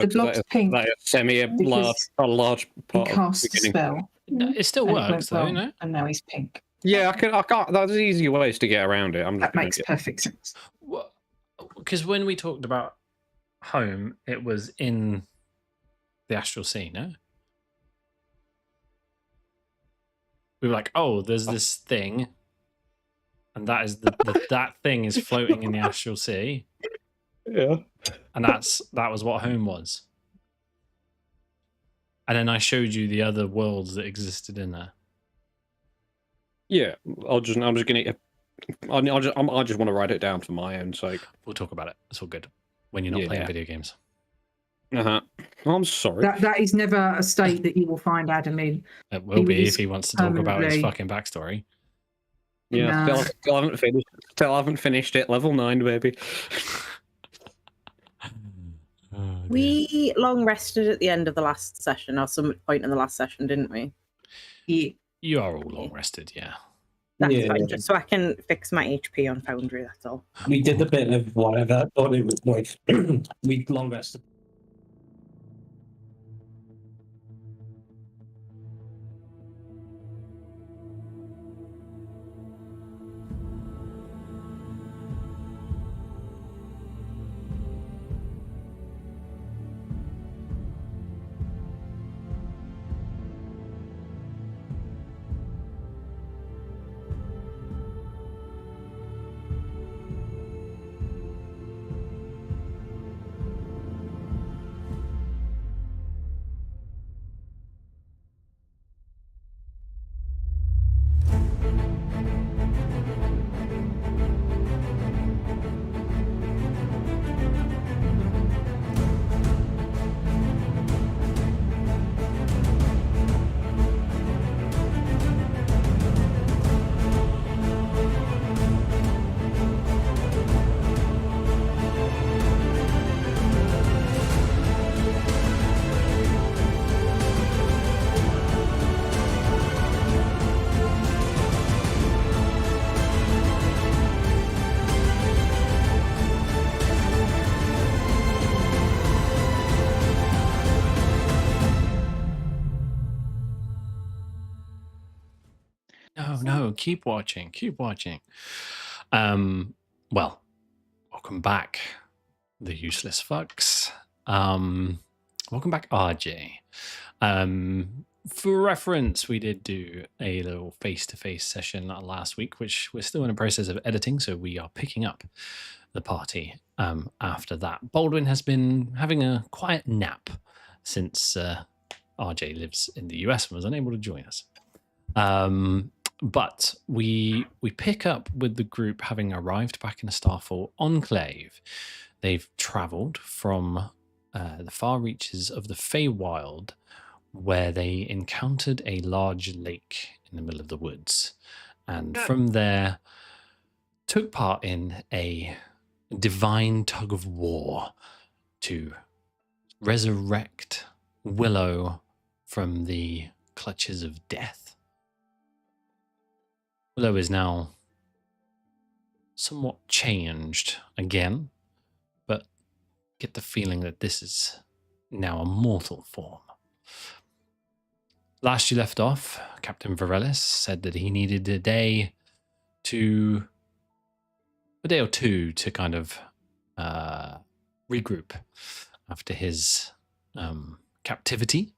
The block's pink. That is a large part he cast of the a spell. No, it still works, though, you know? And now he's pink. Yeah, I can't. There's easier ways to get around it. That makes perfect sense. Because when we talked about home, it was in the astral sea, no? We were like, oh, there's this thing, and that is that thing is floating in the astral sea. Yeah. And that was what home was. And then I showed you the other worlds that existed in there. Yeah, I just want to write it down for my own sake. We'll talk about it. It's all good when you're not playing video games. I'm sorry. That is never a state that you will find Adam in. It will be if he wants to talk about his fucking backstory. Yeah, still haven't finished. Still haven't finished it. Level 9, baby. We long rested at the end of the last session, or some point in the last session, didn't we? Yeah. You are all long rested, yeah. That's fine, just so I can fix my HP on Foundry, that's all. We did a bit of whatever, but it was like, we long rested. No, keep watching. Well, welcome back, the useless fucks. Welcome back, RJ. For reference, we did do a little face-to-face session last week, which we're still in the process of editing, so we are picking up the party after that. Baldwin has been having a quiet nap since RJ lives in the US and was unable to join us. But we pick up with the group having arrived back in the Starfall Enclave. They've travelled from the far reaches of the Feywild, where they encountered a large lake in the middle of the woods. And from there, took part in a divine tug of war to resurrect Willow from the clutches of death. Willow is now somewhat changed again, but get the feeling that this is now a mortal form. Last you left off, Captain Varelis said that he needed a day or two to kind of regroup after his captivity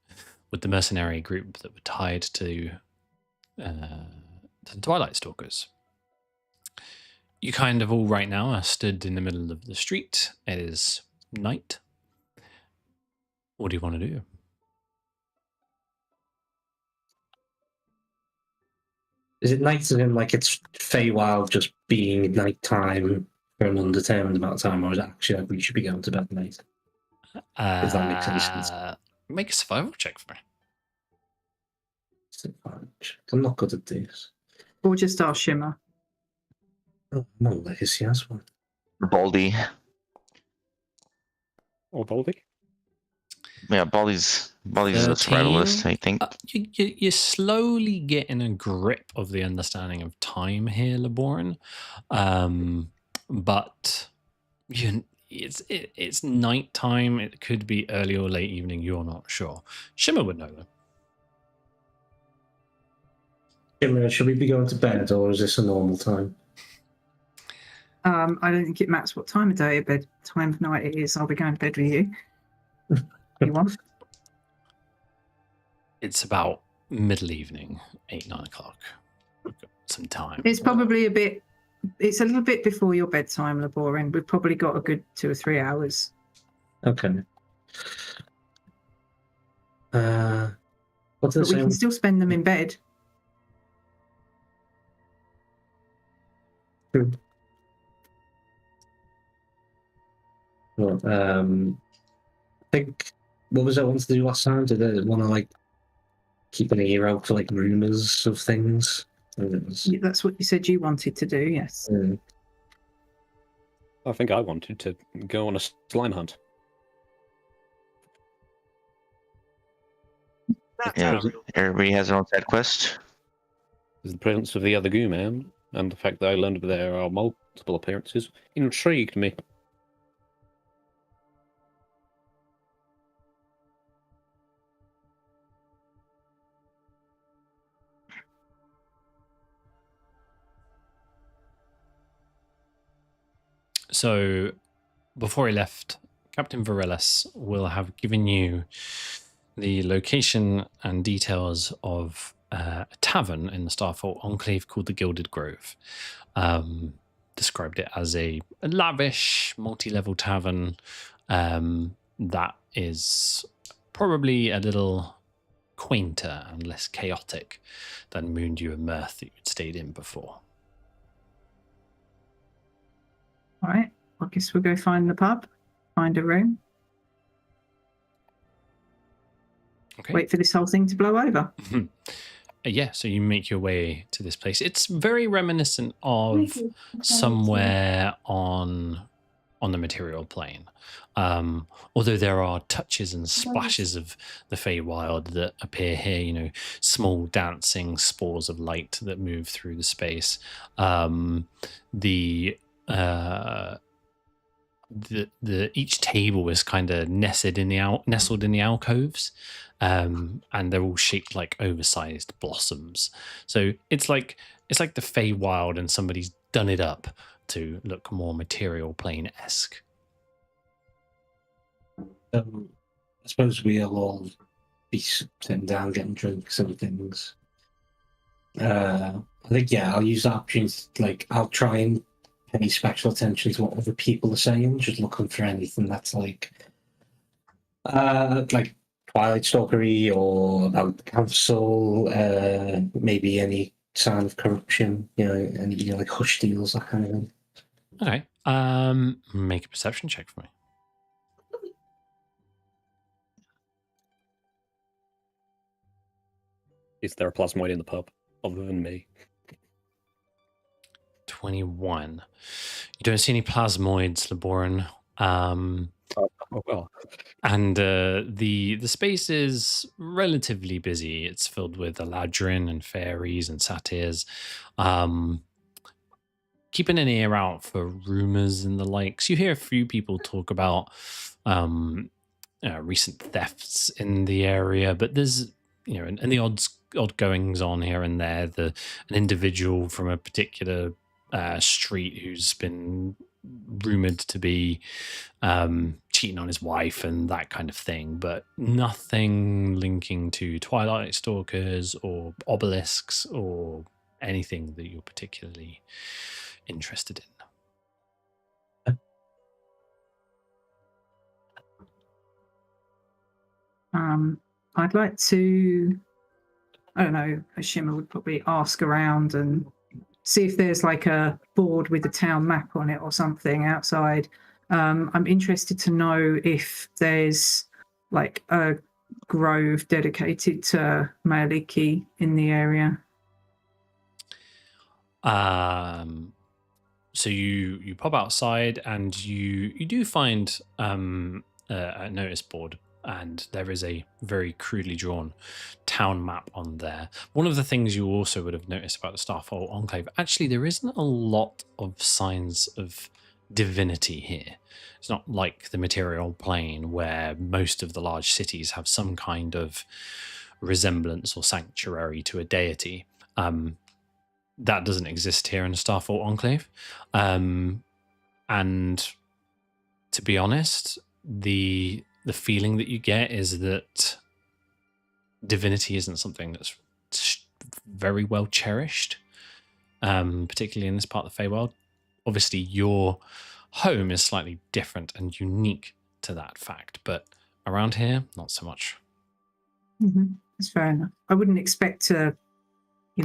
with the mercenary group that were tied to the Twilight Stalkers. You kind of all right now are stood in the middle of the street. It is night. What do you want to do? Is it night to him like it's Feywild just being nighttime for an undetermined amount of time, or is it actually like we should be going to bed at night? If that makes any sense. Make a survival check for me. I'm not good at this. Or just our Shimmer. Oh, no, Legacy has one. Baldy. Or Baldy? Yeah, Baldy's a survivalist, I think. You're slowly getting a grip of the understanding of time here, Laboran. But it's nighttime. It could be early or late evening. You're not sure. Shimmer would know though. Shimmer, should we be going to bed, or is this a normal time? I don't think it matters what time of day or bed time of night it is. I'll be going to bed with you. You want? It's about middle evening, 8, 9 o'clock. We've got some time. It's probably it's a little bit before your bedtime, Laborin. We've probably got a good 2 or 3 hours. Okay. What's But the we same? can still spend them in bed. Well, I think, what was I wanted to do last time? Did I want to like keep an ear out for like rumors of things? That's what you said you wanted to do, yes. I think I wanted to go on a slime hunt. Yeah, everybody has their own side quest. The presence of the other goo man and the fact that I learned there are multiple appearances intrigued me. So, before he left, Captain Varelis will have given you the location and details of a tavern in the Starfall Enclave called the Gilded Grove. Described it as a lavish, multi-level tavern that is probably a little quainter and less chaotic than Moondew and Mirth that you'd stayed in before. All right. I guess we'll go find the pub, find a room, Okay. wait for this whole thing to blow over. Yeah, so you make your way to this place. It's very reminiscent of somewhere on the material plane. Although there are touches and splashes of the Feywild that appear here, you know, small dancing spores of light that move through the space. Each table is kind of nestled in the alcoves, and they're all shaped like oversized blossoms. So it's like the Feywild, and somebody's done it up to look more material plane-esque. I suppose we'll all be sitting down getting drinks and things. I think, yeah, I'll use that opportunity. Like, I'll try and pay special attention to what other people are saying, just looking for anything that's like Twilight Stalkery or about the council, maybe any sign of corruption, you know, any like hush deals, that kind of thing. Okay. Make a perception check for me. Is there a plasmoid in the pub other than me? 21. You don't see any plasmoids, Laboran. Oh, well. And the space is relatively busy. It's filled with Eladrin and fairies and satyrs. Keeping an ear out for rumors and the likes. You hear a few people talk about recent thefts in the area, but there's, you know, and the odd goings on here and there. An individual from a particular street who's been rumored to be cheating on his wife and that kind of thing, but nothing linking to Twilight Stalkers or obelisks or anything that you're particularly interested in. I'd like to, I don't know, Shimmer would probably ask around and see if there's like a board with the town map on it or something outside. I'm interested to know if there's like a grove dedicated to Maliki in the area. So you pop outside and you do find a notice board, and there is a very crudely drawn town map on there. One of the things you also would have noticed about the Starfall Enclave, actually, there isn't a lot of signs of divinity here. It's not like the material plane where most of the large cities have some kind of resemblance or sanctuary to a deity. That doesn't exist here in Starfall Enclave. And to be honest, the feeling that you get is that divinity isn't something that's very well cherished, particularly in this part of the Feywild. Obviously, your home is slightly different and unique to that fact, but around here, not so much. That's fair enough. I wouldn't expect to,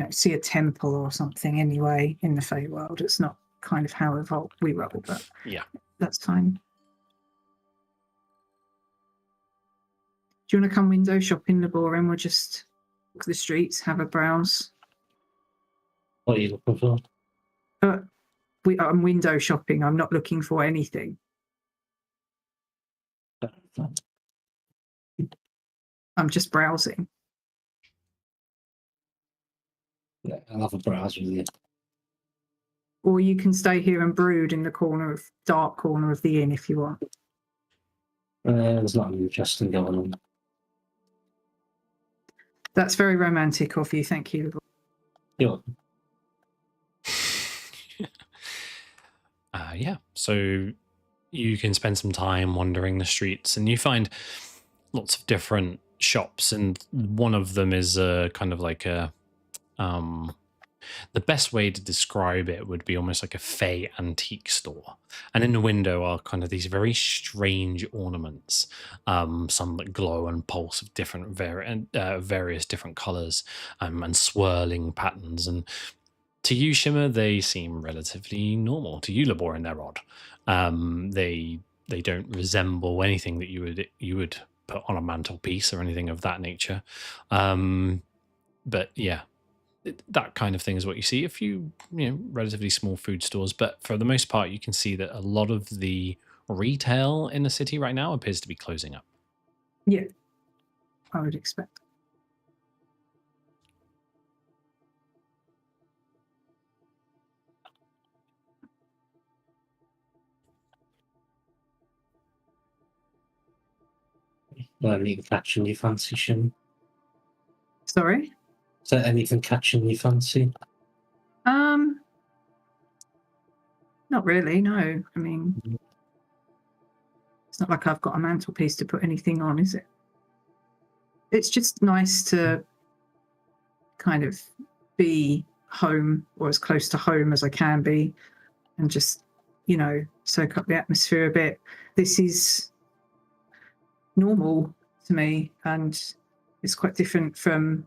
see a temple or something anyway in the Feywild. It's not kind of how we roll, but yeah, that's fine. Do you want to come window shopping, Labor, and we'll just walk the streets, have a browse? What are you looking for? I'm window shopping. I'm not looking for anything. I'm just browsing. Yeah, I'll have a browse with you. Or you can stay here and brood in the dark corner of the inn if you want. There's nothing interesting going on. That's very romantic of you. Thank you. You're yeah, so you can spend some time wandering the streets and you find lots of different shops, and one of them is kind of like a the best way to describe it would be almost like a Fey antique store. And in the window are kind of these very strange ornaments, some that glow and pulse of different various different colors, and swirling patterns. And to you, Shimmer, they seem relatively normal. To you, Labor, they're odd. They don't resemble anything that you would put on a mantelpiece or anything of that nature. But yeah, that kind of thing is what you see. A few, relatively small food stores, but for the most part, you can see that a lot of the retail in the city right now appears to be closing up. Yeah, I would expect. anything catching your fancy, Shim? Sorry? Is there anything catching your fancy? Not really, no. I mean, it's not like I've got a mantelpiece to put anything on, is it? It's just nice to kind of be home, or as close to home as I can be, and just, soak up the atmosphere a bit. This is normal to me, and it's quite different from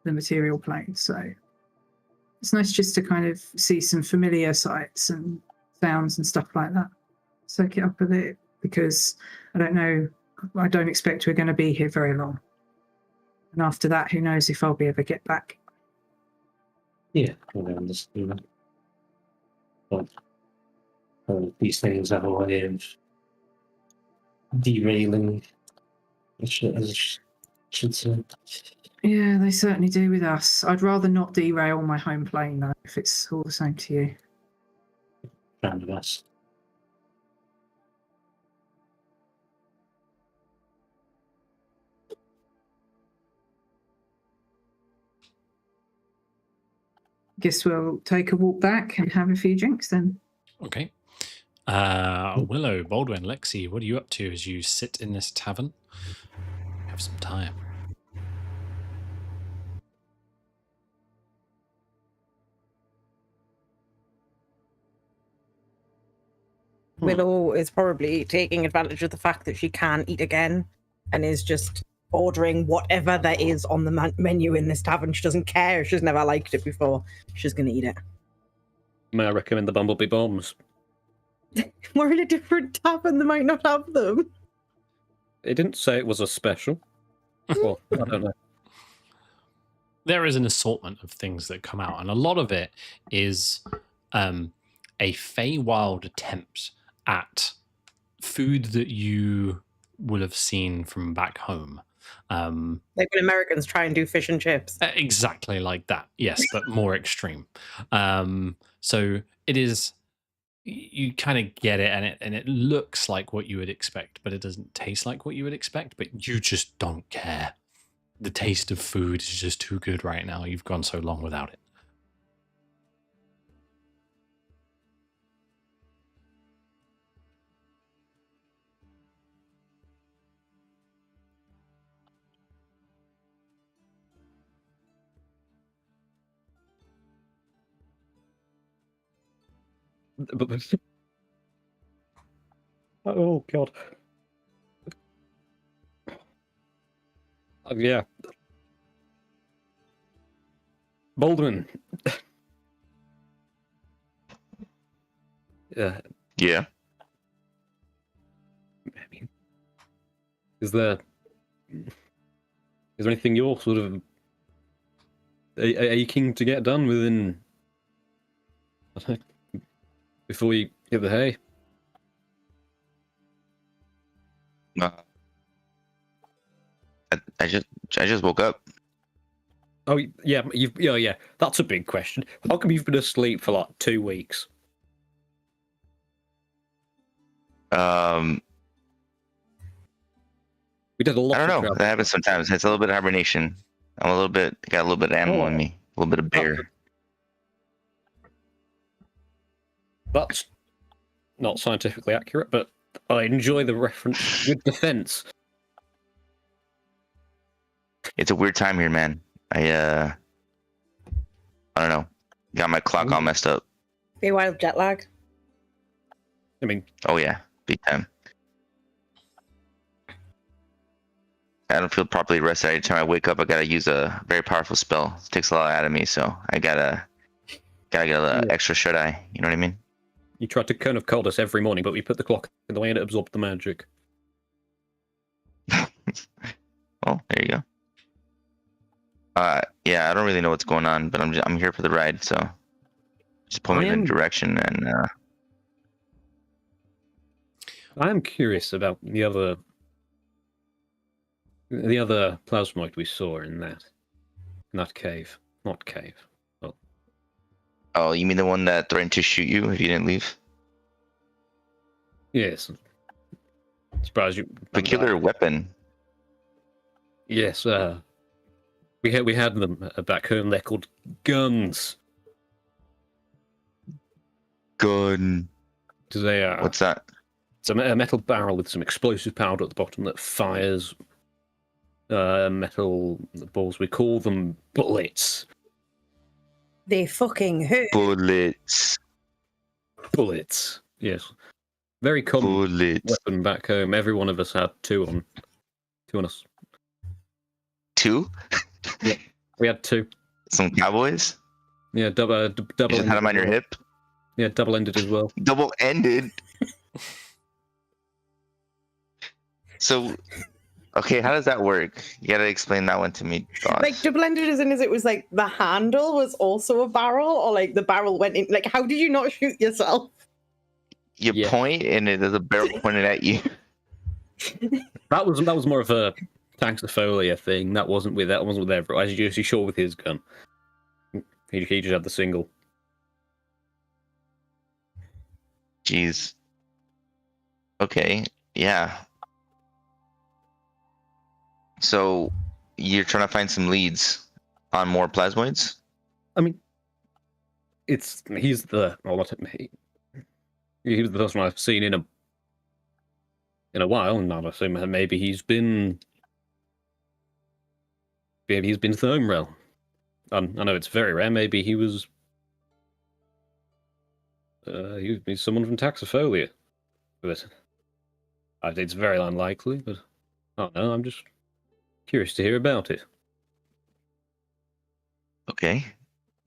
the material plane. So it's nice just to kind of see some familiar sights and sounds and stuff like that. Soak it up a bit, because I don't expect we're going to be here very long. And after that, who knows if I'll be able to get back. Yeah, I understand. But these things have a way of derailing, I should say. Yeah, they certainly do with us. I'd rather not derail my home plane, though, if it's all the same to you. Round of us. Guess we'll take a walk back and have a few drinks then. Okay. Willow, Baldwin, Lexi, what are you up to as you sit in this tavern? Have some time. Willow is probably taking advantage of the fact that she can eat again and is just ordering whatever there is on the menu in this tavern. She doesn't care. She's never liked it before. She's going to eat it. May I recommend the bumblebee bombs? We're in a different tavern. They might not have them. It didn't say it was a special. Well, I don't know. There is an assortment of things that come out, and a lot of it is a Feywild attempt at food that you will have seen from back home. Like when Americans try and do fish and chips. Exactly like that, yes, but more extreme. So it is you kind of get it, and it looks like what you would expect, but it doesn't taste like what you would expect. But you just don't care. The taste of food is just too good right now. You've gone so long without it. But oh god. Yeah. Baldwin. Yeah. Yeah. I mean, is there anything you're sort of aching to get done within, I don't know, before we hit the hay? Uh, I just woke up. Oh yeah, yeah. That's a big question. How come you've been asleep for like 2 weeks? We did a lot. I don't of know. travel. That happens sometimes. It's a little bit of hibernation. Got a little bit of animal in me. A little bit of bear. That's not scientifically accurate, but I enjoy the reference with defense. It's a weird time here, man. I don't know. Got my clock all messed up. Wild jet lag. I mean, Oh yeah, big time. I don't feel properly rested. Every time I wake up, I gotta use a very powerful spell. It takes a lot out of me, so I gotta get a little extra shut eye. You know what I mean? you tried to kind of call us every morning, but we put the clock in the way and it absorbed the magic. Well, there you go. Yeah, I don't really know what's going on, but I'm here for the ride, so just point me in a direction and I am curious about the other plasmoid we saw in that cave. Not cave. Oh, you mean the one that threatened to shoot you if you didn't leave? Yes. Surprised you. Peculiar weapon. Yes. We had them back home. They're called guns. Gun. They are. What's that? It's a metal barrel with some explosive powder at the bottom that fires metal balls. We call them bullets. They fucking who? Bullets. Bullets. Yes. Very common Bullets. weapon back home. Every one of us had two on us. Two? Yeah, we had two. Some cowboys? Yeah, double. You just had them on your hip? Yeah, double-ended as well. Double-ended? So, okay, how does that work? You gotta explain that one to me, boss. Like double-ended as in, as it was like the handle was also a barrel, or like the barrel went in. Like, how did you not shoot yourself? You point and there's a barrel pointed at you. That was more of a Taxifolia thing. That wasn't with everyone. As you saw with his gun, he just had the single. Jeez. Okay. Yeah. So you're trying to find some leads on more plasmoids? I mean, he's the first one I've seen in a while, and I assume maybe he's been to the home realm. I know it's very rare. Maybe he was someone from Taxifolia. But it's very unlikely. But I don't know. I'm just curious to hear about it. Okay.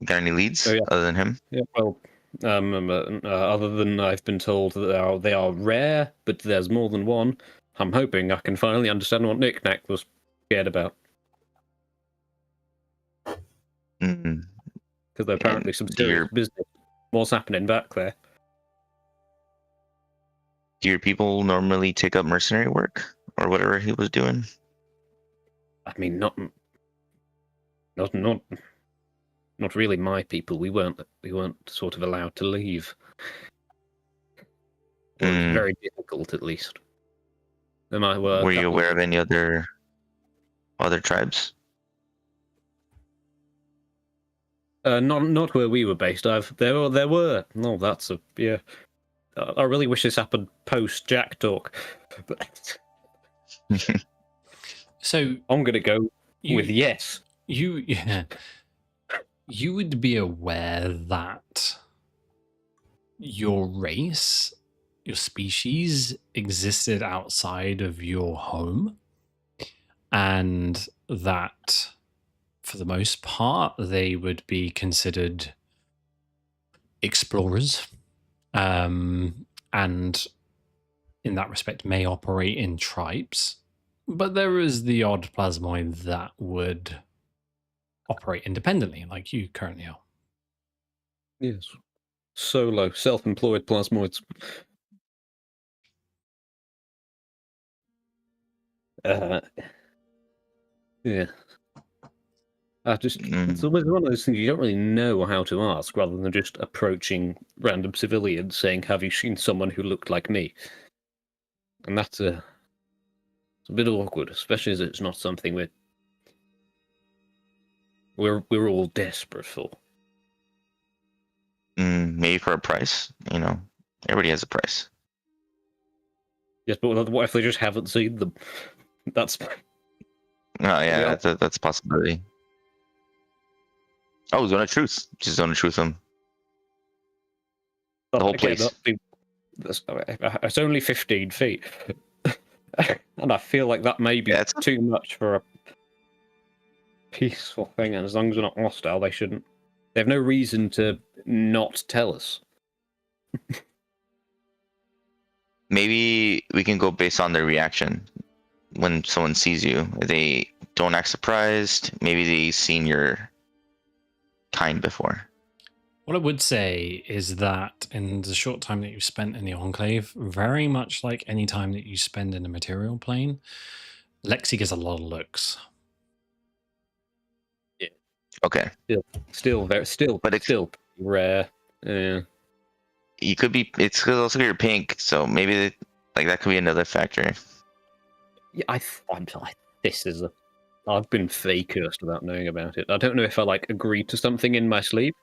Got any leads other than him? Yeah, well, other than I've been told that they are rare, but there's more than one. I'm hoping I can finally understand what Knick-Knack was scared about. Mm. Because there's apparently some serious business. What's happening back there? Do your people normally take up mercenary work or whatever he was doing? I mean, not really my people. We weren't sort of allowed to leave. Or it's Mm. very difficult, at least. There might were. Were you aware of any other tribes? Not where we were based. There were. No, that's a yeah. I really wish this happened post Jack talk, but So I'm gonna go you, with yes. you would be aware that your race, your species existed outside of your home, and that for the most part they would be considered explorers, and in that respect may operate in tribes, but there is the odd plasmoid that would operate independently like you currently are. Yes. Solo, self-employed plasmoids. Yeah. It's always one of those things you don't really know how to ask, rather than just approaching random civilians saying, "Have you seen someone who looked like me?" And it's a bit awkward, especially as it's not something we're all desperate for. Maybe for a price. Everybody has a price. Yes, but what if they just haven't seen them? That's Oh yeah, that's a possibility. Oh, Zone of Truth. Just Zone of Truth them. The whole place. It's only 15 feet. And I feel like that may be too much for a peaceful thing, and as long as they're not hostile, they shouldn't. They have no reason to not tell us. Maybe we can go based on their reaction when someone sees you. If they don't act surprised, maybe they've seen your kind before. What I would say is that in the short time that you've spent in the Enclave, very much like any time that you spend in a material plane, Lexi gets a lot of looks. Yeah. Okay. Still rare. Yeah. You could be. It's also you're pink, so maybe that could be another factor. Yeah, I've been fake cursed without knowing about it. I don't know if I agreed to something in my sleep.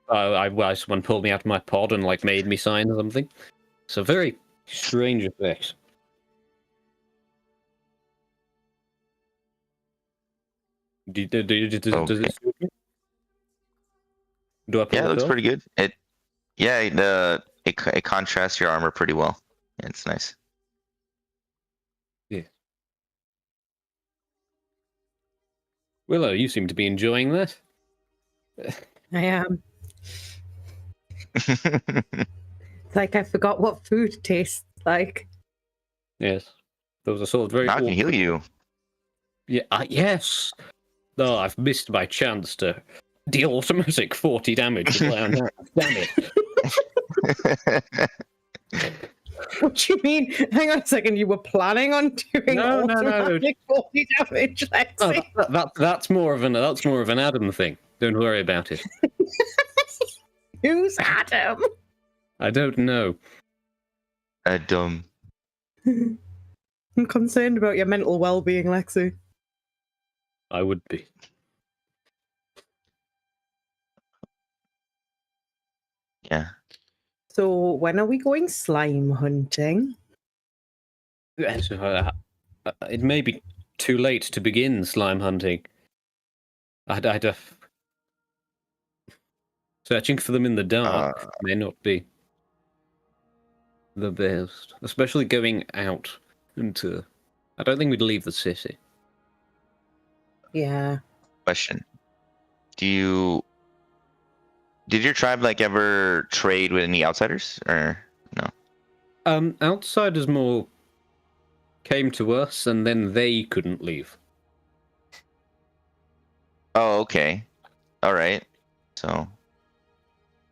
Someone pulled me out of my pod and made me sign something. It's a very strange effect. Does it suit me? Do I pull Yeah, it looks off? pretty good. It contrasts your armor pretty well. It's nice. Yeah. Willow, you seem to be enjoying that. I am. It's like I forgot what food tastes like. Yes. There was a sort of very. Now I can heal you. Yeah. Yes. Oh, I've missed my chance to deal automatic 40 damage. Damn it. What do you mean? Hang on a second. You were planning on doing automatic 40 damage, Lexi? Oh, that's more of an Adam thing. Don't worry about it. Who's Adam? I don't know. Adam. I'm concerned about your mental well-being, Lexi. I would be. Yeah. So when are we going slime hunting? It may be too late to begin slime hunting. Searching for them in the dark may not be the best, especially going out into. I don't think we'd leave the city. Yeah. Question: Did your tribe ever trade with any outsiders or no? Outsiders more came to us, and then they couldn't leave. Oh, okay. All right. So,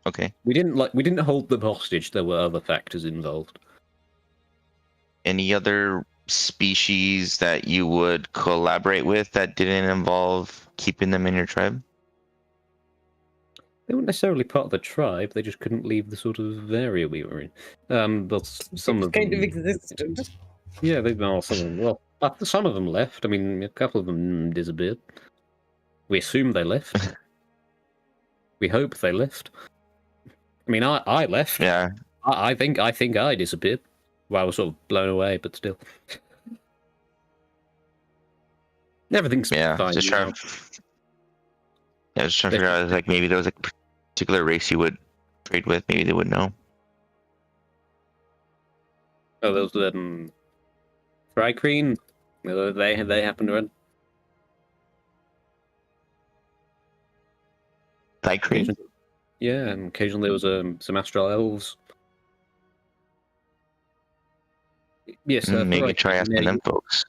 okay. We didn't hold them hostage. There were other factors involved. Any other species that you would collaborate with that didn't involve keeping them in your tribe? They weren't necessarily part of the tribe. They just couldn't leave the sort of area we were in. But some It of kind them, of existed. yeah, some of them. Well, some of them left. I mean, a couple of them disappeared. We assume they left. We hope they left. I mean, I left. Yeah. I think I disappeared. Well, I was sort of blown away, but still. Everything's Yeah. fine. Just trying. now. Yeah, just trying to figure out like maybe there was a particular race you would trade with. Maybe they would know. Oh, those Fry Cream. They happened to run. Night cream. Yeah, and occasionally there was some astral elves. Yes, Maybe Thry try Cream, asking yeah, them folks.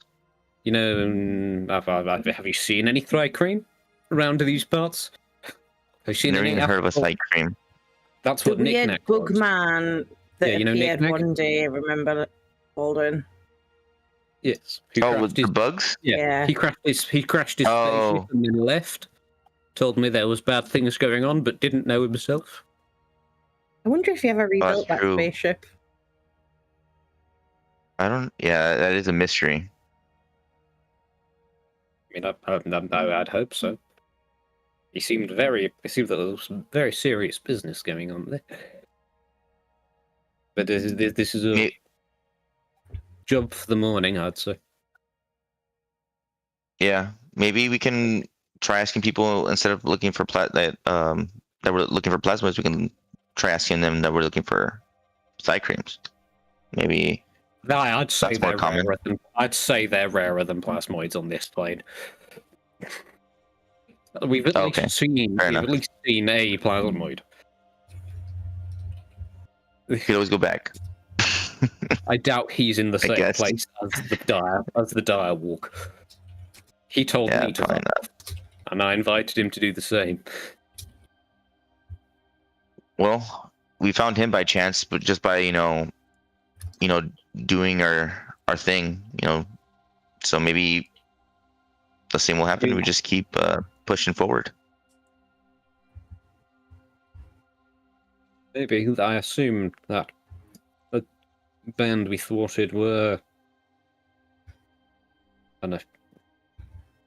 You know, have you seen any Thry Cream around these parts? Have you seen Never any? even heard of a night cream. That's The what weird Knick-Knack bug was. man that Yeah, you know appeared Knick-Knack? one day, remember Baldur? Yes. Who Oh, crashed with his the bugs? Yeah, he crashed his spaceship Oh. and then left. Told me there was bad things going on, but didn't know himself. I wonder if he ever rebuilt that true. spaceship. I don't. Yeah, that is a mystery. I mean, I'd hope so. It seemed that there was some very serious business going on there. But this is a May- job for the morning, I'd say. Yeah, maybe we can try asking people instead of looking for that we're looking for plasmas. We can try asking them that we're looking for side creams. Maybe. I'd say That's more they're common. rarer than plasmoids on this plane. We've at Okay, least seen fair we've enough. at least seen a plasmoid. We could always go back. I doubt he's in the I same guess. place as the dire walk. He told Yeah, me to probably fuck off, and I invited him to do the same. Well, we found him by chance, but just by doing our thing, So maybe the same will happen. We just keep pushing forward. Maybe I assume that the band we thwarted were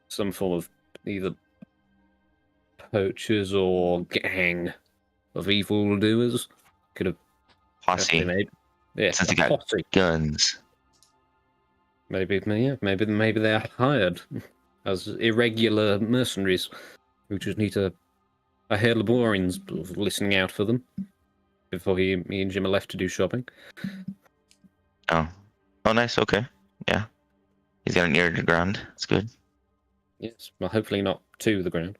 some form of either poachers or gang of evildoers. Could have Posse. made. Yeah, Since a they got posse. guns. Maybe they're hired as irregular mercenaries who just need a Laborian's listening out for them before me and Jim are left to do shopping. Oh, nice. Okay, yeah. He's got an ear to the ground. That's good. Yes, well, hopefully not to the ground.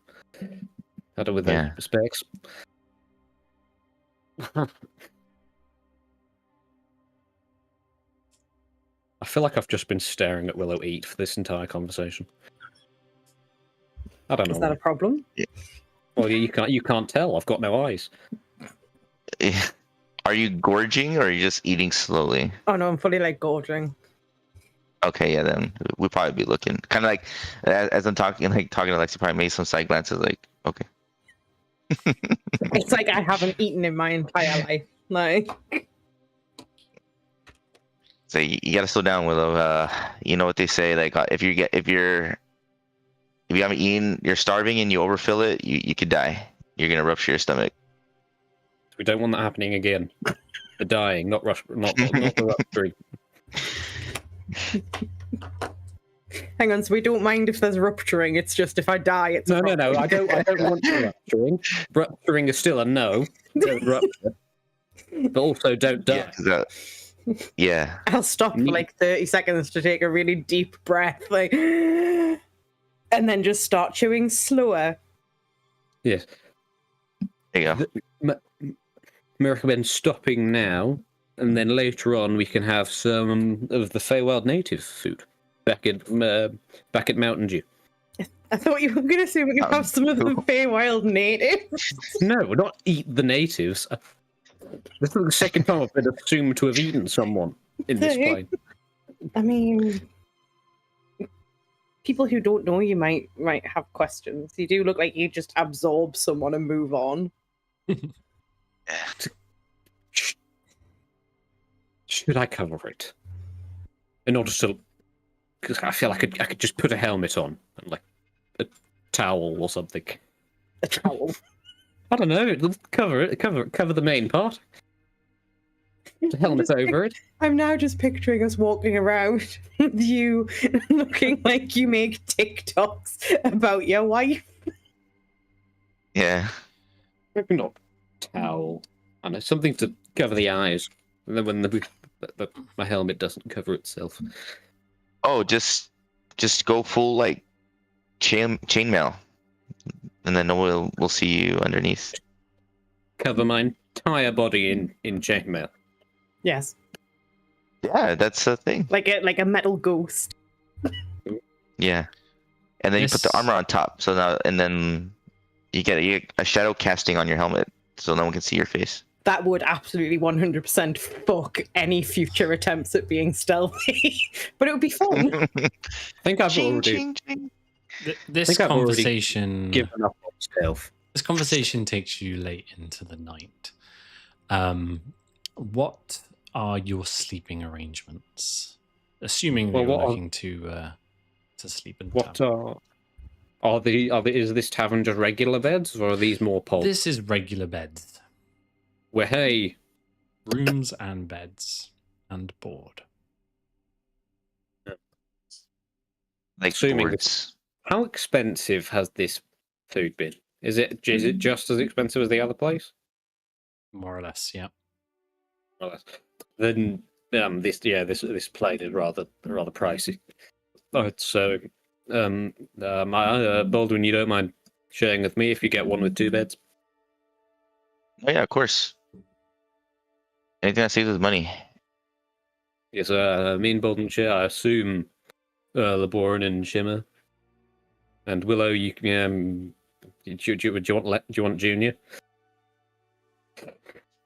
Had with Yeah. those specs. I feel like I've just been staring at Willow eat for this entire conversation. I don't know. Is that a problem? Well, you can't tell. I've got no eyes. Are you gorging or are you just eating slowly? Oh no, I'm fully like gorging. Okay, yeah, then we'll probably be looking kind of like as I'm talking to Lexi, probably made some side glances like, okay. It's like I haven't eaten in my entire life. Like, So you got to slow down, Willow. You know what they say, like if you haven't eaten, you're starving and you overfill it, you could die. You're gonna rupture your stomach. We don't want that happening again. The dying, not the rupturing. hang on, so we don't mind if there's rupturing. It's just if I die, it's No. a I don't want the rupturing. Rupturing is still a no. Don't rupture. But also don't die. Yeah. I'll stop for like 30 seconds to take a really deep breath, like, and then just start chewing slower. Yes. There you go. I recommend stopping now, and then later on we can have some of the Feywild native food back at Mountain Dew. I thought you were going to say we could have some of the Feywild natives. No, not eat the natives. This is the second time I've been assumed to have eaten someone in this plane. I mean, people who don't know you might have questions. You do look like you just absorb someone and move on. Should I cover it? In order to, because I feel like I could just put a helmet on and like a towel or something. A towel. I don't know. It'll cover it. Cover the main part. The helmet over it. I'm now just picturing us walking around with you looking like you make TikToks about your wife. Yeah. Maybe not towel. I know something to cover the eyes. And then when my helmet doesn't cover itself. Oh, just go full like chainmail, and then we'll see you underneath. Cover my entire body in chainmail. Yes. Yeah, that's the thing. Like a metal ghost. Yeah, and then you put the armor on top. So now, and then you get a shadow casting on your helmet, so no one can see your face. That would absolutely 100% fuck any future attempts at being stealthy, but it would be fun. I think I've already This conversation given up on stealth. This conversation takes you late into the night. What are your sleeping arrangements? Assuming that you're looking to sleep in the tavern. Is this tavern just regular beds, or are these more pods? This is regular beds. Well, hey, rooms and beds and board. Like assuming boards. How expensive has this food been? Is it just as expensive as the other place? More or less, yeah. More or less. Then this plate is rather pricey. So Baldwin, you don't mind sharing with me if you get one with 2 beds? Oh yeah, of course. Anything that saves us money. Yes, me and Baldwin share. I assume Laboran and Shimmer and Willow. You can. Do you want Junior?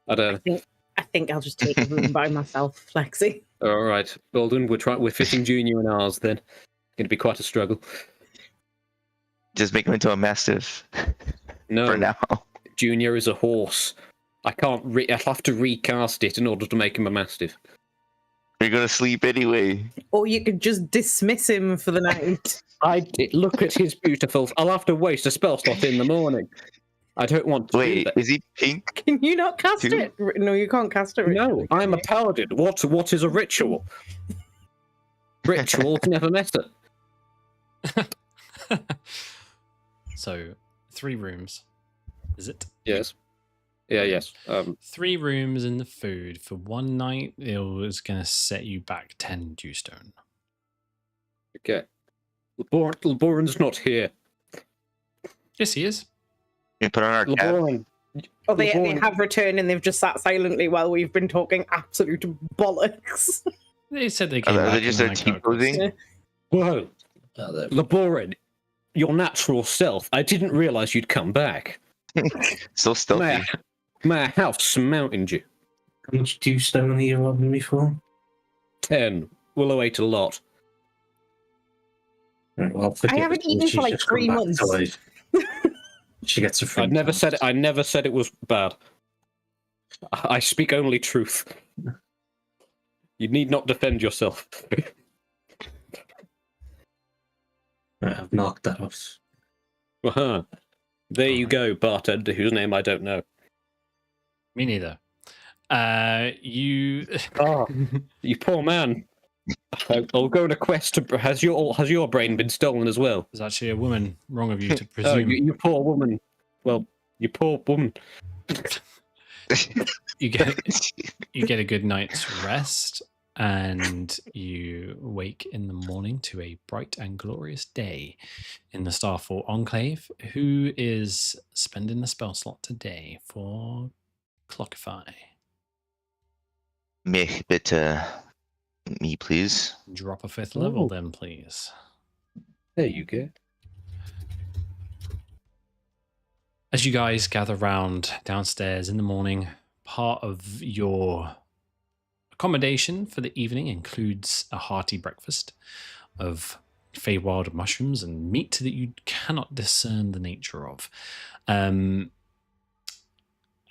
I don't. I think I'll just take a room by myself, Flexi. All right, Baldwin. We're fitting Junior in ours. Then it's going to be quite a struggle. Just make him into a mastiff. No, for now. Junior is a horse. I can't. I'll have to recast it in order to make him a mastiff. You're gonna sleep anyway. Or you could just dismiss him for the night. Look at his beautiful. I'll have to waste a spell slot in the morning. I don't want to. Wait, is he pink? Can you not cast it? No, you can't cast it. No, I'm a paladin. What is a ritual? Rituals never matter. So, 3 rooms. Is it? Yes. Yeah, yes. 3 rooms and the food for 1 night. It was going to set you back 10 dewstone. Okay. Laboran's not here. Yes, he is. We put on our cap. Oh, they have returned and they've just sat silently while we've been talking absolute bollocks. They said they came back. They just are T-posing? Whoa. Laboran, your natural self. I didn't realize you'd come back. So stealthy. My house mountained you. How much dewstone are you robbing me for? 10. Willow ate a lot. Right, well, I haven't eaten for like 3 months. She gets a free. I never said it was bad. I speak only truth. You need not defend yourself. Right, I've knocked that off. Uh-huh. There you go, bartender, whose name I don't know. Me neither. You. Oh, you poor man. I'll go on a quest to. Has your brain been stolen as well? There's actually a woman. Wrong of you to presume. Oh, you poor woman. Well, you poor woman. You get a good night's rest, and you wake in the morning to a bright and glorious day in the Starfall Enclave. Who is spending the spell slot today for Clockify? Me, please. Drop a 5th level, then, please. There you go. As you guys gather round downstairs in the morning, part of your accommodation for the evening includes a hearty breakfast of Feywild mushrooms and meat that you cannot discern the nature of.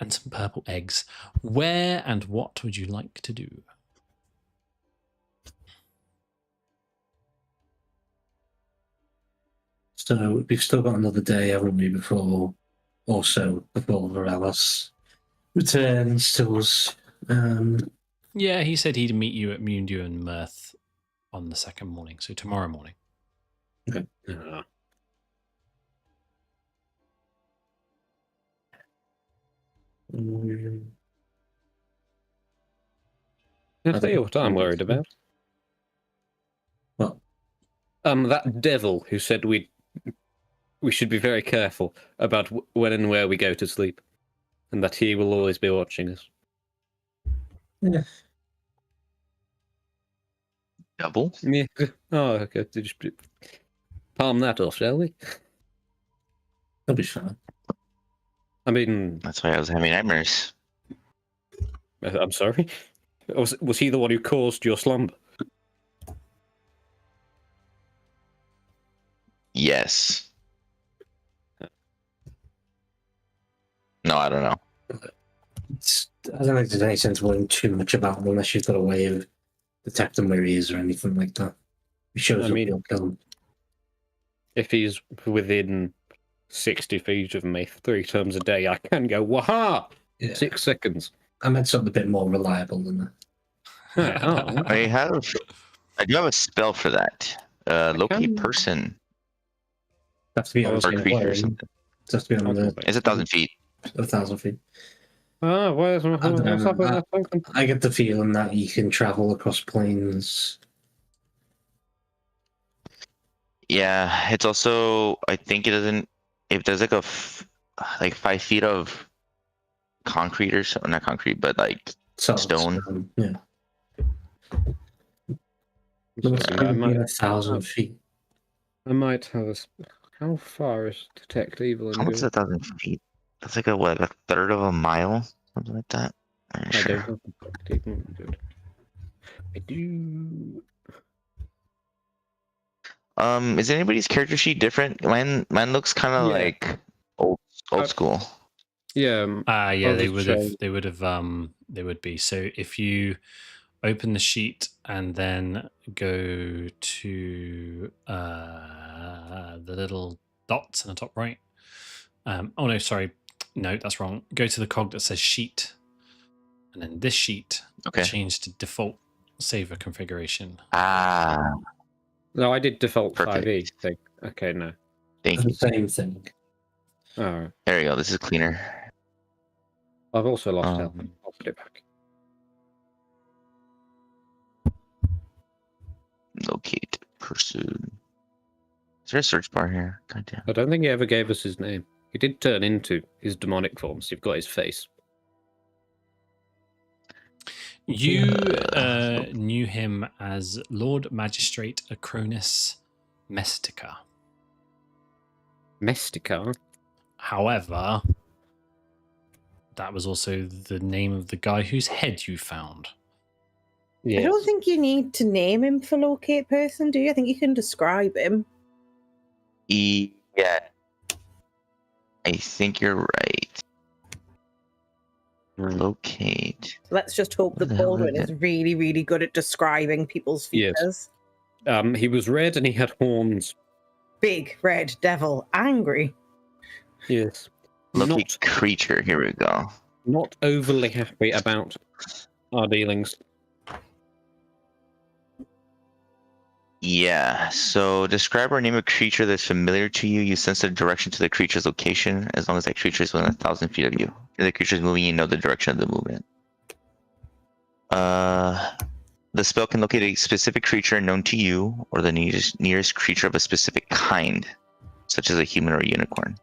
and some purple eggs. Where and what would you like to do? So we've still got another day, haven't we, before Varellas returns to us. Yeah, he said he'd meet you at Mundu and Mirth on the second morning, so tomorrow morning. Okay. I'll tell you what I'm worried about. What? That devil who said we should be very careful about when and where we go to sleep, and that he will always be watching us. Yeah. Double? Yeah. Oh, okay. Just palm that off, shall we? That'll be fine. I mean, That's why I was having nightmares. I'm sorry. Was he the one who caused your slumber? Yes. No, I don't know. I don't think there's any sense worrying too much about him unless you've got a way of detecting where he is or anything like that. If he shows up, you'll kill him. If he's within 60 feet of me 3 times a day, I can go, waha! Yeah. 6 seconds. I meant something a bit more reliable than that. Oh, I do have a spell for that. Locate person Have to be on or the same creature or plane. something. It has to be on the It's 1,000 feet. 1,000 feet. what's happening? I get the feeling that he can travel across planes. Yeah, it's also, I think it doesn't, if there's like like 5 feet of concrete or something, not concrete, but like stone. Yeah. I might, 1,000 feet. I might have a. How far is detect evil? How much is 1,000 feet? That's like a third of a mile, something like that. I'm not I sure. don't have detect evil. Good. I do. Is anybody's character sheet different? Mine looks kind of Yeah. like old school. Yeah. Yeah, I'll they just would show- have. They would be. So if you open the sheet and then go to the little dots in the top right. Oh no, sorry, no, that's wrong. Go to the cog that says sheet, and then this sheet Okay. change to default saver configuration. Ah, No, I did default Perfect. 5e thing. Okay, no. thank The you. same thing. Alright. There you go. This is cleaner. I've also lost health. I'll put it back. Locate person. Is there a search bar here? God damn. I don't think he ever gave us his name. He did turn into his demonic forms. You've got his face. You knew him as Lord Magistrate Acronis Mestica. Mestica? However, that was also the name of the guy whose head you found. Yeah. I don't think you need to name him for locate person, do you? I think you can describe him. Yeah. I think you're right. Locate. Let's just hope that What the hell Baldwin is is really, really good at describing people's Yes. features. He was red and he had horns. Big, red, devil, angry. Yes. Locate creature. Here we go. Not overly happy about our dealings. Yeah, so describe or name a creature that's familiar to you. You sense the direction to the creature's location as long as that creature is within 1,000 feet of you. If the creature is moving, you know the direction of the movement. The spell can locate a specific creature known to you or the nearest creature of a specific kind, such as a human or a unicorn.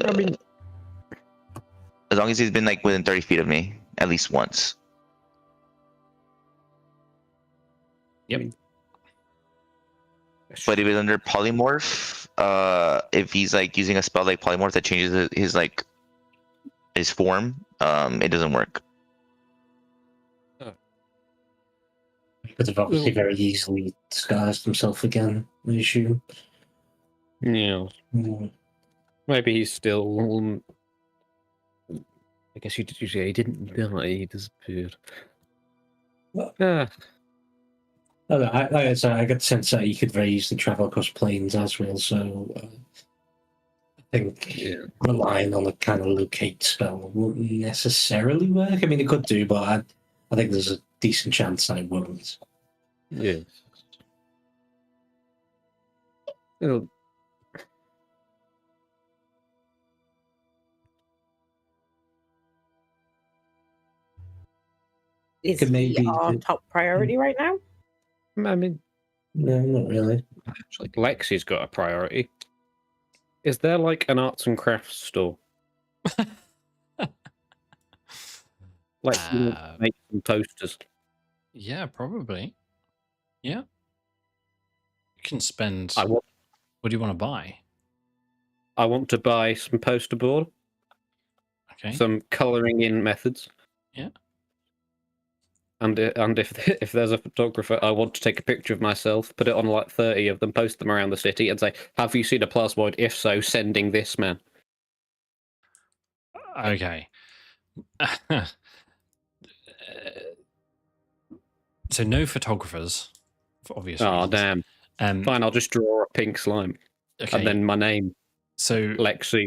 I mean, As long as he's been like within 30 feet of me, at least once. Yep. But if it's under polymorph, if he's like using a spell like polymorph that changes his form, it doesn't work. He could have obviously very easily disguised himself again, I assume. yeah. Mm. Maybe he's still I guess you did say he didn't die, he disappeared. Well- Ah, I don't know, like I said, I got the sense that you could very easily travel across planes as well, so I think Yeah. relying on a kind of locate spell wouldn't necessarily work. I mean, it could do, but I think there's a decent chance that it won't. yeah. It'll, Is Could he maybe our do- top priority right now? I mean, No, not really. actually, Lexi's got a priority. Is there like an arts and crafts store? Like, you know, make some posters. Yeah, probably. Yeah. You can spend. I want, What do you want to buy? I want to buy some poster board, Okay. some colouring in methods. Yeah. And if there's a photographer, I want to take a picture of myself, put it on like 30 of them, post them around the city, and say, "Have you seen a plasmoid? If so, sending this man." Okay. So no photographers, for obvious Oh reasons. damn! Fine, I'll just draw a pink slime, Okay. and then my name, So Lexi,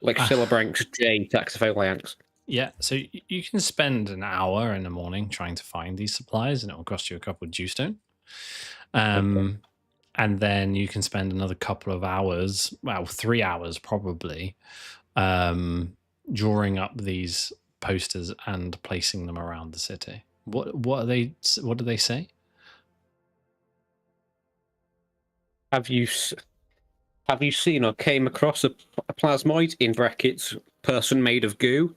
Lexilabranx J Taxophilianx. yeah, so you can spend an hour in the morning trying to find these supplies, and it will cost you a couple of Jewstone. And then you can spend another couple of hours, well, 3 hours probably, drawing up these posters and placing them around the city. What do they say? Have you seen or came across a plasmoid in brackets person made of goo?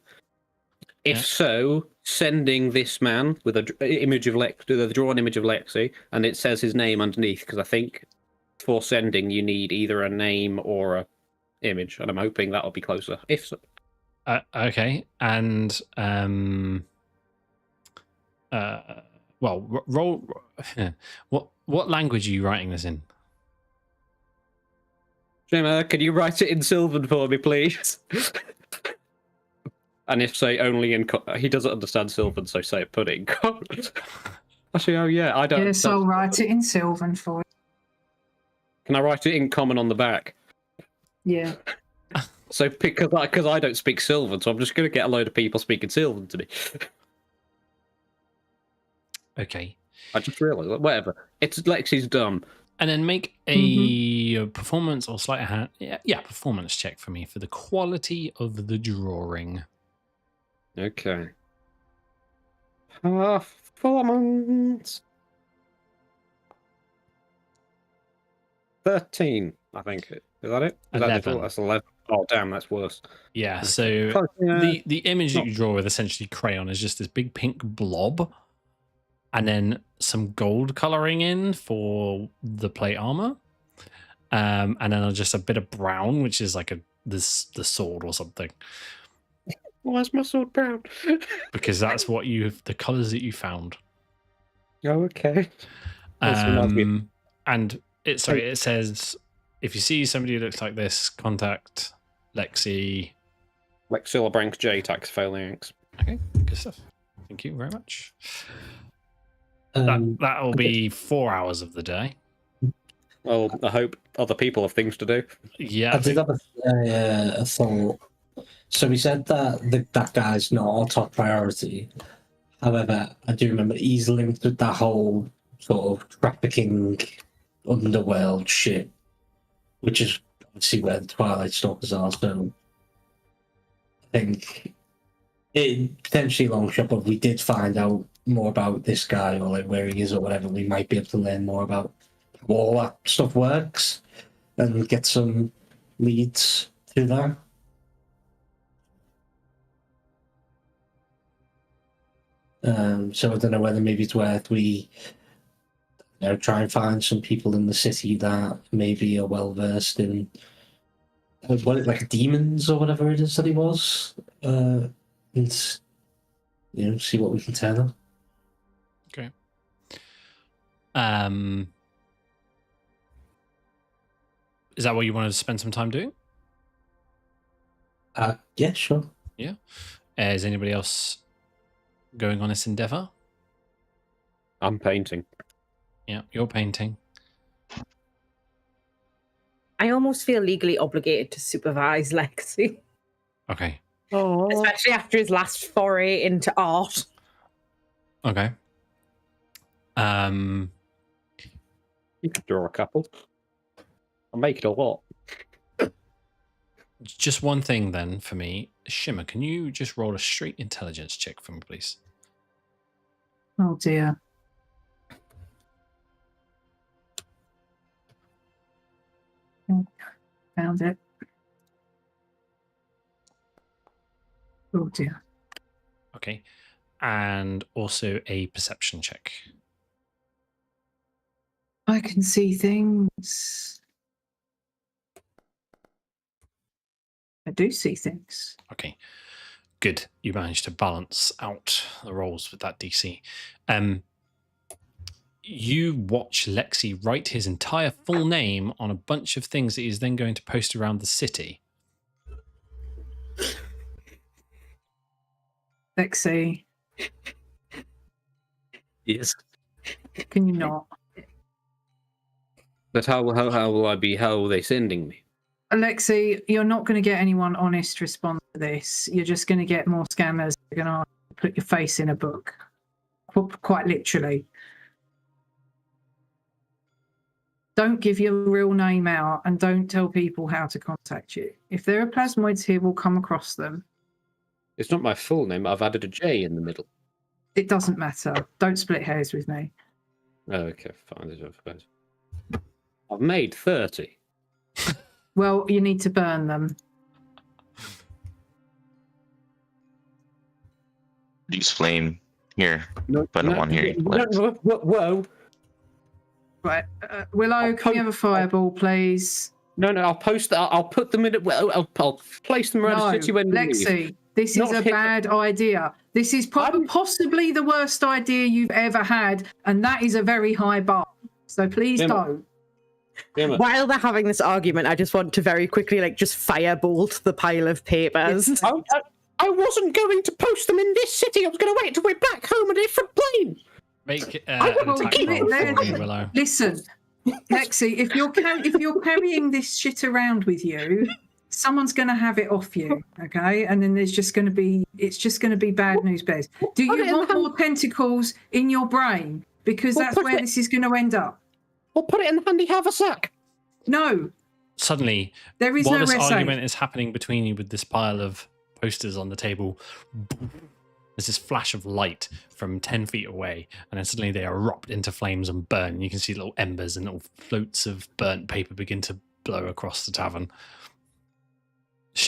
If Yeah. so, sending this man with a image of the drawn image of Lexi, and it says his name underneath, because I think for sending you need either a name or a image, and I'm hoping that'll be closer. If so. Okay, and well, roll. What language are you writing this in? Gemma, can you write it in Sylvan for me, please? And if say only in he doesn't understand Sylvan, so say put it in Actually, oh yeah, I don't. Yes, I'll write it in Sylvan for you. Can I write it in common on the back? Yeah. So because I don't speak Sylvan, so I'm just going to get a load of people speaking Sylvan to me. Okay, I just realised, whatever. It's Lexi's done. and then make a performance or sleight of hand. Yeah, performance check for me for the quality of the drawing. Okay. Performance. 13, I think. Is that it? Is 11. That's 11. Oh, damn, that's worse. Yeah, Okay. so Close, yeah. the image that you draw with essentially crayon is just this big pink blob, and then some gold coloring in for the plate armor, and then just a bit of brown, which is like the sword or something, Why is my sword brown? because that's what the colors that you found. Oh, okay. This reminds me- And it says if you see somebody who looks like this, contact Lexi. Lexilabranx J Taxophilianx. Okay, good stuff. Thank you very much. That'll be 4 hours of the day. Well, I hope other people have things to do. Yeah, I did have a thought. So we said that that guy's not our top priority. However, I do remember he's linked with that whole sort of trafficking underworld shit, which is obviously where the Twilight Stalkers are. So I think it potentially long shot, but we did find out more about this guy or like where he is or whatever. We might be able to learn more about how all that stuff works and get some leads to that. So I don't know whether maybe it's worth we try and find some people in the city that maybe are well versed in like demons or whatever it is that he was, and see what we can tell them. Okay. Is that what you wanted to spend some time doing? Yeah, sure. Is anybody else going on this endeavor? I'm painting. Yeah, you're painting. I almost feel legally obligated to supervise Lexi, Okay. especially after his last foray into art. Okay. You could draw a couple. I'll make it a lot. Just one thing then for me. Shimmer, can you just roll a straight intelligence check for me, please? Oh dear. Found it. Oh dear. Okay. And also a perception check. I can see things. I do see things. Okay. Good. You managed to balance out the rolls with that DC. You watch Lexi write his entire full name on a bunch of things that he's then going to post around the city. Lexi, Yes. can you not? But how will I be? How are they sending me? Alexi, you're not going to get anyone honest to respond to this. You're just going to get more scammers. They're going to put your face in a book, quite literally. Don't give your real name out and don't tell people how to contact you. If there are plasmoids here, we'll come across them. It's not my full name. I've added a J in the middle. It doesn't matter. Don't split hairs with me. Oh, okay, fine. I've made 30. Well, you need to burn them. Use flame here. No, But I want to hear you. Whoa. Right. Willow, can we have a fireball, please? No, I'll post that. I'll put them in. I'll place them around the city when we leave. Lexi, this Not is a hit- bad idea. This is possibly the worst idea you've ever had, and that is a very high bar. So please don't. Damn it. While they're having this argument, I just want to very quickly, just firebolt the pile of papers. Yes. I wasn't going to post them in this city. I was going to wait till we're back home on a different plane. Make an will attack keep roll it for there. me, Willow. Listen, Lexi, if you're carrying this shit around with you, someone's going to have it off you, okay? And then it's just going to be bad news bears. Do you want more tentacles in your brain? Because that's where this is going to end up. Or put it in the handy haversack. No, Suddenly, there is while nowhere this safe. argument is happening between you with this pile of posters on the table, there's this flash of light from 10 feet away, and then suddenly they erupt into flames and burn. You can see little embers and little floats of burnt paper begin to blow across the tavern.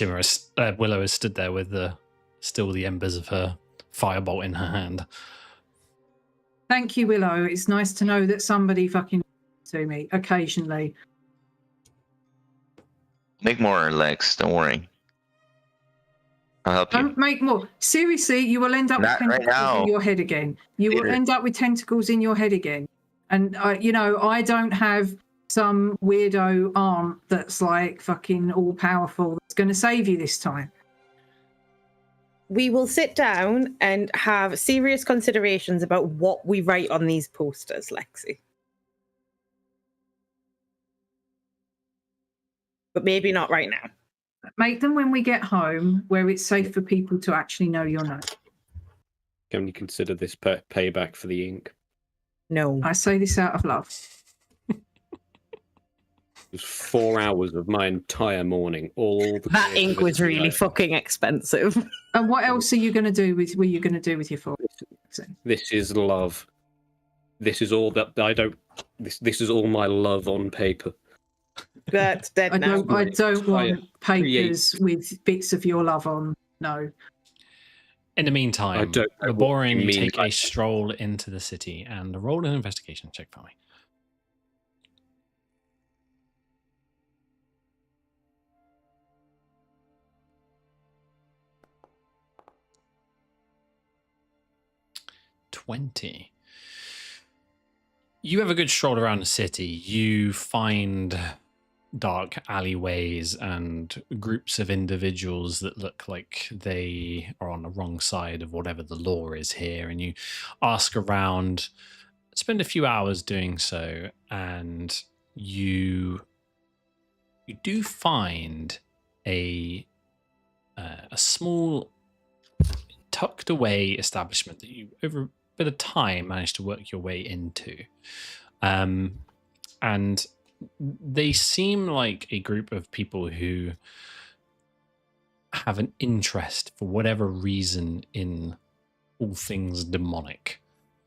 Willow has stood there with still the embers of her firebolt in her hand. Thank you, Willow. It's nice to know that somebody fucking to me occasionally. Make more, Lex. Don't worry. I'll help you. Don't make more. Seriously, you will end up with Not right tentacles now. in your head again. You will Peter. end up with tentacles in your head again. And, I don't have some weirdo aunt that's like fucking all powerful that's going to save you this time. We will sit down and have serious considerations about what we write on these posters, Lexi. But maybe not right now. Make them when we get home where it's safe for people to actually know your name. Can you consider this payback for the ink? No. I say this out of love. It was 4 hours of my entire morning. All the That ink was creativity really I- fucking expensive. And what else are you going to do with? Were you going to do with your fortune? This is love. This is all that I don't. This is all my love on paper. That's dead I now. don't want papers with bits of your love on. No. In the meantime, I don't know what Laborin, you you mean take by a stroll into the city and roll an investigation check for me. $20. You have a good stroll around the city. You find dark alleyways and groups of individuals that look like they are on the wrong side of whatever the law is here. And you ask around, spend a few hours doing so, and you do find a small tucked away establishment that you over a bit of time managed to work your way into. And they seem like a group of people who have an interest for whatever reason in all things demonic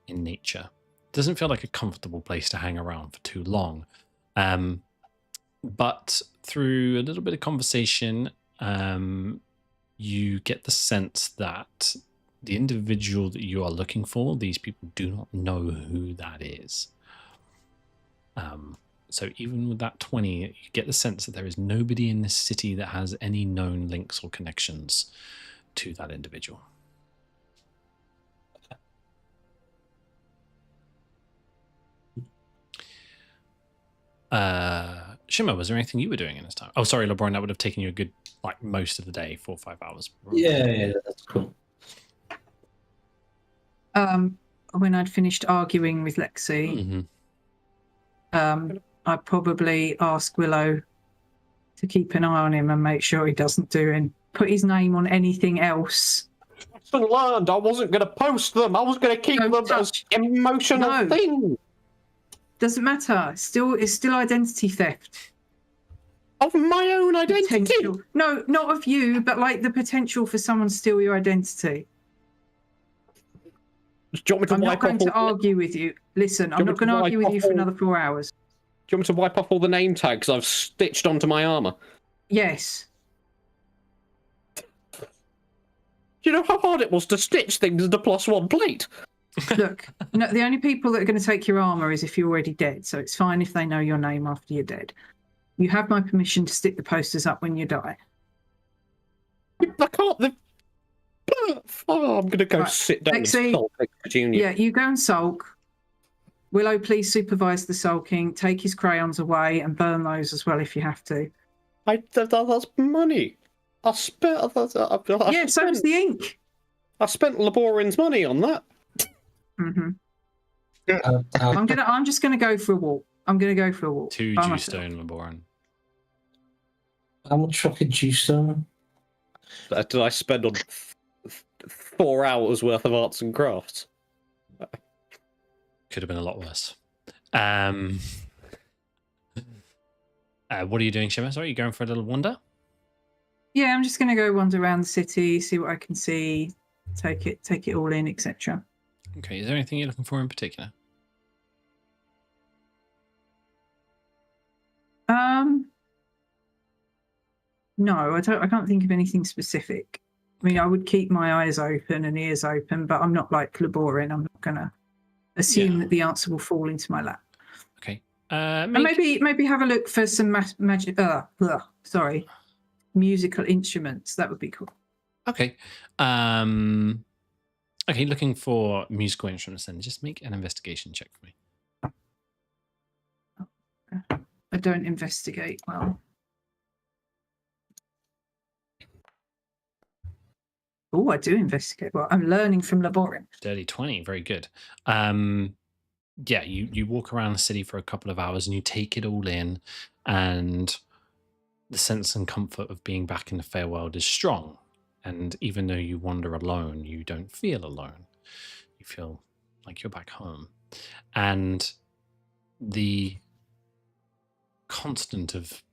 in nature. Doesn't feel like a comfortable place to hang around for too long. But through a little bit of conversation, you get the sense that the individual that you are looking for, these people do not know who that is. So even with that 20, you get the sense that there is nobody in this city that has any known links or connections to that individual. Shimmer, was there anything you were doing in this time? Oh, sorry, LeBron, that would have taken you a good, like, most of the day, 4 or 5 hours. Yeah, that's cool. When I'd finished arguing with Lexi, I'd probably ask Willow to keep an eye on him and make sure he doesn't put his name on anything else. Lesson learned. I wasn't going to post them. I was going to keep them as emotional things. Doesn't matter. It's still identity theft. Of my own identity? Potential. No, not of you, but like the potential for someone to steal your identity. I'm not going to argue with you. Listen, I'm not going to argue with you for another 4 hours. Do you want me to wipe off all the name tags I've stitched onto my armor? Yes. Do you know how hard it was to stitch things into +1 plate? Look, no, the only people that are going to take your armor is if you're already dead, so it's fine if they know your name after you're dead. You have my permission to stick the posters up when you die. I can't... I'm going to go sit down Lexi, and sulk like Junior. Yeah, you go and sulk. Willow, please supervise the sulking. Take his crayons away and burn those as well if you have to. That's money. I spent... Yeah, so is the ink. I spent Laborin's money on that. I'm just gonna go for a walk. I'm gonna go for a walk. 2 juice stone, Laborin. How much fucking juice stone? That did I spend on 4 hours worth of arts and crafts? Could have been a lot worse. What are you doing, Shimmer? Sorry, are you going for a little wander? Yeah, I'm just gonna go wander around the city, see what I can see, take it all in, etc. Okay, is there anything you're looking for in particular? No, I can't think of anything specific. I mean, I would keep my eyes open and ears open, but I'm not like Laborin. I'm not gonna assume that the answer will fall into my lap. Okay. And maybe have a look for some musical instruments. That would be cool. Okay. Okay, looking for musical instruments then. Just make an investigation check for me. I don't investigate well. Oh, I do investigate well. I'm learning from Laborin. Dirty 20, very good. Yeah, you walk around the city for a couple of hours and you take it all in, and the sense and comfort of being back in the Feywild is strong. And even though you wander alone, you don't feel alone. You feel like you're back home. And the constant of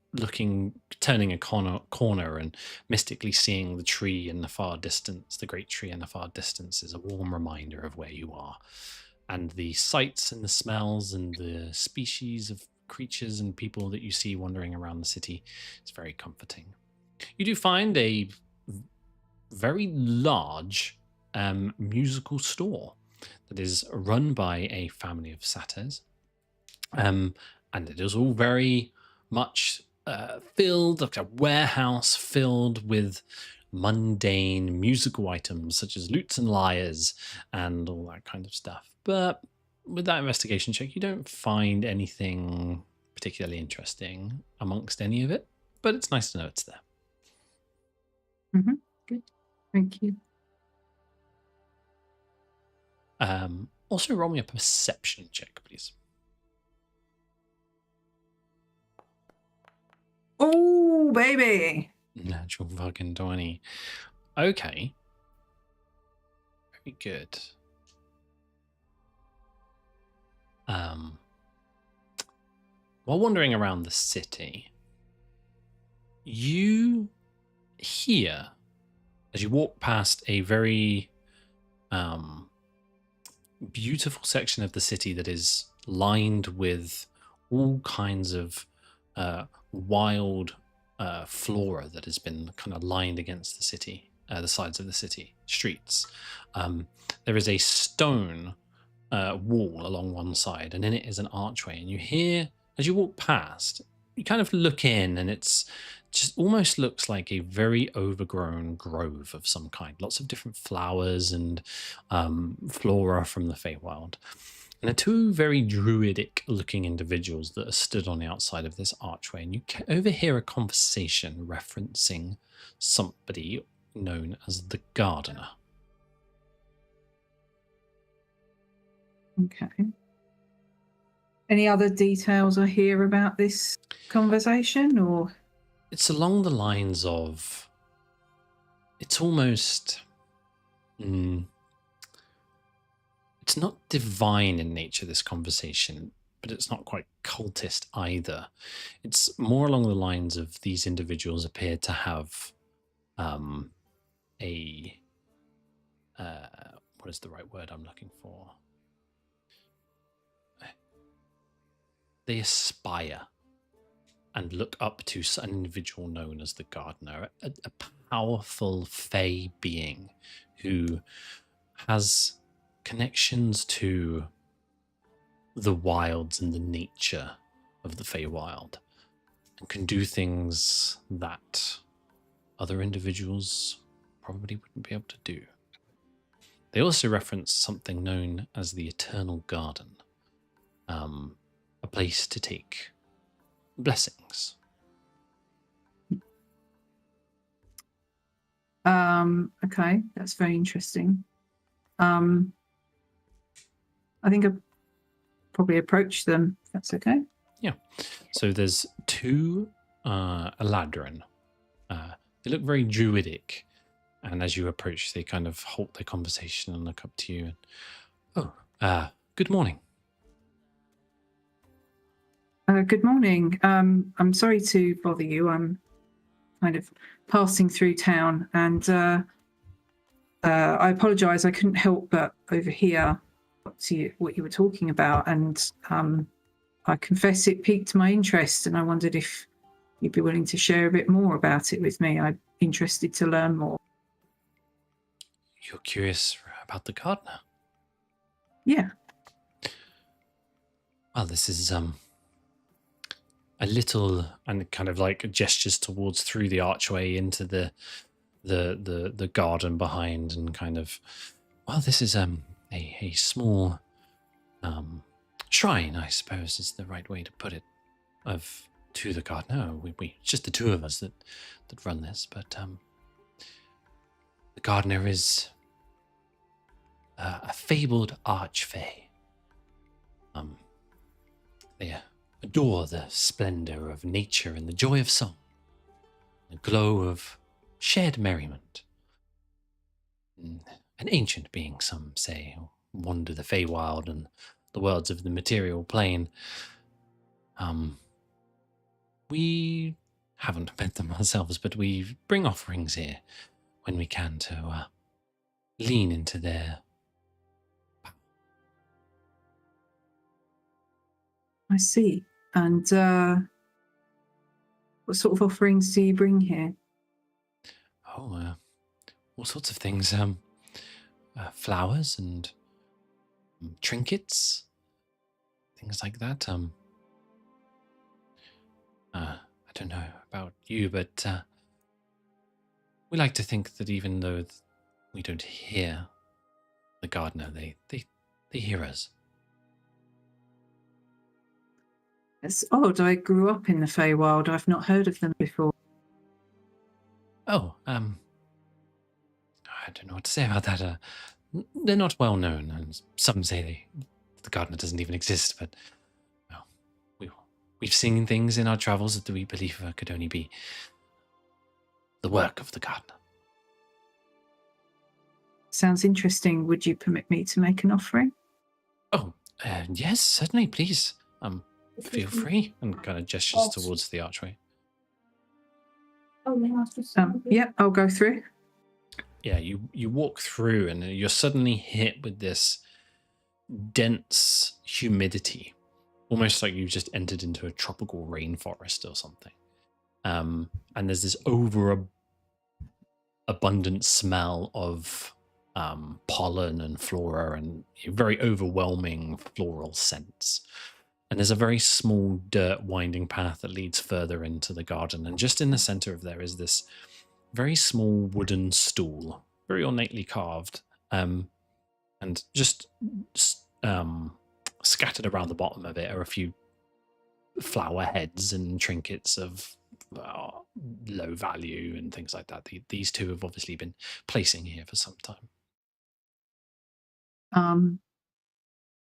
turning a corner and mystically seeing the tree in the far distance, the great tree in the far distance, is a warm reminder of where you are. And the sights and the smells and the species of creatures and people that you see wandering around the city is very comforting. You do find a very large musical store that is run by a family of satyrs. And it is all very much filled, like a warehouse filled with mundane musical items such as lutes and lyres and all that kind of stuff. But with that investigation check, you don't find anything particularly interesting amongst any of it, but it's nice to know it's there. Good. Thank you. Also, roll me a perception check, please. Oh, baby. Natural fucking 20. Okay. Very good. While wandering around the city, you hear, as you walk past a very beautiful section of the city that is lined with all kinds of wild flora that has been kind of lined against the city, the sides of the city streets. There is a stone wall along one side, and in it is an archway, and you hear, as you walk past, you kind of look in, and it's just almost looks like a very overgrown grove of some kind. Lots of different flowers and flora from the Feywild. And there are two very druidic-looking individuals that are stood on the outside of this archway, and you overhear a conversation referencing somebody known as the Gardener. Okay. Any other details I hear about this conversation, or? It's along the lines of, it's almost, it's not divine in nature, this conversation, but it's not quite cultist either. It's more along the lines of these individuals appear to have what is the right word I'm looking for? They aspire and look up to an individual known as the Gardener, a powerful fey being who has connections to the wilds and the nature of the Feywild, and can do things that other individuals probably wouldn't be able to do. They also reference something known as the Eternal Garden, a place to take blessings. Okay, that's very interesting. I think I'll probably approach them, if that's okay. Yeah. So there's two Eladrin. They look very druidic, and as you approach, they kind of halt their conversation and look up to you. And, good morning. Good morning. I'm sorry to bother you. I'm kind of passing through town, and I apologise. I couldn't help but overhear what you were talking about, and I confess it piqued my interest, and I wondered if you'd be willing to share a bit more about it with me. I'm interested to learn more. You're curious about the Gardener? Yeah. Well, this is a little, and kind of like gestures towards through the archway into the garden behind, and kind of, well, this is a small shrine, I suppose is the right way to put it, to the Gardener. We it's just the two of us that run this, but the Gardener is a fabled archfey. They adore the splendor of nature and the joy of song, the glow of shared merriment. An ancient being, some say, who wander the Feywild and the worlds of the material plane. We haven't met them ourselves, but we bring offerings here when we can to lean into their power. I see. And what sort of offerings do you bring here? Oh, all sorts of things. Flowers and trinkets, things like that. I don't know about you, but we like to think that even though we don't hear the Gardener, they hear us. It's odd. I grew up in the Feywild. I've not heard of them before. Oh, I don't know what to say about that. They're not well known, and some say the gardener doesn't even exist. But well, we've seen things in our travels that we believe could only be the work of the gardener. Sounds interesting. Would you permit me to make an offering? Oh, yes, certainly, please. Feel free, and kind of gestures towards the archway. Yeah, I'll go through. Yeah, you walk through, and you're suddenly hit with this dense humidity, almost like you've just entered into a tropical rainforest or something. And there's this abundant smell of pollen and flora, and very overwhelming floral scents. And there's a very small dirt winding path that leads further into the garden. And just in the center of there is this very small wooden stool, very ornately carved. And just scattered around the bottom of it are a few flower heads and trinkets of low value and things like that. These two have obviously been placing here for some time.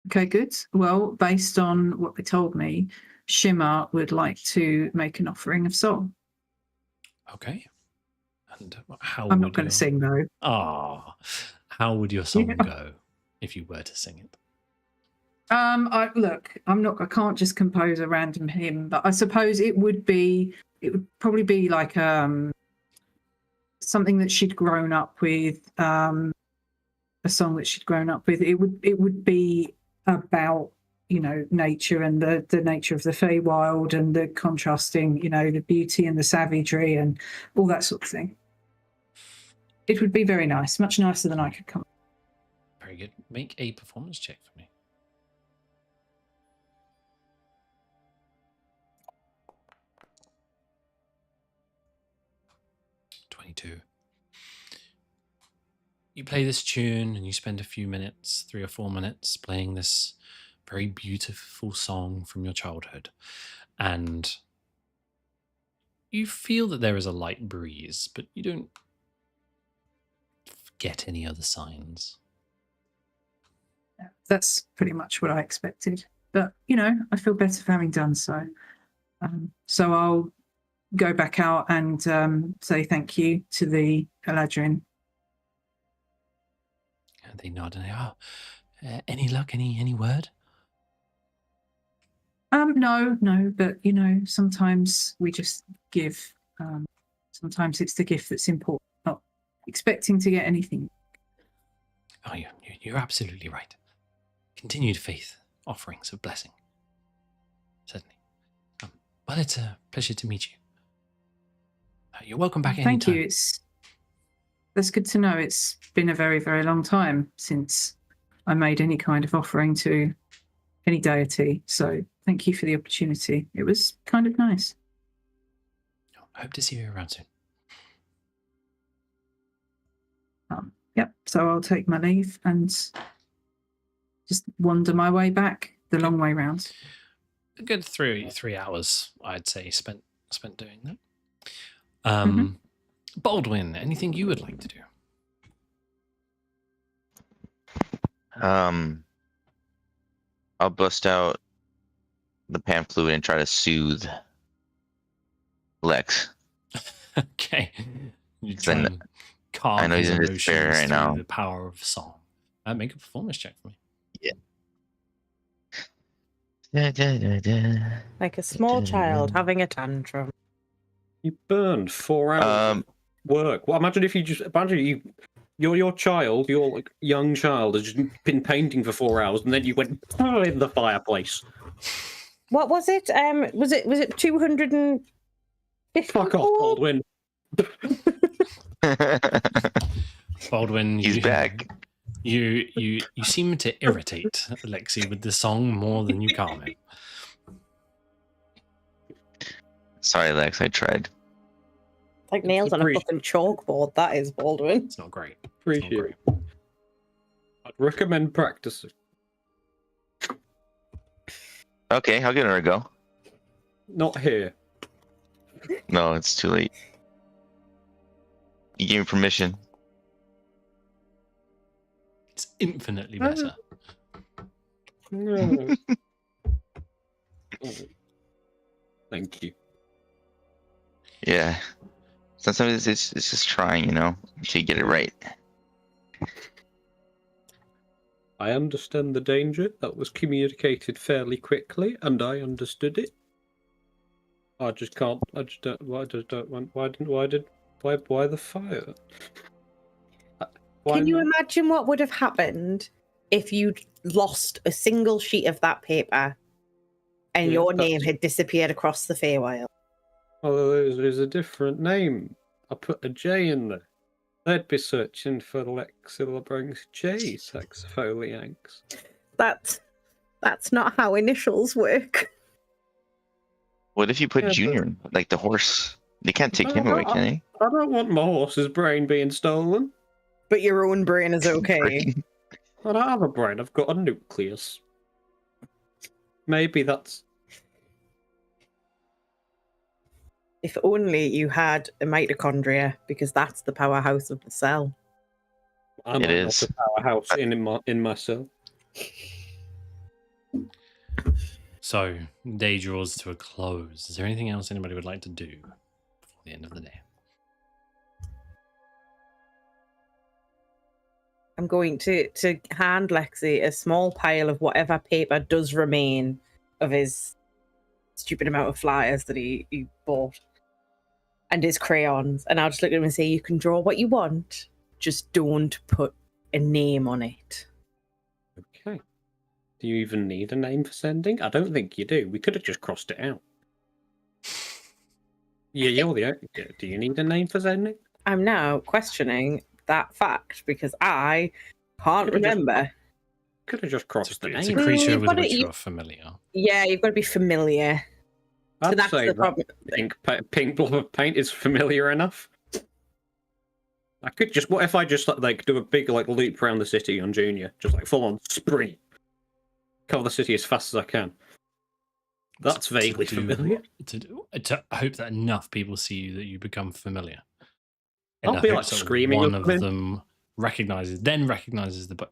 Okay, good. Well, based on what they told me, Shimmer would like to make an offering of song. Okay. And how I'm not going to sing, though. How would your song go if you were to sing it? I can't just compose a random hymn, but I suppose it would probably be like something that she'd grown up with, a song that she'd grown up with. It would be about, nature and the nature of the Feywild and the contrasting, the beauty and the savagery and all that sort of thing. It would be very nice, much nicer than I could come. Very good. Make a performance check for me. You play this tune and you spend a few minutes, 3 or 4 minutes, playing this very beautiful song from your childhood. And you feel that there is a light breeze, but you don't get any other signs. That's pretty much what I expected. But, I feel better for having done so. So I'll go back out and say thank you to the Eladrin. And they nod and any luck, any word? No, but sometimes we just give. Sometimes it's the gift that's important, not expecting to get anything. Oh, you're absolutely right. Continued faith, offerings of blessing. Certainly. Well, it's a pleasure to meet you. You're welcome back anytime. Thank you. That's good to know. It's been a very, very long time since I made any kind of offering to any deity. So thank you for the opportunity. It was kind of nice. I hope to see you around soon. Yep. So I'll take my leave and just wander my way back the long way round. A good 3 hours, I'd say, spent doing that. Baldwin, anything you would like to do? I'll bust out the pan fluid and try to soothe Lex. Okay. You try and calm I know he's his in despair emotions right now. through the power of song. Make a performance check for me. Yeah. Like a small child having a tantrum. You burned 4 hours of work. Well, imagine your child, your young child, has just been painting for 4 hours, and then you went in the fireplace. What was it? Was it 250? Fuck off, Baldwin. Baldwin, He's back. You seem to irritate Alexi with the song more than you calm him. Sorry, Lex, I tried. Like nails on a fucking chalkboard, that is, Baldwin. It's not great. Appreciate it. I'd recommend practicing. Okay, I'll give it a go. Not here. No, it's too late. You gave me permission. It's infinitely better. No. Oh. Thank you. Yeah. Sometimes it's just trying, until you get it right. I understand the danger. That was communicated fairly quickly, and I understood it. I just can't. I just don't. I just don't want. Why the fire? Why Can you not? imagine what would have happened if you'd lost a single sheet of that paper and Yeah, your name that's- had disappeared across the Feywild? Although there's a different name. I put a J in there. They'd be searching for Lexilla brings J saxopholianx. That's not how initials work. What if you put Yeah, Junior, like the horse? They can't take him away, can they? I don't want my horse's brain being stolen. But your own brain is okay. I don't have a brain. I've got a nucleus. Maybe that's. If only you had a mitochondria, because that's the powerhouse of the cell. I It might is. not a powerhouse in myself. So, day draws to a close. Is there anything else anybody would like to do before the end of the day? I'm going to hand Lexi a small pile of whatever paper does remain of his stupid amount of flyers that he bought and his crayons. And I'll just look at him and say, you can draw what you want, just don't put a name on it. Okay. Do you even need a name for sending? I don't think you do. We could have just crossed it out. Yeah, you're the. Do you need a name for sending? I'm now questioning that fact because I can't Could've just- remember. Could have just crossed the It's a name. creature You've with got which it- you are familiar. Yeah, you've got to be familiar. So I'd that's say the that problem. pink blob of paint is familiar enough. I could just. What if I just like do a big loop around the city on Junior, just like full on sprint, cover the city as fast as I can. That's vaguely To do familiar. what? To hope that enough people see you that you become familiar. I'll In the be, hopes like, that screaming One at of them. them recognizes the. But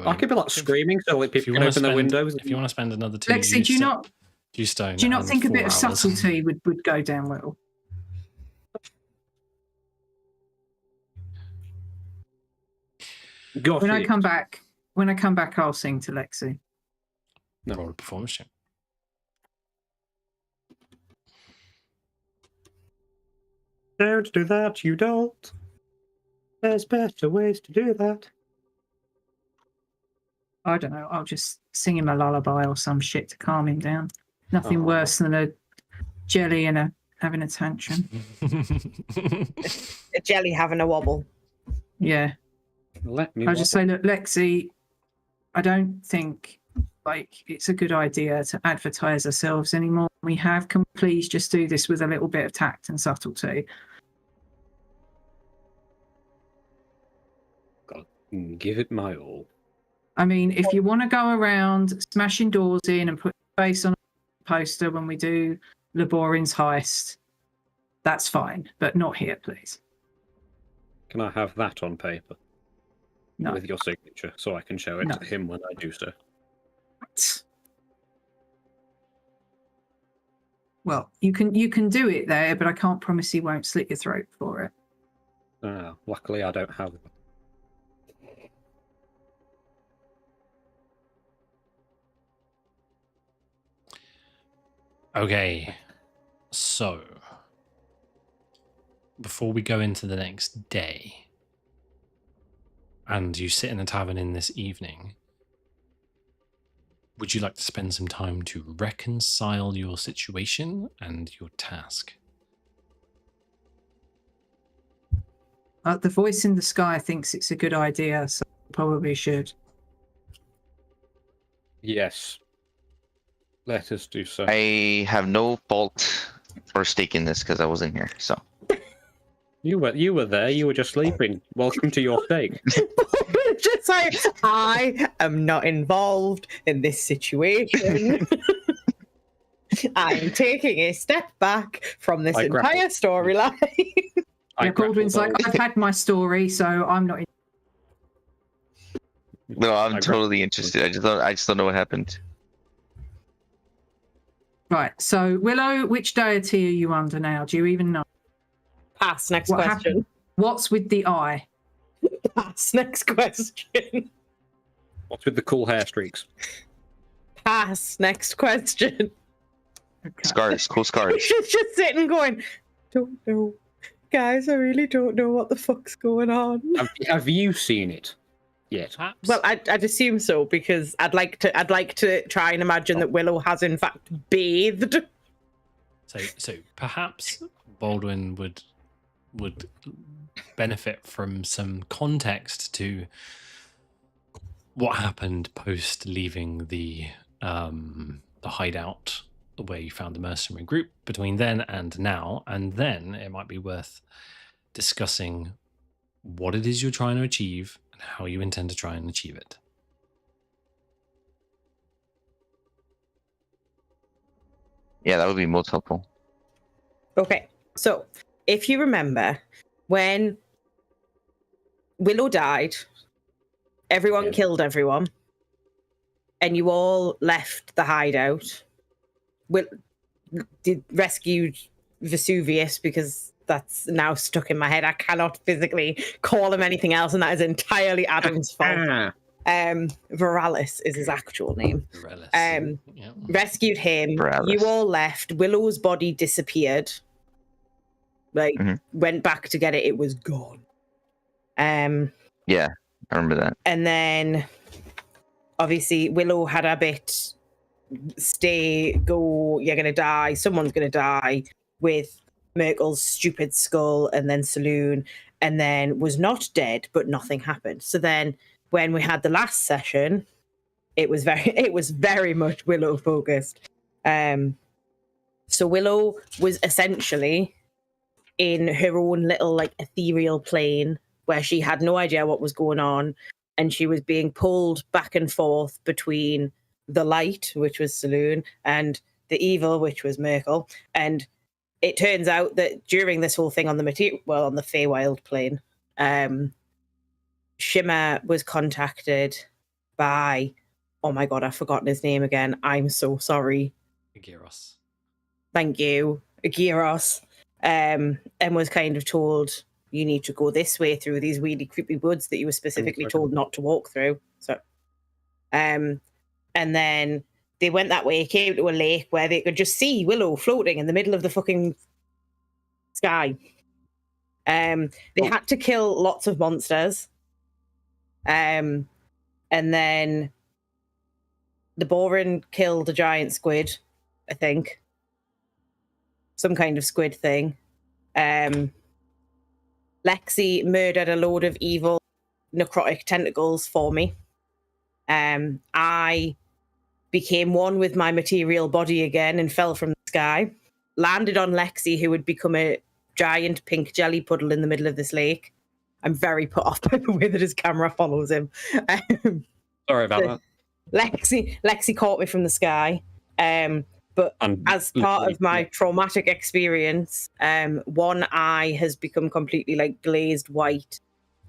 I could be like screaming so like if you people can want to open their spend, windows. if you want to spend another 2 Lexi, do you stone, not and think a bit 4 of hours. subtlety would go down well? Got When I it. come back, I'll sing to Lexi. Roll a performance check. Don't do that, you don't. There's better ways to do that. I don't know. I'll just sing him a lullaby or some shit to calm him down. Nothing Aw. worse than a jelly and having a tantrum. A jelly having a wobble. Yeah. Let me. I'll just say, look, Lexi, I don't think it's a good idea to advertise ourselves anymore. We have. Can we please just do this with a little bit of tact and subtlety? give it my all. I mean, if you want to go around smashing doors in and put your face on a poster when we do Laborin's heist, that's fine, but not here, please. Can I have that on paper No. with your signature so I can show it No. to him when I do so? Well, you can do it there, but I can't promise he won't slit your throat for it. Luckily, I don't have. Okay, so before we go into the next day, and you sit in the tavern in this evening, would you like to spend some time to reconcile your situation and your task? The voice in the sky thinks it's a good idea, so probably should. Yes. Let us do so. I have no fault or stake in this because I wasn't here. So You were there. You were just sleeping. Welcome to your stake. Just like, I am not involved in this situation. I'm taking a step back from this I grapple. entire storyline. I Yeah, Baldwin's like, grapple I've had my story, so I'm not. No, I'm I totally interested. I just don't know what happened. Right. So Willow, which deity are you under now? Do you even know? Pass. Next What question. happened? What's with the eye? Pass. Next question. What's with the cool hair streaks? Pass. Next question. Okay. Scars, cool scars. She's just sitting going, don't know. Guys, I really don't know what the fuck's going on. Have you seen it yet? Perhaps. Well, I'd assume so, because I'd like to try and imagine that Willow has in fact bathed. So perhaps Baldwin would benefit from some context to what happened post leaving the hideout where you found the mercenary group between then and now, and then it might be worth discussing what it is you're trying to achieve and how you intend to try and achieve it. Yeah, that would be most helpful. Okay, so if you remember, when Willow died, everyone Yeah. killed everyone, and you all left the hideout. Rescued Vesuvius, because that's now stuck in my head. I cannot physically call him anything else, and that is entirely Adam's fault. Viralis is his actual name. Relish. Yeah. Rescued him. Viralis. You all left. Willow's body disappeared. Like, went back to get it. It was gone. Yeah, I remember that. And then, obviously, Willow had a bit stay, go, you're going to die, someone's going to die, with Merkel's stupid skull, and then Saloon, and then was not dead, but nothing happened. So then, when we had the last session, it was very much Willow focused. So Willow was essentially in her own little like ethereal plane where she had no idea what was going on, and she was being pulled back and forth between the light, which was Saloon, and the evil, which was Merkel. And it turns out that during this whole thing on the on the Feywild plane, Shimmer was contacted by, oh my god, I've forgotten his name again. I'm so sorry. Agiros. Thank you, Agiros. And was kind of told, you need to go this way through these really creepy woods that you were specifically told not to walk through. So, and then they went that way, came to a lake where they could just see Willow floating in the middle of the fucking sky. They had to kill lots of monsters. And then the Borin killed a giant squid, I think. Some kind of squid thing. Lexi murdered a load of evil necrotic tentacles for me. I became one with my material body again and fell from the sky. Landed on Lexi, who had become a giant pink jelly puddle in the middle of this lake. I'm very put off by the way that his camera follows him. Sorry about that. Lexi caught me from the sky. But as part of my traumatic experience, one eye has become completely like glazed white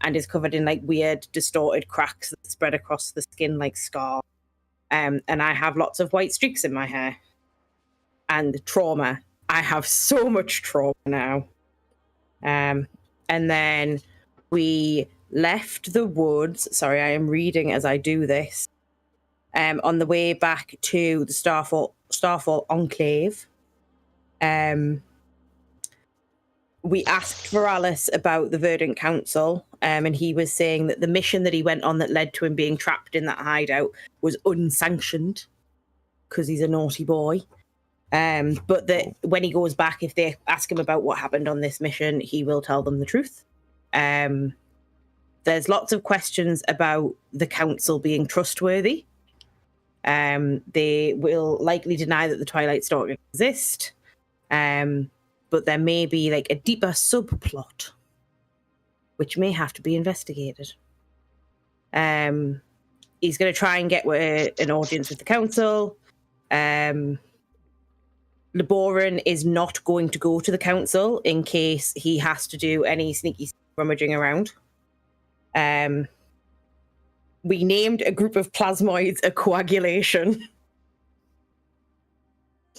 and is covered in like weird distorted cracks that spread across the skin like scar. And I have lots of white streaks in my hair. And trauma. I have so much trauma now. And then we left the woods. Sorry, I am reading as I do this. On the way back to the Starfall Enclave, we asked Viralis about the Verdant Council, and he was saying that the mission that he went on that led to him being trapped in that hideout was unsanctioned because he's a naughty boy. But that when he goes back, if they ask him about what happened on this mission, he will tell them the truth. There's lots of questions about the council being trustworthy. They will likely deny that the Twilight Stalker exist, but there may be like a deeper subplot which may have to be investigated. He's going to try and get an audience with the council. Laboran is not going to go to the council in case he has to do any sneaky rummaging around. We named a group of plasmoids a coagulation,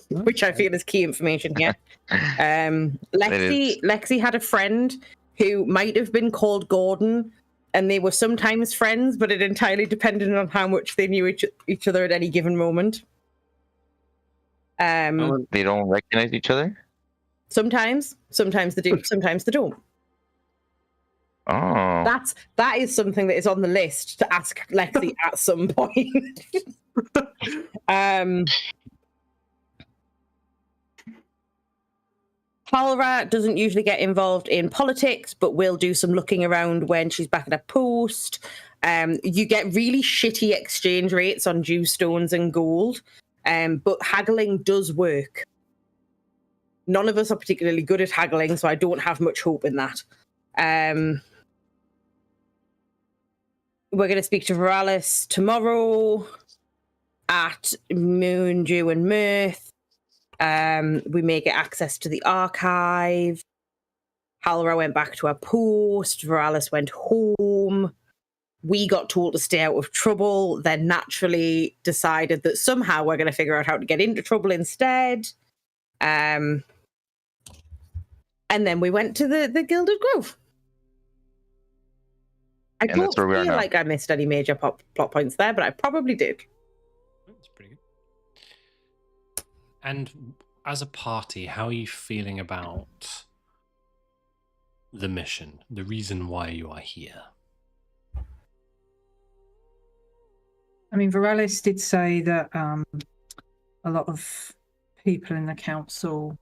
which I feel is key information here. Lexi had a friend who might have been called Gordon, and they were sometimes friends, but it entirely depended on how much they knew each other at any given moment. They don't recognize each other? Sometimes they do, sometimes they don't. Oh. That is something that is on the list to ask Lexi at some point. Halra doesn't usually get involved in politics, but will do some looking around when she's back at a post. You get really shitty exchange rates on dewstones and gold, but haggling does work. None of us are particularly good at haggling, so I don't have much hope in that. We're going to speak to Veralis tomorrow at Moon, Dew and Mirth. We may get access to the archive. Halra went back to her post. Veralis went home. We got told to stay out of trouble, then naturally decided that somehow we're going to figure out how to get into trouble instead. And then we went to the Gilded Grove. I And don't that's where we are feel now. like I missed any major plot points there, but I probably did. That's pretty good. And as a party, how are you feeling about the mission, the reason why you are here? I mean, Veralis did say that a lot of people in the council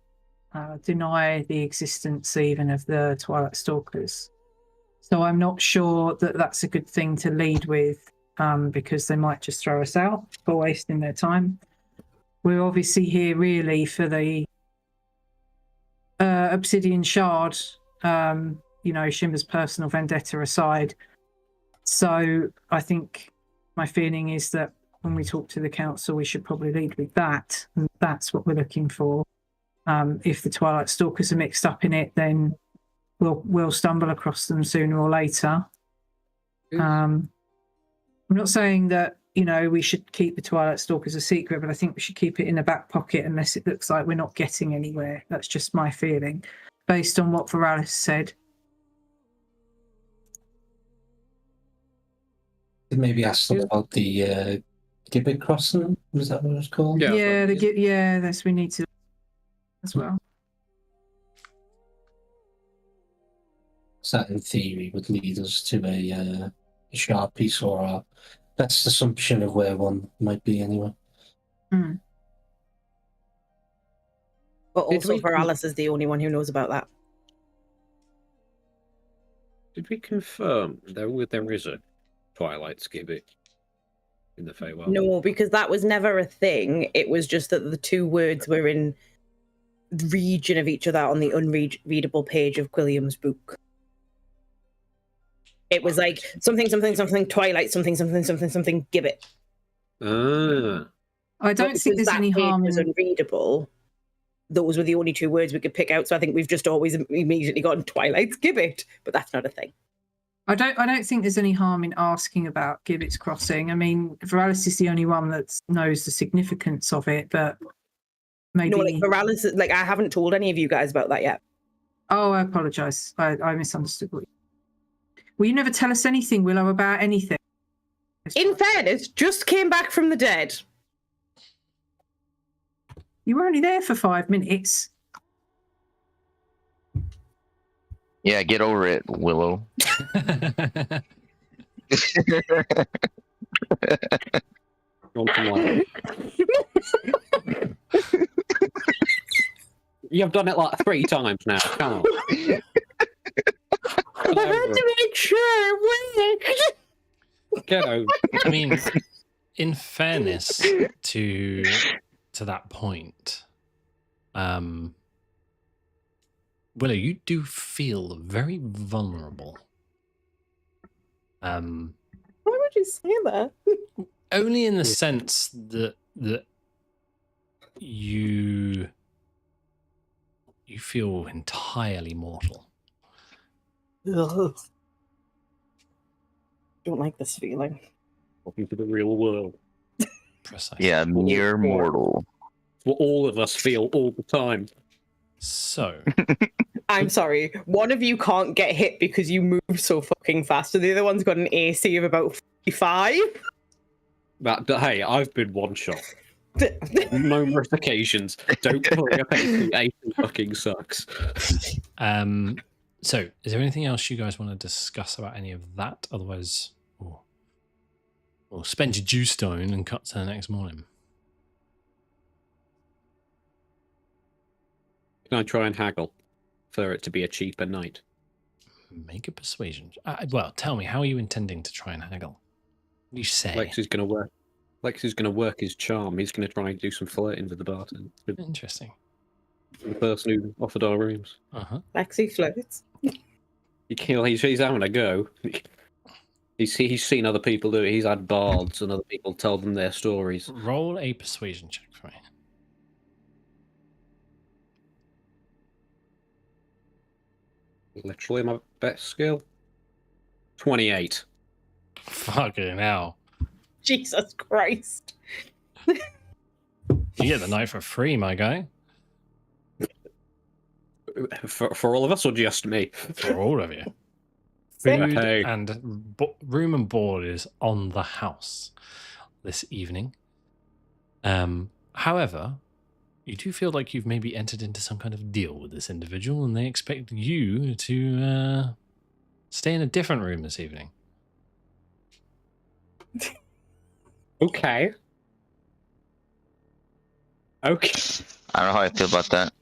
deny the existence even of the Twilight Stalkers. So I'm not sure that that's a good thing to lead with, because they might just throw us out for wasting their time. We're obviously here really for the Obsidian Shard, Shimmer's personal vendetta aside. So I think my feeling is that when we talk to the council, we should probably lead with that. And that's what we're looking for. If the Twilight Stalkers are mixed up in it, then we'll stumble across them sooner or later. I'm not saying that, we should keep the Twilight Stalkers a secret, but I think we should keep it in the back pocket unless it looks like we're not getting anywhere. That's just my feeling, based on what Veralis said. Maybe ask them about the Gibbet crossing. Was that what it was called? Yeah. That's we need to as well. So that in theory would lead us to a sharp piece or a best assumption of where one might be anyway. Mm. But Did also, we- Veralis is the only one who knows about that. Did we confirm there is a Twilight Skibbit in the Feywild? No, because that was never a thing. It was just that the two words were in the region of each other on the unreadable page of Quilliam's book. It was like something, Twilight, something, Gibbet. Ah. I don't But think because there's any that page harm was in unreadable. Those were the only two words we could pick out. So I think we've just always immediately gotten Twilight's Gibbet, but that's not a thing. I don't think there's any harm in asking about Gibbet's Crossing. I mean, Veralis is the only one that knows the significance of it, but maybe. No, like Veralis, I haven't told any of you guys about that yet. Oh, I apologise. I misunderstood. Well, you never tell us anything, Willow, about anything. In fairness, just came back from the dead. You were only there for 5 minutes. Yeah, get over it, Willow. You've done it like 3 times now. Come on. I had to make sure it worked. Get over. I mean, in fairness to that point, Willow, you do feel very vulnerable. Why would you say that? Only in the sense that you You feel entirely mortal. Ugh. Don't like this feeling. Welcome to the real world. Precisely. Yeah, mere mortal. It's what all of us feel all the time. So, I'm sorry. One of you can't get hit because you move so fucking fast, and the other one's got an AC of about 45. Hey, I've been one shot. Numerous occasions. Don't worry about it. AC fucking sucks. so is there anything else you guys want to discuss about any of that? Otherwise, we'll spend your dew stone and cut to the next morning. Can I try and haggle for it to be a cheaper night? Make a persuasion. Well, tell me, how are you intending to try and haggle? What do you say? Lex is going to work his charm. He's going to try and do some flirting with the bartender, with Interesting. the person who offered our rooms. Uh-huh. Lexi flirts. He's having a go. He's seen other people do it. He's had bards and other people tell them their stories. Roll a persuasion check for me. Literally my best skill. 28. Fucking hell. Jesus Christ. You get the night for free, my guy. For all of us or just me? For all of you. Sick. Food Hey. and room and board is on the house this evening. However, you do feel like you've maybe entered into some kind of deal with this individual, and they expect you to stay in a different room this evening. Okay. Okay. I don't know how I feel about that.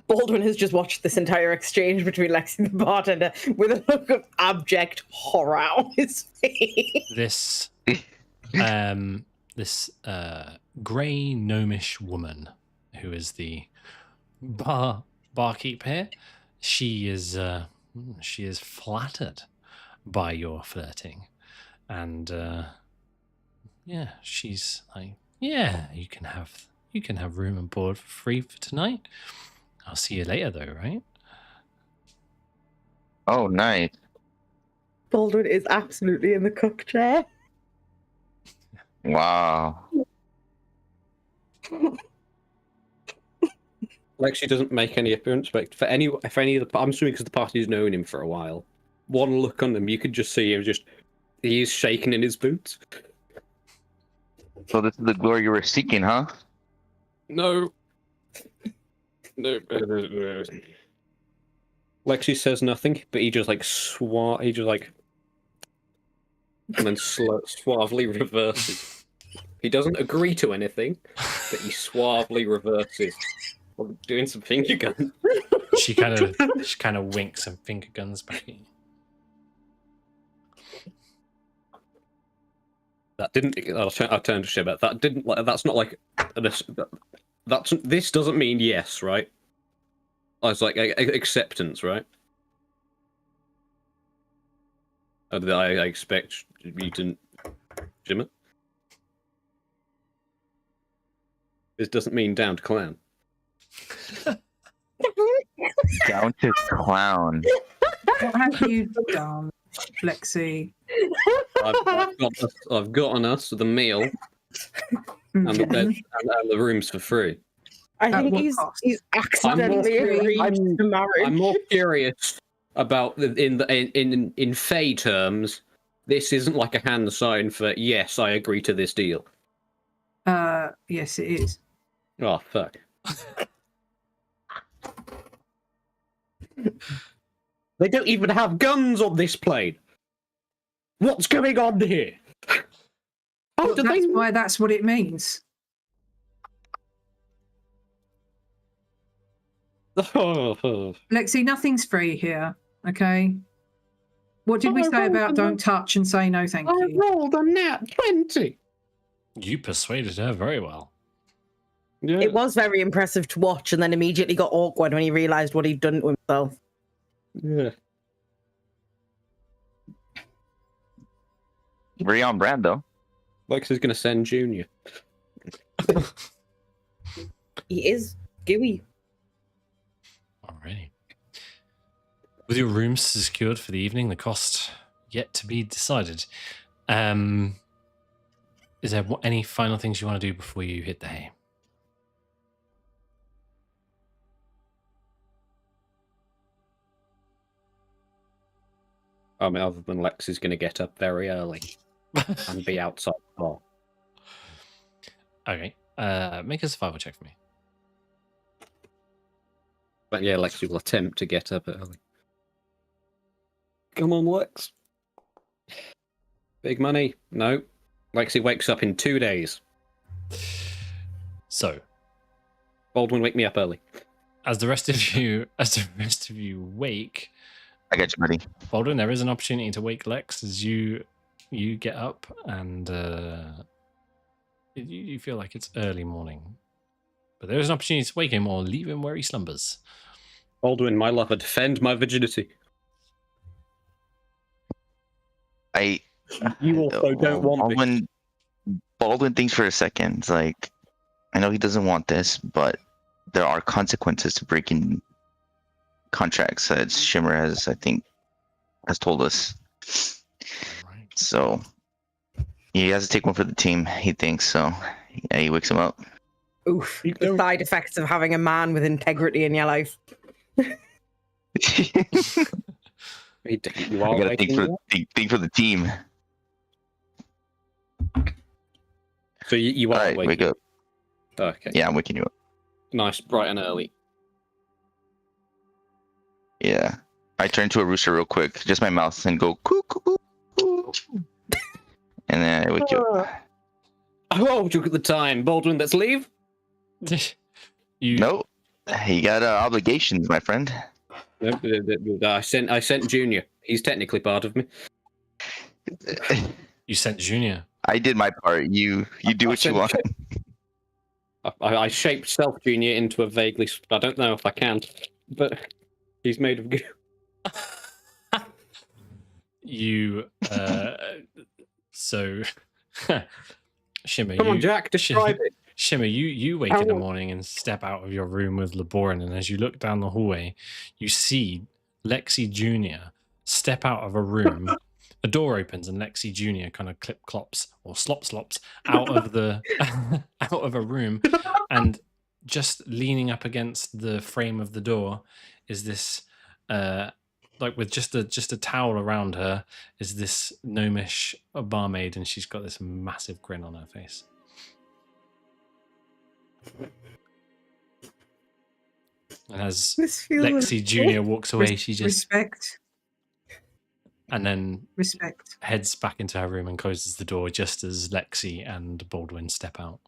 Baldwin has just watched this entire exchange between Lexi and the bartender with a look of abject horror on his face. This grey gnomish woman who is the barkeep here, she is flattered by your flirting, and yeah, she's like, yeah, you can have room and board for free for tonight. I'll see you later though, right? Oh, nice. Baldwin is absolutely in the cook chair. Wow. Lexi doesn't make any appearance, but if any of the, I'm assuming because the party's known him for a while. One look on him, you could just see him he is shaking in his boots. So this is the glory you were seeking, huh? No. No. Lexi says nothing, but he just and then suavely reverses. He doesn't agree to anything, but he suavely reverses. I'm doing some finger guns. She kind of winks and finger guns back at you. That didn't. I'll turn to Shibet. That didn't. That's not like this. This doesn't mean yes, right? It's like acceptance, right? I expect you to, Jimmy. This doesn't mean down to clown. Down to clown. What have you done, Lexi? I've gotten us the meal and the bed and the rooms for free. I At think what he's cost? accidentally agreed to marriage. I'm more curious about in Fey terms. This isn't like a hand sign for yes, I agree to this deal. Yes, it is. Oh fuck! They don't even have guns on this plane. What's going on here? Well, that's why that's what it means. Lexi, nothing's free here, okay? What did we say about don't touch and say no thank you? rolled a nat 20. You persuaded her very well. Yeah. It was very impressive to watch, and then immediately got awkward when he realised what he'd done to himself. Yeah. Very on brand, though. Lexi's gonna send Junior. He is Gooey. Alrighty. With your rooms secured for the evening, the cost yet to be decided. Is there any final things you want to do before you hit the hay? I mean, other than Lex is going to get up very early and be outside the bar. Okay. Make a survival check for me. But yeah, Lexi will attempt to get up early. Come on, Lex. Big money. No. Lexi wakes up in 2 days. So, Baldwin, wake me up early. as the rest of you wake, I got you, buddy. Baldwin, there is an opportunity to wake Lex as you get up and you feel like it's early morning. But there is an opportunity to wake him or leave him where he slumbers. Baldwin, my lover, defend my virginity. You also don't want this. Baldwin thinks for a second. It's like, I know he doesn't want this, but there are consequences to breaking contracts that Shimmer has, I think, has told us. Right. So he has to take one for the team, he thinks. So yeah, he wakes him up. Oof. The side effects of having a man with integrity in your life. You are I gotta waking think for the team. So you are All right, waking wake up. Okay. Yeah, I'm waking you up. Nice, bright and early. Yeah. I turn to a rooster real quick, just my mouth, and go coo coo coo, coo. And then I wake you up. Oh, look at the time. Baldwin, let's leave. Nope. You got obligations, my friend. I sent Junior. He's technically part of me. You sent Junior. I did my part. You do what you want. I shaped Self Junior into a vaguely. I don't know if I can, but he's made of goo. You so Shimmer, Come on, Jack, describe it. Shimmer, you wake in the morning and step out of your room with Laborin, and as you look down the hallway, you see Lexi Jr. step out of a room. A door opens and Lexi Jr. kind of clip-clops or slop-slops out of the out of a room, and just leaning up against the frame of the door is this like with just a towel around her is this gnomish barmaid, and she's got this massive grin on her face. And as Lexi Jr. walks away, she just respect and then respect. heads back into her room and closes the door just as Lexi and Baldwin step out.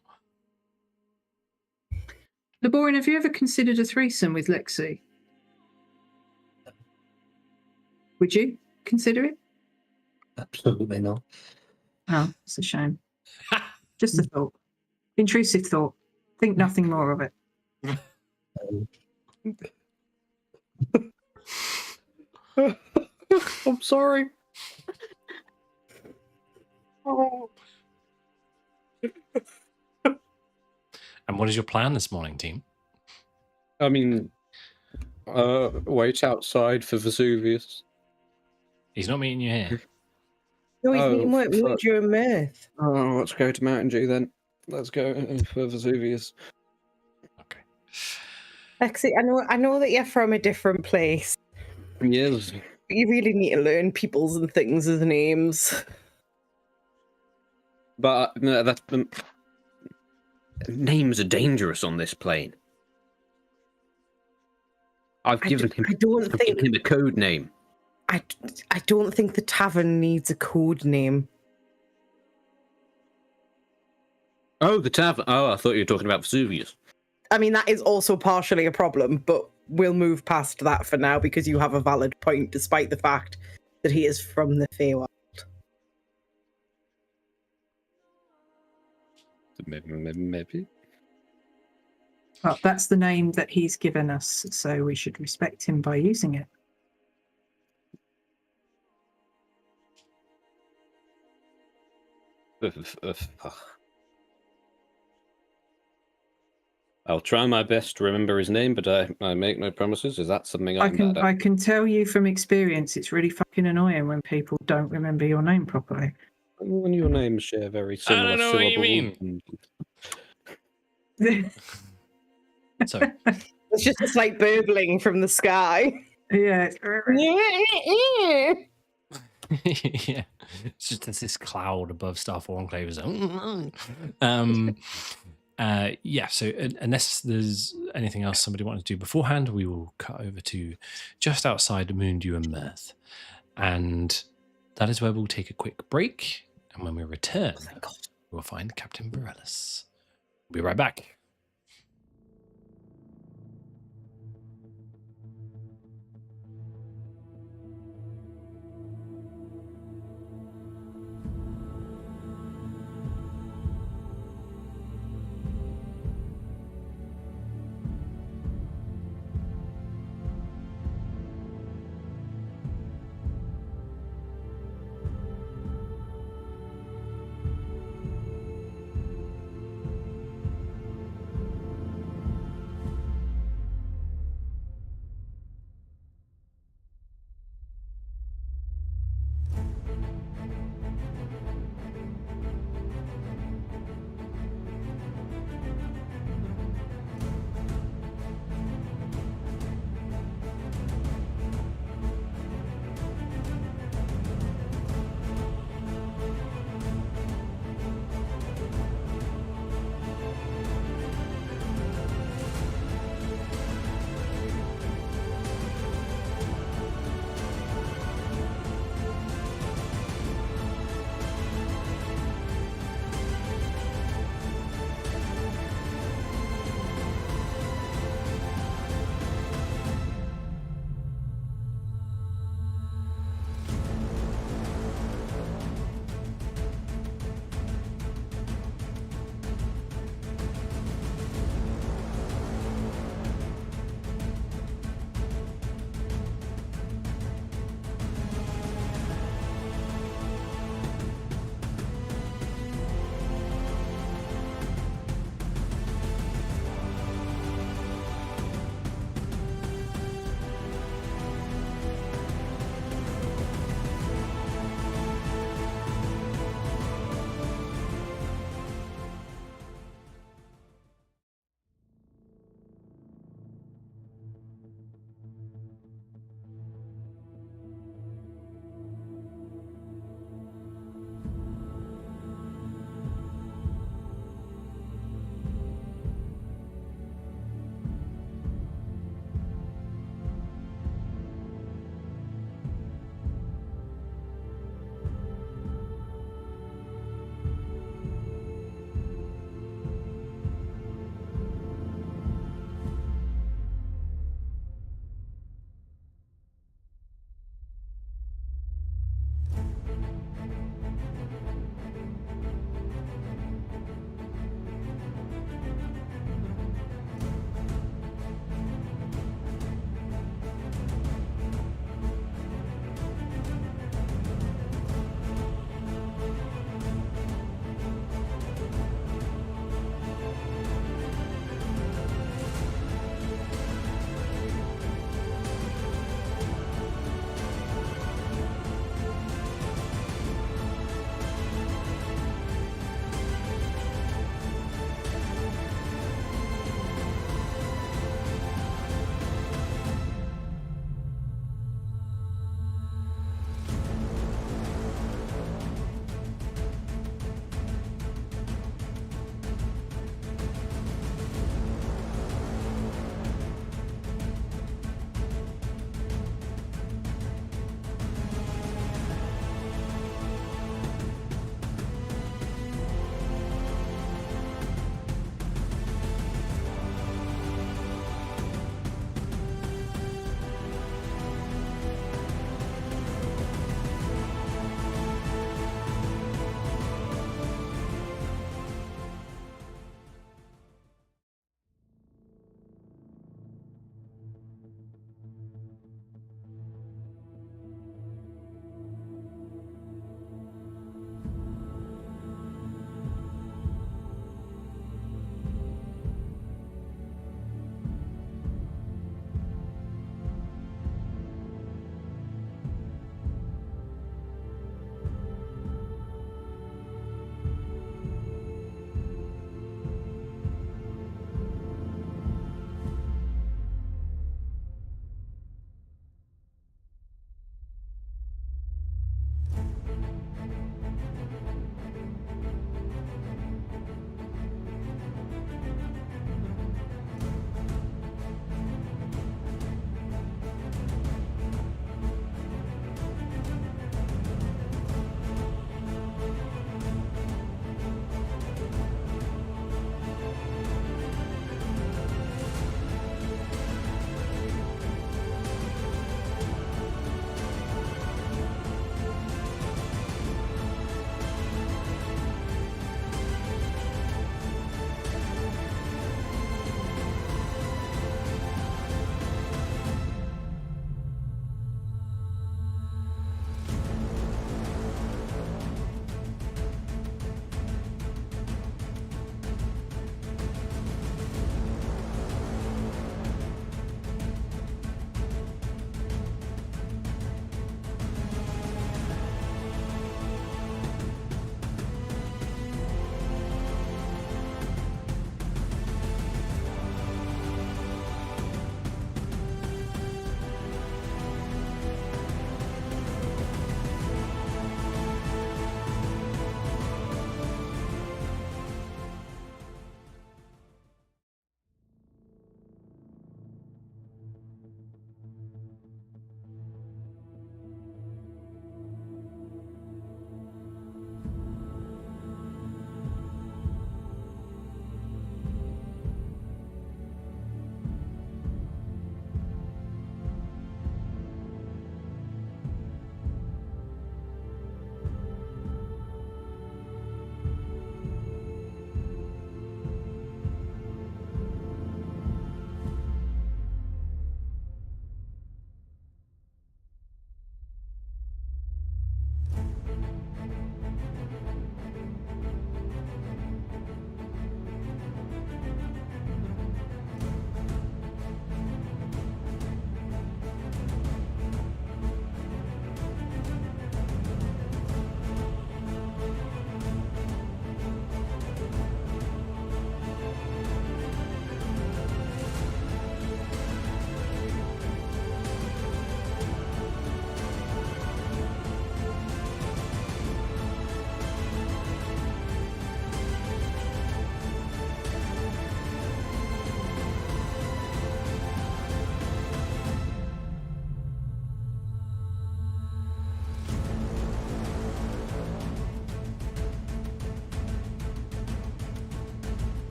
Laborin, have you ever considered a threesome with Lexi? Would you consider it? Absolutely not. Oh, it's a shame. Just a thought. Intrusive thought. Think nothing more of it. I'm sorry. Oh. And what is your plan this morning, team? I mean, wait outside for Vesuvius. He's not meeting you here. No, he's meeting fuck. with you and Mirth. Oh, let's go to Mountain Dew then. Let's go for Vesuvius. Okay. Lexi, I know that you're from a different place. Yes. But you really need to learn people's and things' names. But no, that's names are dangerous on this plane. I've given him a code name. I don't think the tavern needs a code name. Oh, the tavern. Oh, I thought you were talking about Vesuvius. I mean, that is also partially a problem, but we'll move past that for now because you have a valid point, despite the fact that he is from the Feywild. Maybe. Well, that's the name that he's given us, so we should respect him by using it. I'll try my best to remember his name, but I make no promises. Is that something I'm bad at? I can tell you from experience, it's really fucking annoying when people don't remember your name properly. When your names share very similar don't know what you syllables. mean. So It's just a slight burbling from the sky. Yeah. yeah, it's just there's this cloud above Starfall Enclave. Yeah. So unless there's anything else somebody wanted to do beforehand, we will cut over to just outside Moondew and Mirth, and that is where we'll take a quick break. And when we return, we'll find Captain Borellis. We'll be right back.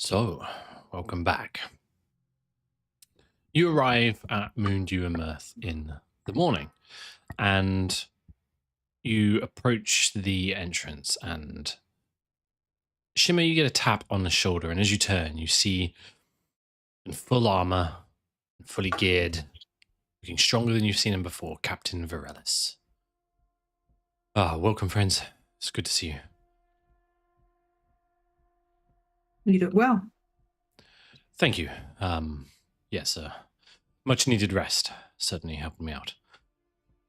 So, welcome back. You arrive at Moondew and Mirth in the morning, and you approach the entrance, and Shimmer, you get a tap on the shoulder, and as you turn, you see in full armor, fully geared, looking stronger than you've seen him before, Captain Virelis. Ah, welcome, friends. It's good to see you. You look well. Thank you. Yes, much needed rest. Certainly helped me out.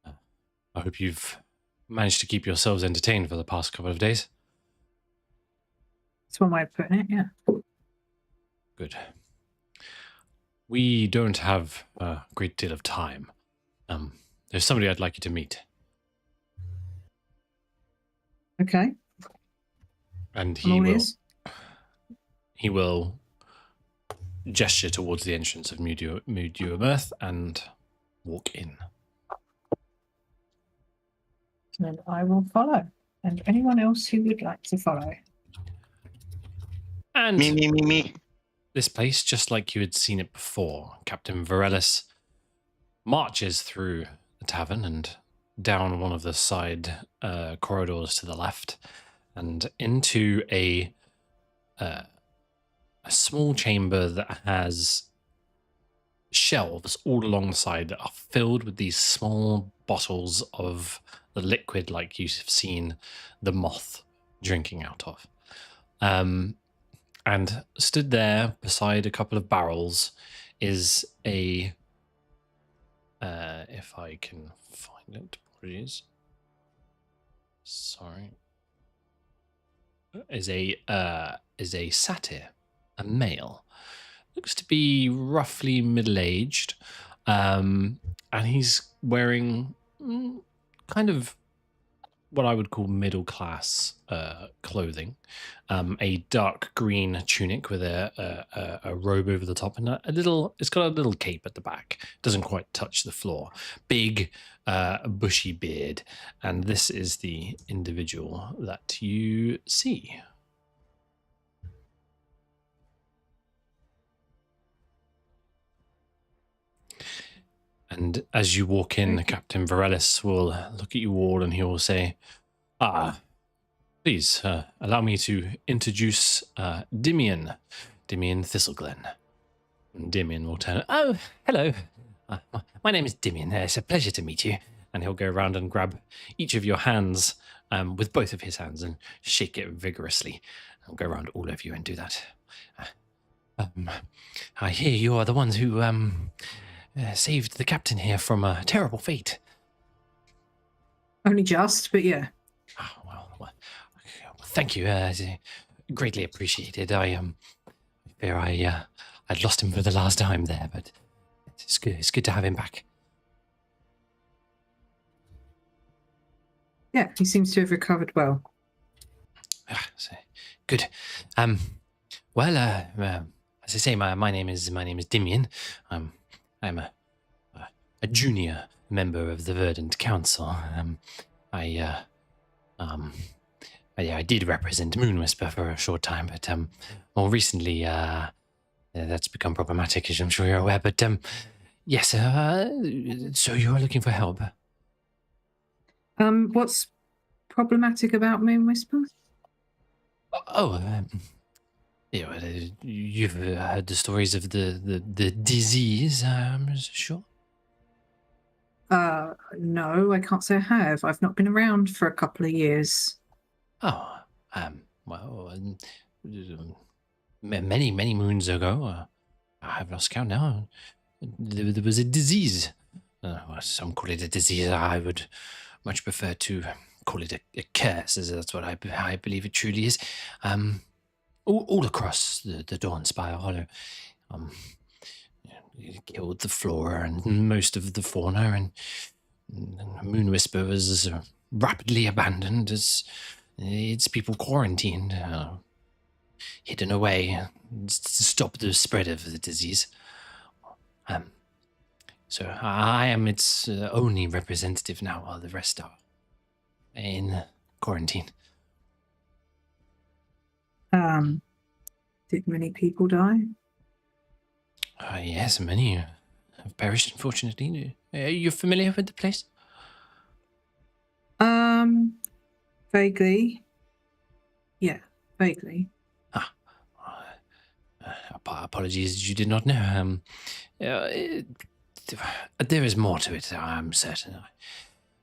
I hope you've managed to keep yourselves entertained for the past couple of days. That's one way of putting it, yeah. Good. We don't have a great deal of time. There's somebody I'd like you to meet. Okay. And he will gesture towards the entrance of Moondew Earth and walk in. And I will follow. And anyone else who would like to follow. And Me. this place, just like you had seen it before, Captain Virelis marches through the tavern and down one of the side corridors to the left and into a small chamber that has shelves all along the side that are filled with these small bottles of the liquid like you've seen the moth drinking out of. And stood there beside a couple of barrels is a, if I can find it, apologies. Sorry. Is a satyr, a male. Looks to be roughly middle-aged, and he's wearing kind of what I would call middle-class clothing, a dark green tunic with a robe over the top, and it's got a little cape at the back. Doesn't quite touch the floor. Big, bushy beard, and this is the individual that you see. And as you walk in, Captain Virelis will look at you all and he will say, please allow me to introduce Dimian Thistleglen. And Dimian will turn, oh, hello. My name is Dimian. It's a pleasure to meet you. And he'll go around and grab each of your hands with both of his hands and shake it vigorously. I'll go around all of you and do that. I hear you are the ones who saved the captain here from a terrible fate. Only just, but yeah. Oh, well, thank you. Greatly appreciated. I fear I'd lost him for the last time there, but it's good. It's good to have him back. Yeah, he seems to have recovered well. Good. Well, as I say, my name is Dimian. I'm a junior member of the Verdant Council. I did represent Moonwhisper for a short time, but more recently, that's become problematic, as I'm sure you're aware. But yes, so you're looking for help? What's problematic about Moonwhisper? You've heard the stories of the disease, I'm sure? No, I can't say I have. I've not been around for a couple of years. Many moons ago, I have lost count now, there was a disease. Some call it a disease. I would much prefer to call it a curse, as that's what I believe it truly is. All across the Dawnspire Hollow. It killed the flora and most of the fauna, and Moonwhisper was rapidly abandoned as its people quarantined, hidden away to stop the spread of the disease. So I am its only representative now, while the rest are in quarantine. Did many people die? Yes, many have perished, unfortunately. Are you familiar with the place? Vaguely. Yeah, vaguely. Apologies, you did not know. There is more to it, I'm certain.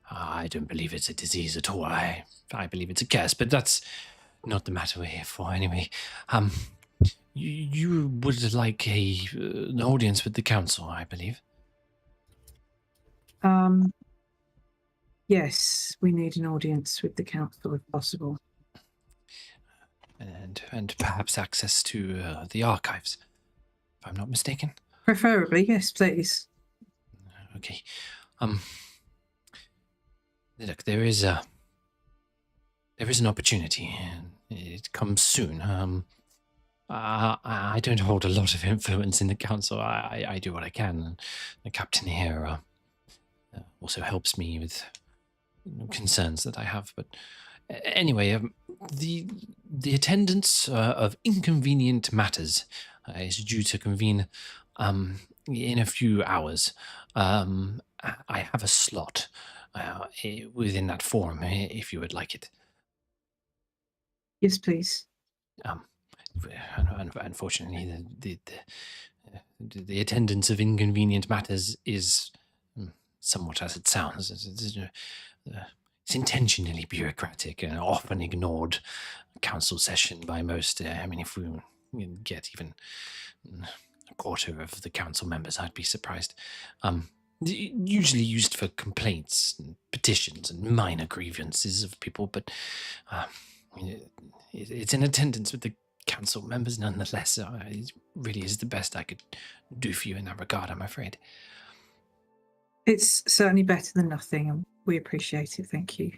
I don't believe it's a disease at all. I believe it's a curse, but that's not the matter we're here for anyway. You would like an audience with the council, I believe. Yes, we need an audience with the council if possible. And perhaps access to the archives, if I'm not mistaken. Preferably, yes, please. Okay. Look, there is an opportunity, and it comes soon. I don't hold a lot of influence in the council. I do what I can. And the captain here also helps me with concerns that I have. But anyway, the attendance of inconvenient matters is due to convene in a few hours. I have a slot within that forum if you would like it. Yes, please. Unfortunately, the attendance of inconvenient matters is somewhat as it sounds. It's intentionally bureaucratic and often ignored council session by most. I mean, if we get even a quarter of the council members, I'd be surprised. Usually used for complaints and petitions and minor grievances of people, but it's in attendance with the council members nonetheless. It really is the best I could do for you in that regard, I'm afraid. It's certainly better than nothing, and we appreciate it. Thank you.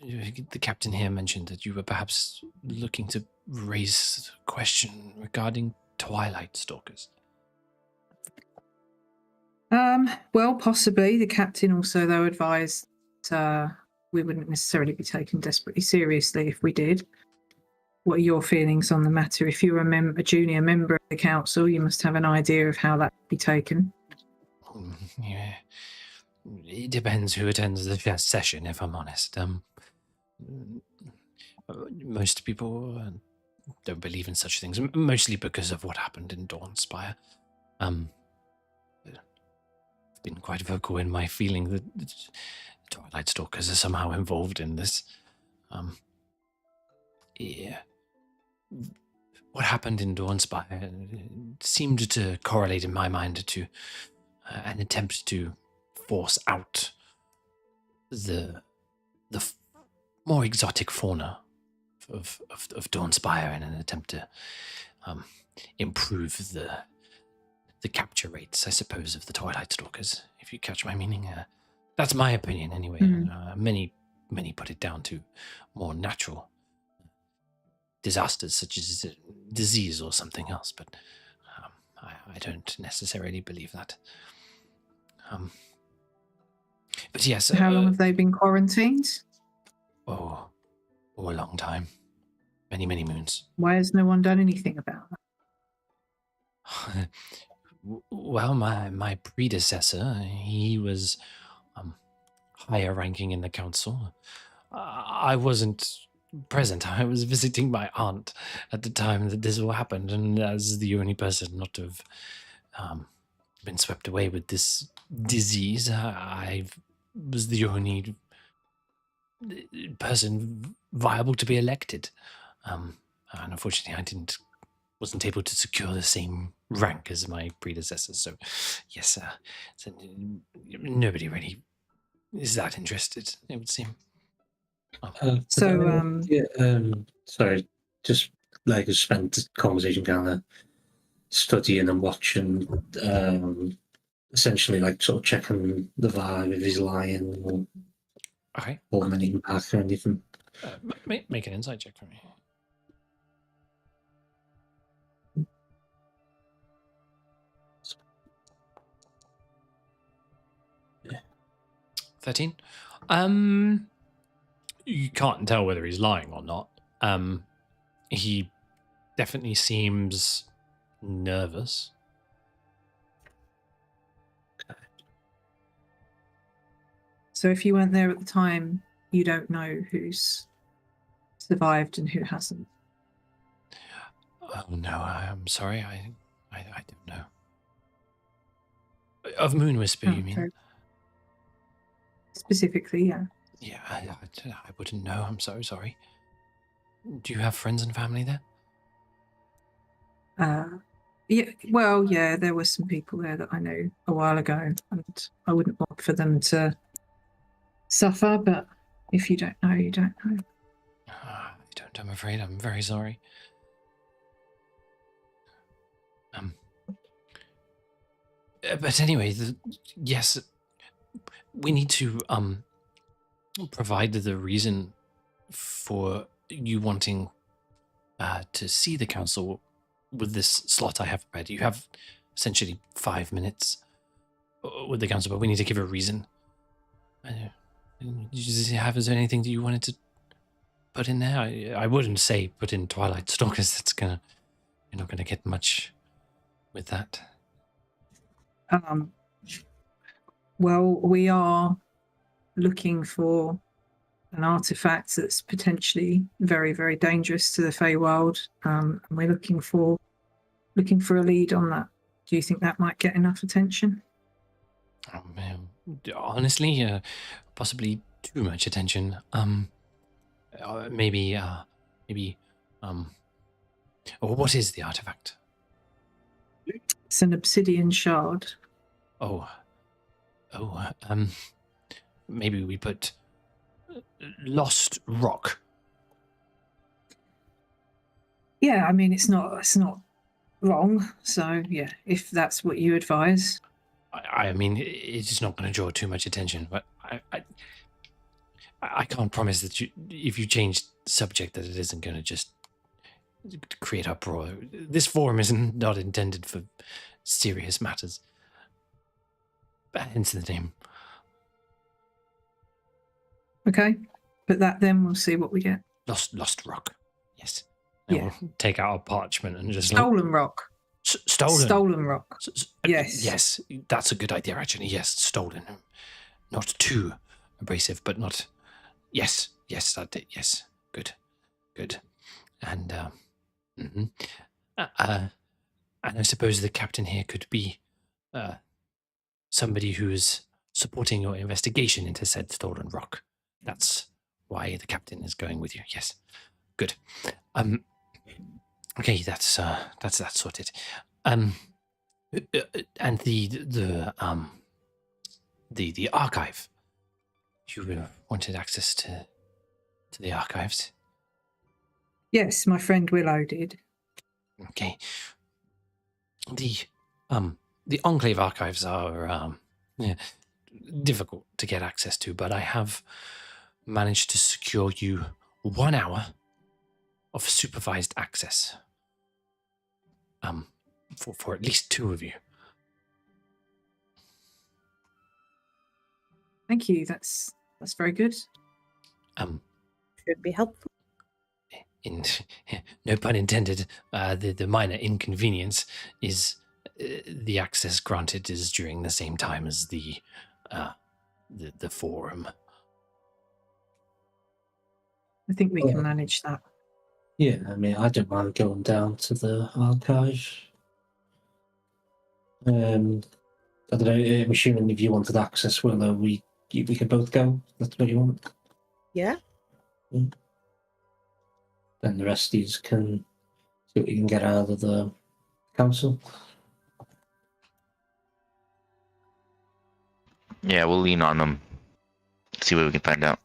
The captain here mentioned that you were perhaps looking to raise a question regarding Twilight Stalkers. Well, possibly. The captain also, though, advised we wouldn't necessarily be taken desperately seriously if we did. What are your feelings on the matter? If you're a junior member of the council, you must have an idea of how that would be taken. Yeah. It depends who attends the first session, if I'm honest. Most people don't believe in such things, mostly because of what happened in Dawnspire. I've been quite vocal in my feeling that Twilight Stalkers are somehow involved in this. Yeah. What happened in Dawnspire seemed to correlate in my mind to an attempt to force out the more exotic fauna of Dawnspire in an attempt to improve the capture rates, I suppose, of the Twilight Stalkers, if you catch my meaning. That's my opinion, anyway. Many put it down to more natural disasters, such as disease or something else, but I don't necessarily believe that. But yes. How long have they been quarantined? Oh, a long time. Many moons. Why has no one done anything about that? Well, my predecessor, he was higher ranking in the council. I wasn't present. I was visiting my aunt at the time that this all happened, and as the only person not to have been swept away with this disease, I was the only person viable to be elected. And unfortunately, I wasn't able to secure the same rank as my predecessors. So, yes, so nobody really is that interested, it would seem. Sorry, just like I spent the conversation kind of studying and watching, essentially like sort of checking the vibe if he's lying or holding anything back or anything. Make an insight check for me. Yeah. 13. you can't tell whether he's lying or not. He definitely seems nervous. So if you weren't there at the time, you don't know who's survived and who hasn't. Oh no, I'm sorry. I don't know. Of Moon Whisper, you mean? Okay. Specifically, yeah. Yeah, I wouldn't know. I'm so sorry. Do you have friends and family there? Yeah. Well, yeah, there were some people there that I knew a while ago, and I wouldn't want for them to suffer. But if you don't know, you don't know. I don't. I'm afraid. I'm very sorry. But anyway, yes, we need to provide the reason for you wanting to see the council with this slot I have prepared. You have essentially 5 minutes with the council, but we need to give a reason. Is there anything that you wanted to put in there? I wouldn't say put in Twilight Stalkers. You're not gonna get much with that. Well, we are looking for an artifact that's potentially very, very dangerous to the Feywild. And we're looking for a lead on that. Do you think that might get enough attention? Honestly, possibly too much attention. Maybe. What is the artifact? It's an obsidian shard. Maybe we put Lost Rock. Yeah, I mean it's not wrong. So yeah, if that's what you advise. I mean, it's not going to draw too much attention, but I can't promise that if you change the subject that it isn't going to just create uproar. This forum is not intended for serious matters. Hence the name. Okay, but that then we'll see what we get. Lost Rock. Yes. Yeah. We'll take out a parchment and just Stolen rock. Stolen rock. Yes. Yes, that's a good idea, actually. Yes, stolen. Not too abrasive, but not. Yes, that did. Yes, good. And and I suppose the captain here could be somebody who is supporting your investigation into said stolen rock. That's why the captain is going with you. Yes, good. Okay, that's that sorted. And the archive. You wanted access to the archives. Yes, my friend Willow did. Okay. The Enclave archives are difficult to get access to, but I have managed to secure you 1 hour of supervised access. For at least 2 of you. Thank you. That's very good. Should be helpful. No pun intended. The minor inconvenience is the access granted is during the same time as the forum. I think we can manage that. Yeah, I mean, I don't mind going down to the archive. I don't know, I'm assuming if you wanted access, Willow, we can both go. That's what you want. Yeah. Then the rest of you can see what you can get out of the council. Yeah, we'll lean on them. See what we can find out.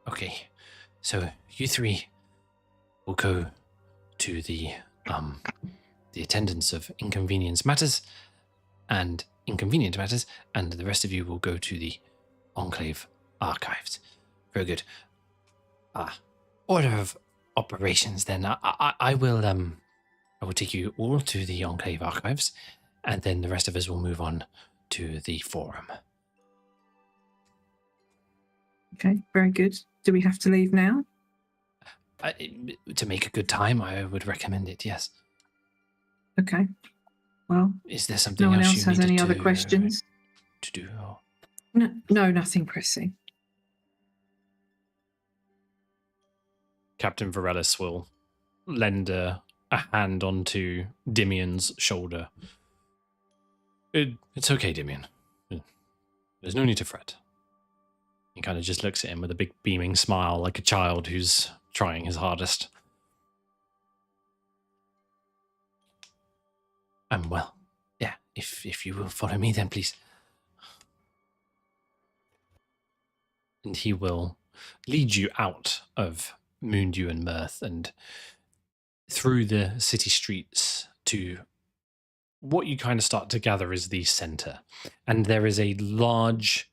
Okay, so you 3 will go to the attendance of inconvenience matters and inconvenient matters, and the rest of you will go to the Enclave archives. Very good. Order of operations then. I will take you all to the Enclave archives, and then the rest of us will move on to the forum. Okay, very good. Do we have to leave now? To make a good time, I would recommend it, yes. Okay. Well, Is there something no one else else you has needed any other questions? to do? Or... No, nothing pressing. Captain Varellis will lend a hand onto Dimian's shoulder. It's okay, Dimian. There's no need to fret. He kind of just looks at him with a big beaming smile, like a child who's trying his hardest. Well, yeah, if you will follow me, then please. And he will lead you out of Moondew and Mirth and through the city streets to what you kind of start to gather is the center. And there is a large,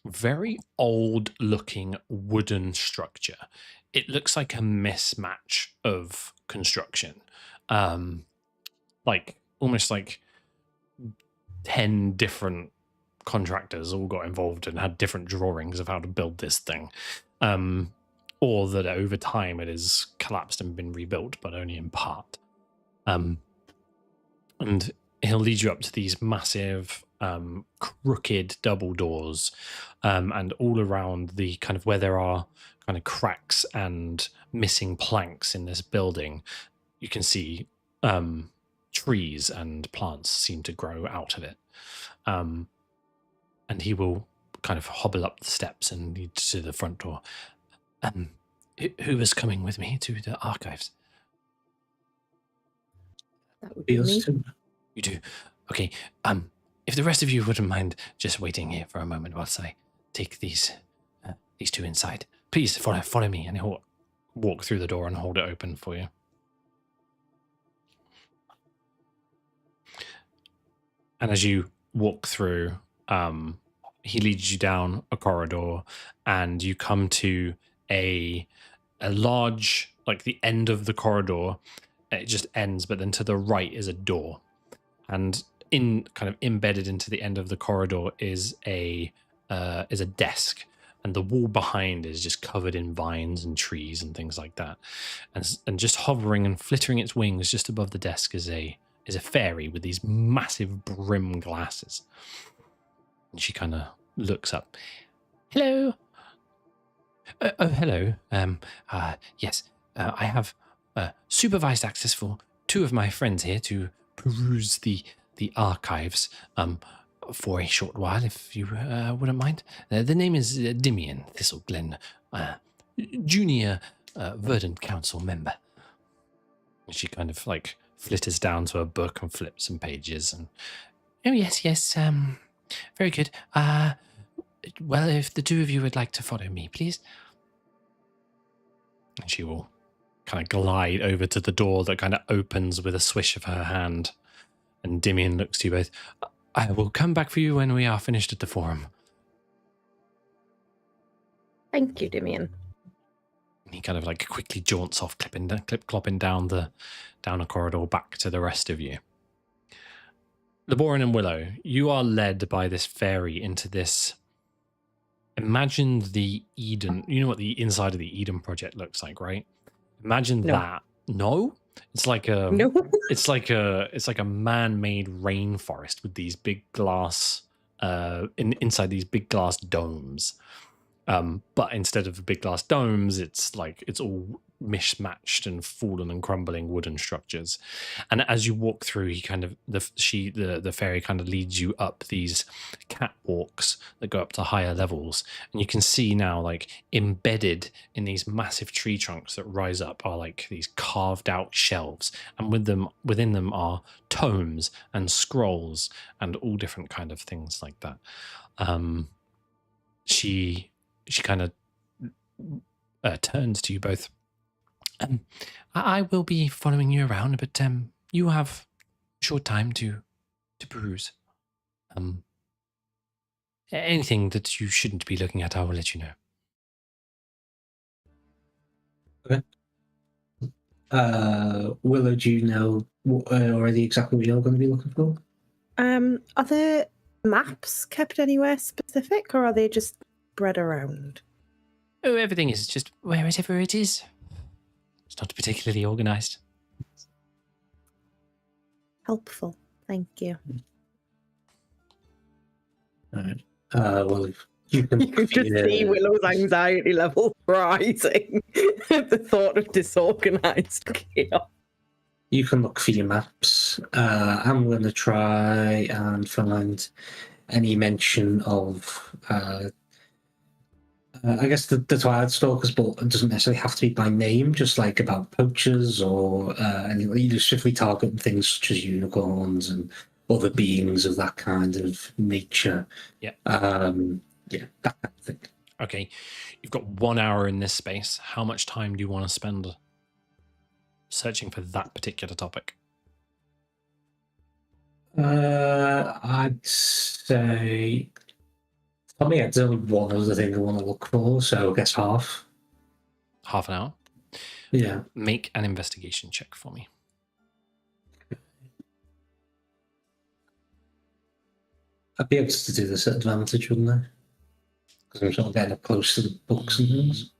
very old looking wooden structure. It looks like a mismatch of construction. Like almost like 10 different contractors all got involved and had different drawings of how to build this thing. Or that over time it has collapsed and been rebuilt, but only in part. And he'll lead you up to these massive, crooked double doors, and all around the kind of where there are kind of cracks and missing planks in this building, you can see trees and plants seem to grow out of it. And he will kind of hobble up the steps and lead to the front door. Who is coming with me to the archives? That would be me. You do? Okay. If the rest of you wouldn't mind just waiting here for a moment whilst I take these two inside. Please follow me, and he'll walk through the door and hold it open for you. And as you walk through, he leads you down a corridor, and you come to a large, like the end of the corridor. It just ends, but then to the right is a door, and in kind of embedded into the end of the corridor is a desk, and the wall behind is just covered in vines and trees and things like that, and just hovering and flittering its wings just above the desk is a fairy with these massive brim glasses. And she kind of looks up. Hello. Hello. Yes, I have supervised access for two of my friends here to peruse the archives for a short while, if you wouldn't mind. The name is Dimian Thistleglen, junior Verdant Council member. And she kind of like flitters down to a book and flips some pages. And oh yes, very good. Well, if the two of you would like to follow me, please. And she will kind of glide over to the door that kind of opens with a swish of her hand. And Dimian looks to you both. I will come back for you when we are finished at the forum. Thank you, Dimian. And he kind of like quickly jaunts off, clip-clopping down a corridor back to the rest of you. Laboran and Willow, you are led by this fairy into this. Imagine the Eden. You know what the inside of the Eden Project looks like, right? Imagine that. No, it's like a. No. It's like a man-made rainforest with these big glass. Inside these big glass domes. But instead of big glass domes, it's all mismatched and fallen and crumbling wooden structures. And as you walk through, he kind of the fairy kind of leads you up these catwalks that go up to higher levels, and you can see now, like embedded in these massive tree trunks that rise up, are like these carved out shelves, and within them are tomes and scrolls and all different kind of things like that. She kind of turns to you both. I will be following you around, but you have a short time to peruse. Anything that you shouldn't be looking at, I will let you know. Okay. Willow, do you know already exactly what you're going to be looking for? Are there maps kept anywhere specific, or are they just spread around? Oh, everything is just wherever it is. It's not particularly organised. Helpful. Thank you. Right. Well, you can. You can just see Willow's anxiety level rising at the thought of disorganized chaos. You can look for your maps. I'm going to try and find any mention of, I guess, the Twilight Stalkers, but it doesn't necessarily have to be by name, just like about poachers or any specifically targeting things such as unicorns and other beings of that kind of nature. Yeah. Yeah, that kind of thing. Okay, you've got 1 hour in this space. How much time do you want to spend searching for that particular topic? I'd say for me, it's only one other thing I want to look for, so I guess half. Half an hour? Yeah. Make an investigation check for me. I'd be able to do this at advantage, wouldn't I? Because I'm sort of getting up close to the books and things.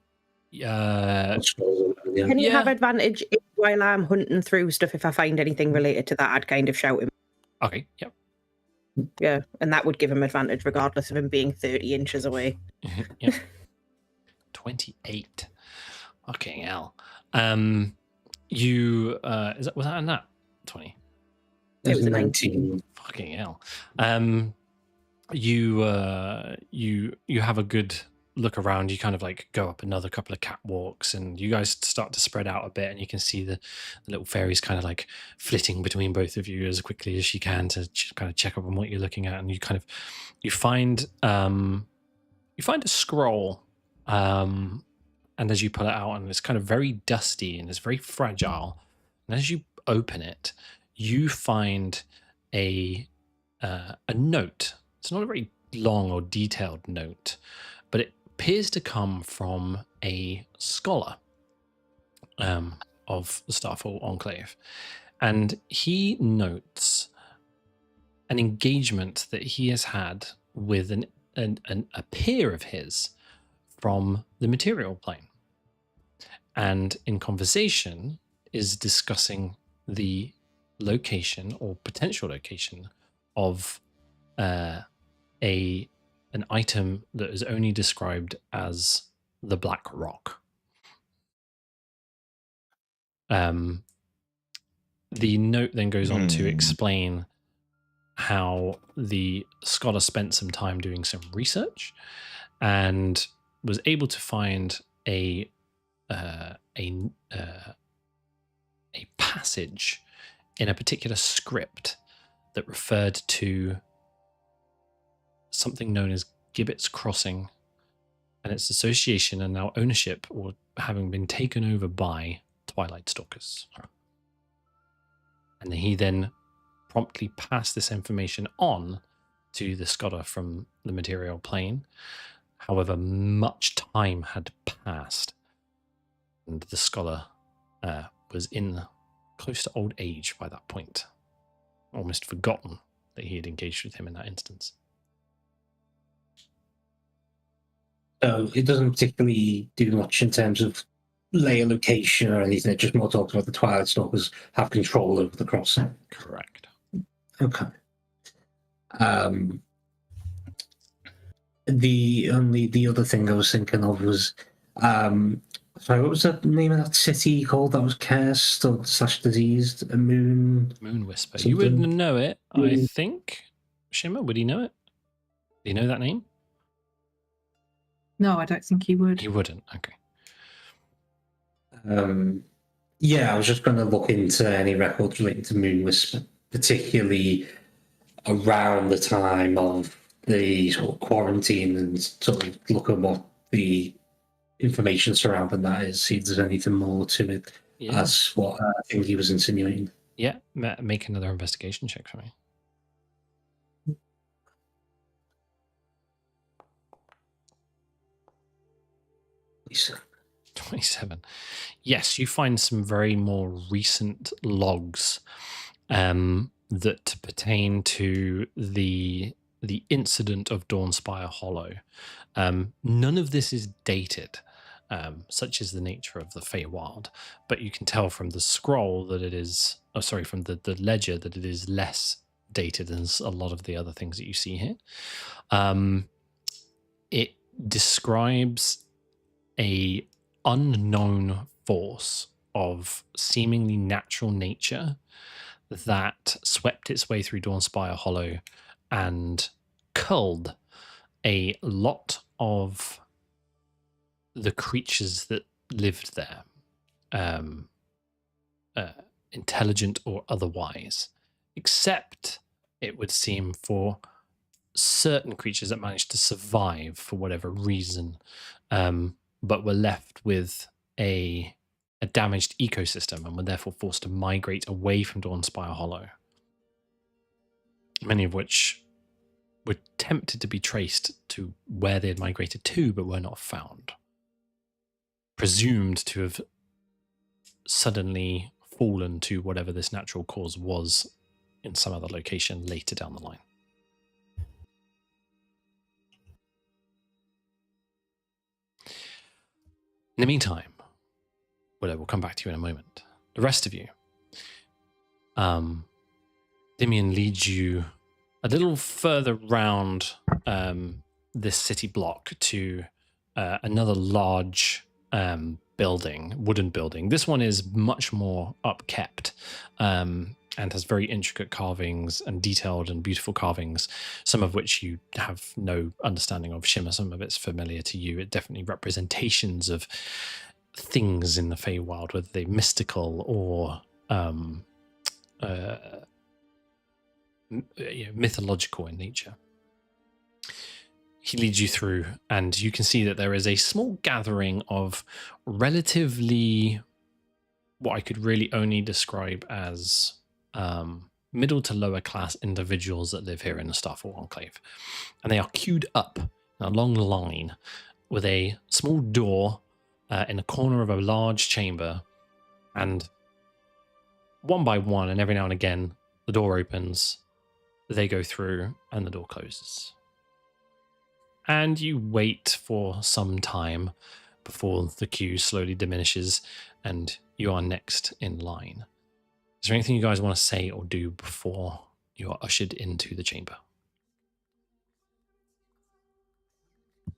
Can you have advantage while I'm hunting through stuff? If I find anything related to that, I'd kind of shout him. Okay, yep. Yeah, and that would give him advantage regardless of him being 30 inches away. Yep. 28. Okay, hell. You was that a nat 20? It was a 19. Fucking hell. You have a good look around. You kind of like go up another couple of catwalks, and you guys start to spread out a bit, and you can see the little fairies kind of like flitting between both of you as quickly as she can to kind of check up on what you're looking at. And you find a scroll, and as you pull it out, and it's kind of very dusty and it's very fragile, and as you open it, you find a note. It's not a very long or detailed note, but it appears to come from a scholar of the Starfall Enclave. And he notes an engagement that he has had with a peer of his from the material plane. And in conversation is discussing the location or potential location of an item that is only described as the Black Rock. The note then goes on to explain how the scholar spent some time doing some research and was able to find a passage in a particular script that referred to something known as Gibbet's Crossing and its association and now ownership or having been taken over by Twilight Stalkers. And he then promptly passed this information on to the scholar from the material plane. However, much time had passed, and the scholar was in close to old age by that point, almost forgotten that he had engaged with him in that instance. So it doesn't particularly do much in terms of layer location or anything. It just more talks about the Twilight Stalkers have control over the crossing. Correct. Okay. The other thing I was thinking of was, sorry, what was the name of that city called that was cursed or / diseased? A Moon Whisper. something? You would know it, I think. Shimmer, would he know it? Do you know that name? No, I don't think he would. He wouldn't. Okay. Yeah, I was just going to look into any records relating to Moon Whisper, particularly around the time of the sort of quarantine, and sort of look at what the information surrounding that is, see if there's anything more to it. Yeah. That's what I think he was insinuating. Yeah, make another investigation check for me. 27. Yes, you find some very more recent logs that pertain to the the incident of Dawnspire Hollow. None of this is dated, such is the nature of the Feywild, but you can tell from the scroll that it is, from the ledger that it is less dated than a lot of the other things that you see here. It describes a unknown force of seemingly natural nature that swept its way through Dawnspire Hollow and culled a lot of the creatures that lived there, intelligent or otherwise, except it would seem for certain creatures that managed to survive for whatever reason, but were left with a damaged ecosystem and were therefore forced to migrate away from Dawnspire Hollow, many of which were tempted to be traced to where they had migrated to, but were not found. Presumed to have suddenly fallen to whatever this natural cause was in some other location later down the line. In the meantime, we'll come back to you in a moment. The rest of you, Dimian leads you a little further round this city block to another large building, wooden building. This one is much more upkept and has very intricate carvings and detailed and beautiful carvings, some of which you have no understanding of. Shimmer, some of it's familiar to you. It definitely representations of things in the Feywild, whether they're mystical or mythological in nature. He leads you through, and you can see that there is a small gathering of relatively, what I could really only describe as middle to lower class individuals that live here in the Starfall Enclave. And they are queued up in a long line with a small door in the corner of a large chamber, and one by one, and every now and again, the door opens, they go through, and the door closes. And you wait for some time before the queue slowly diminishes, and you are next in line. Is there anything you guys want to say or do before you are ushered into the chamber?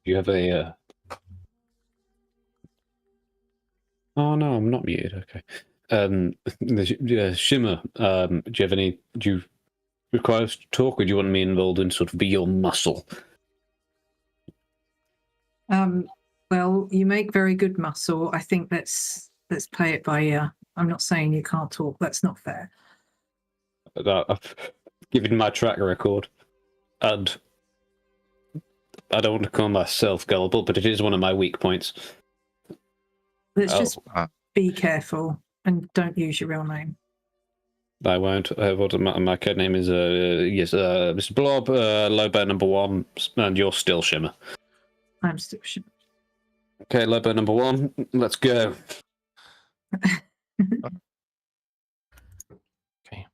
You have a... Oh, no, I'm not muted. Okay. Shimmer, do you have any... Do you require us to talk, or do you want me involved in sort of be your muscle? Well, you make very good muscle. I think let's play it by ear. I'm not saying you can't talk. That's not fair. I've given my track record, and I don't want to call myself gullible, but it is one of my weak points. Let's just be careful and don't use your real name. I won't. My code name is Mr. Blob, Lobo number 1, and you're still Shimmer. I'm still Shimmer. Okay, Lobo number 1, let's go. Okay.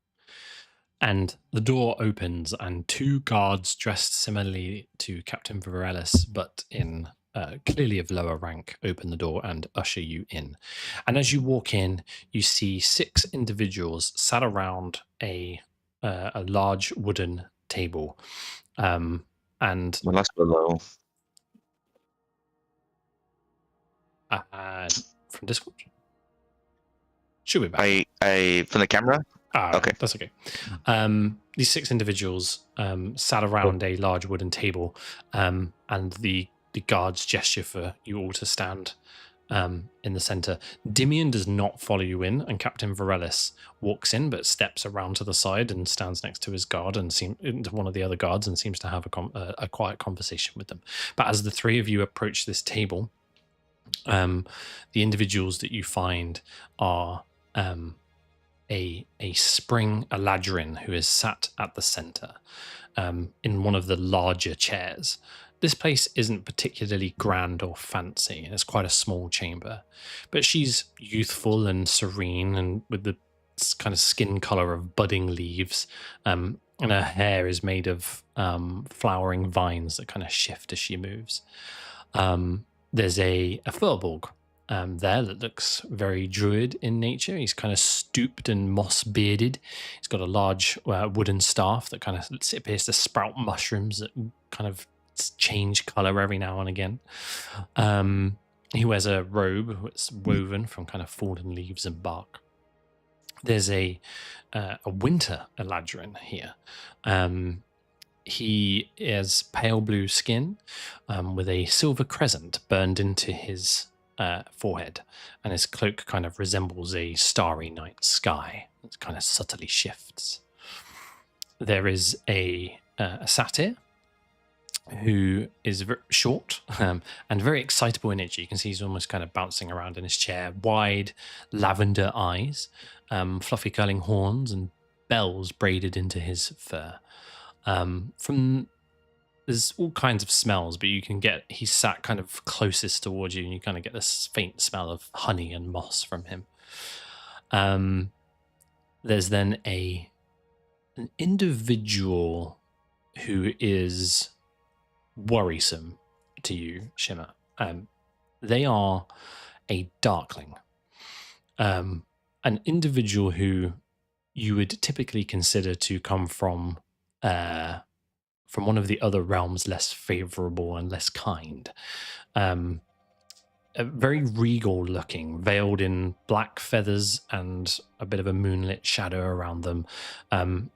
And the door opens, and 2 guards dressed similarly to Captain Varelis, but in clearly of lower rank, open the door and usher you in. And as you walk in, you see 6 individuals sat around a large wooden table. And Well, that's below. From Discord? Should be back. I from the camera? Okay. That's okay. These 6 individuals sat around a large wooden table, and the guards gesture for you all to stand in the center. Dimian does not follow you in, and Captain Varelis walks in, but steps around to the side and stands next to his guard and to one of the other guards and seems to have a quiet conversation with them. But as the 3 of you approach this table, the individuals that you find are a spring Eladrin who is sat at the center in one of the larger chairs. This place isn't particularly grand or fancy, and it's quite a small chamber, but she's youthful and serene, and with the kind of skin color of budding leaves, and her hair is made of flowering vines that kind of shift as she moves. There's a Furbolg there that looks very druid in nature. He's kind of stooped and moss bearded. He's got a large wooden staff that kind of appears to sprout mushrooms that kind of change color every now and again. He wears a robe that's woven from kind of fallen leaves and bark. There's a winter Eladrin here. He has pale blue skin with a silver crescent burned into his forehead, and his cloak kind of resembles a starry night sky. It kind of subtly shifts. There is a satyr who is short and very excitable in nature. You can see he's almost kind of bouncing around in his chair. Wide lavender eyes, fluffy curling horns, and bells braided into his fur. There's all kinds of smells, but you can get, he's sat kind of closest towards you, and you kind of get this faint smell of honey and moss from him. There's then an individual who is worrisome to you, Shimmer. They are a darkling, an individual who you would typically consider to come from one of the other realms less favorable and less kind. Very regal looking, veiled in black feathers and a bit of a moonlit shadow around them.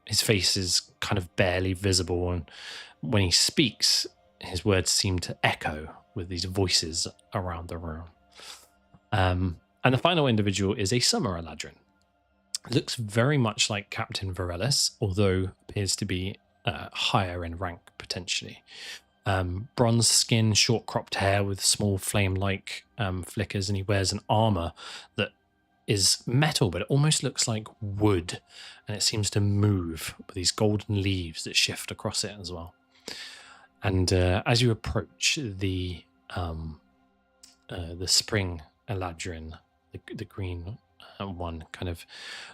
His face is kind of barely visible, and when he speaks, his words seem to echo with these voices around the room. And the final individual is a summer Eladrin. Looks very much like Captain Varelis, although appears to be higher in rank potentially. Bronze skin, short cropped hair with small flame-like flickers, and he wears an armor that is metal, but it almost looks like wood, and it seems to move with these golden leaves that shift across it as well. And as you approach the spring Eladrin, the green one kind of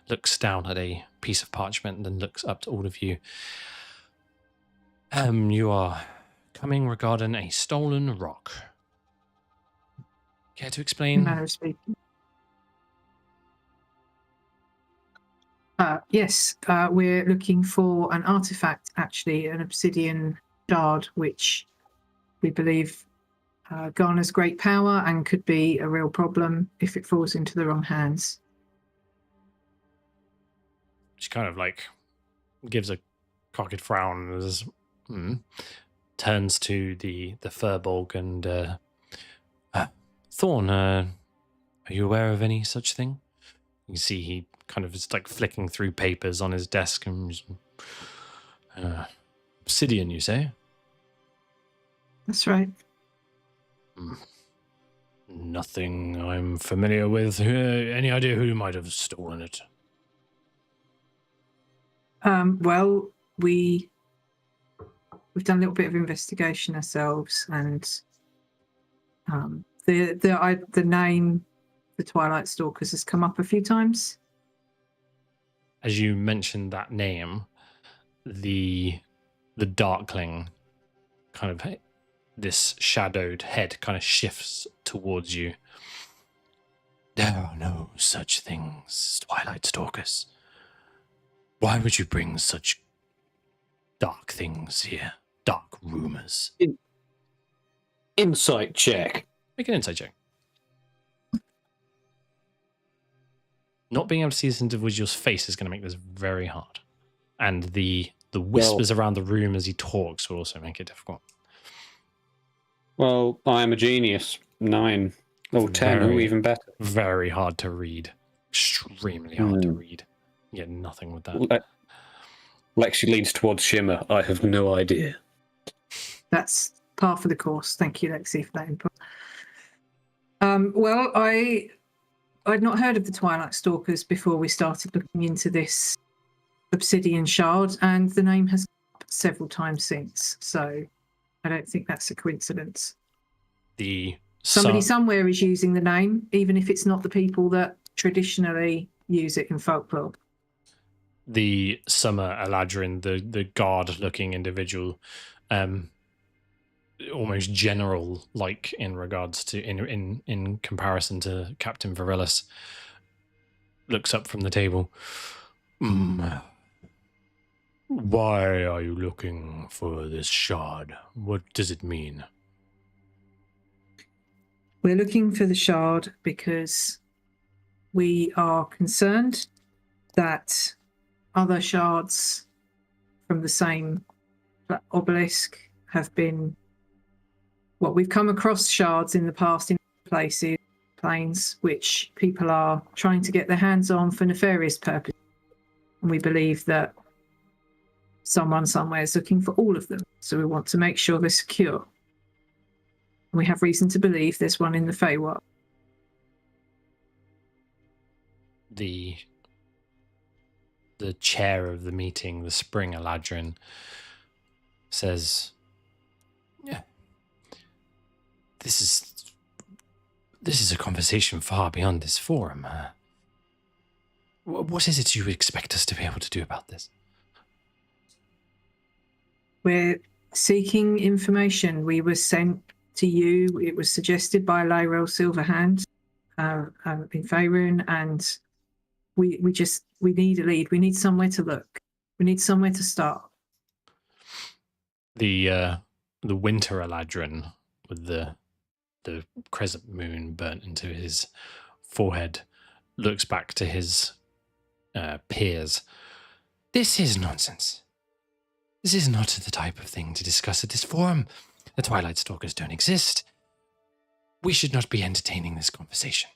looks down at a piece of parchment and then looks up to all of you. You are coming regarding a stolen rock. Care to explain? Manner of speaking. Yes, we're looking for an artifact, actually, an obsidian shard, which we believe garners great power and could be a real problem if it falls into the wrong hands. She kind of like gives a cocked frown and turns to the Furbolg and Thorn, are you aware of any such thing? You see he kind of is like flicking through papers on his desk and obsidian, you say? That's right. Nothing I'm familiar with. Any idea who might have stolen it? Well, we've done a little bit of investigation ourselves, and the name, the Twilight Stalkers, has come up a few times. As you mentioned that name, the Darkling kind of, this shadowed head kind of shifts towards you. There are no such things, Twilight Stalkers. Why would you bring such dark things here? Dark rumors. Insight check. Make an insight check. Not being able to see this individual's face is going to make this very hard. And the whispers around the room as he talks will also make it difficult. Well, I am a genius. 9. Or 10, or even better. Very hard to read. Extremely hard to read. You get nothing with that. Lexi leans towards Shimmer. I have no idea. That's par for the course. Thank you, Lexi, for that input. Well, I'd not heard of the Twilight Stalkers before we started looking into this obsidian shard, and the name has come up several times since, so I don't think that's a coincidence. Somebody somewhere is using the name, even if it's not the people that traditionally use it in folklore. the Summer Eladrin, the guard-looking individual, almost general-like in regards to in comparison to Captain Virilus, looks up from the table. Why are you looking for this shard? What does it mean? We're looking for the shard because we are concerned that other shards from the same obelisk have been... Well, we've come across shards in the past in places, planes, which people are trying to get their hands on for nefarious purposes. And we believe that someone somewhere is looking for all of them. So we want to make sure they're secure. We have reason to believe there's one in the Feywild. The chair of the meeting, the Spring Eladrin, says, "Yeah, this is a conversation far beyond this forum. What is it you expect us to be able to do about this?" We're seeking information. We were sent to you. It was suggested by Lyrel Silverhand in Faerun, and we need a lead. We need somewhere to look. We need somewhere to start. The Winter Eladrin, with the crescent moon burnt into his forehead, looks back to his peers. This is nonsense. This is not the type of thing to discuss at this forum. The Twilight Stalkers don't exist. We should not be entertaining this conversation.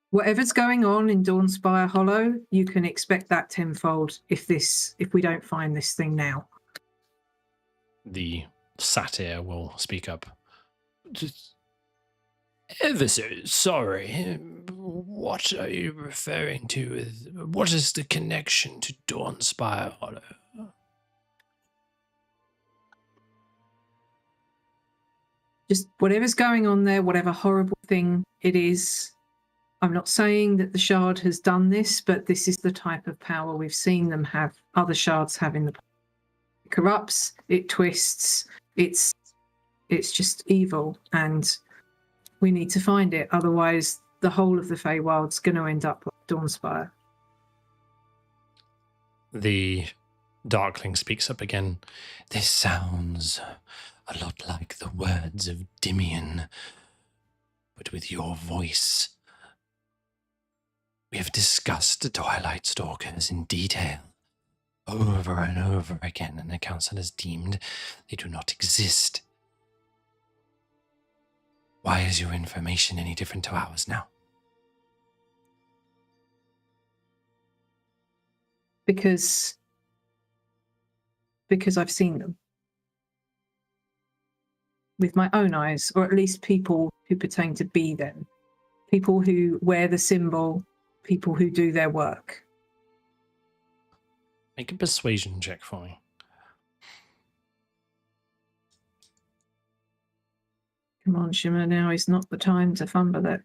Whatever's going on in Dawnspire Hollow, you can expect that tenfold if we don't find this thing now. The satyr will speak up. Ever so sorry. What are you referring to? What is the connection to Dawnspire Hollow? Just whatever's going on there, whatever horrible thing it is. I'm not saying that the shard has done this, but this is the type of power we've seen them have, other shards have in the past. It corrupts, it twists, it's just evil, and we need to find it. Otherwise, the whole of the Feywild's going to end up like Dawnspire. The Darkling speaks up again. This sounds a lot like the words of Dimian, but with your voice. We have discussed the Twilight Stalkers in detail, over and over again, and the Council has deemed they do not exist. Why is your information any different to ours now? Because I've seen them. With my own eyes, or at least people who pertain to be them. People who wear the symbol, people who do their work. Make a persuasion check for me. Come on, Shimmer, now is not the time to fumble it.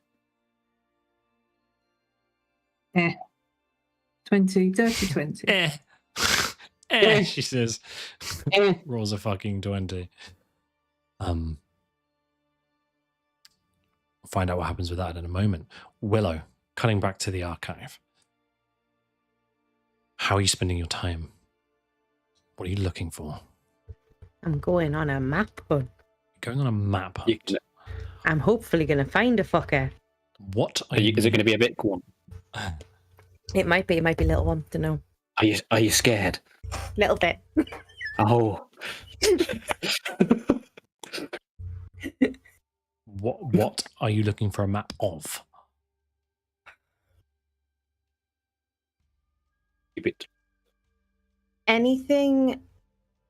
20, dirty 20. She says. Rolls a fucking 20. Find out what happens with that in a moment. Willow, cutting back to the archive. How are you spending your time? What are you looking for? I'm going on a map hunt. Going on a map hunt. I'm hopefully going to find a fucker. What are you... Is it going to be a big one? It might be a little one, don't know. Are you scared? Little bit. Oh. What are you looking for a map of? Keep it. Anything.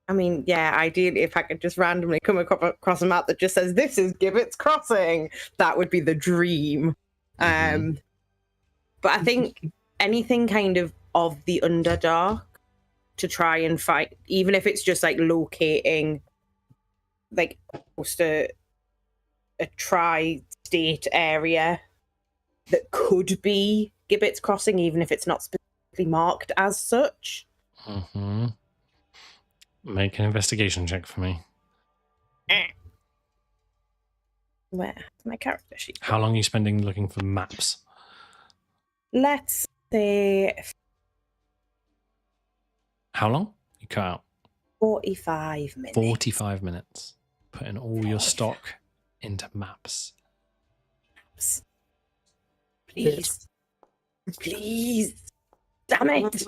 I mean, yeah, ideally, if I could just randomly come across a map that just says, this is Gibbet's Crossing, that would be the dream. Mm-hmm. But I think anything kind of the Underdark to try and fight, even if it's just like locating like almost a tri-state area that could be Gibbet's Crossing, even if it's not specifically specifically marked as such. Mm-hmm. Make an investigation check for me. Where's my character sheet? How long are you spending looking for maps? Let's say How long? You cut out. 45 minutes. 45 minutes. Putting all your stock into maps. Please. Please. Damn it.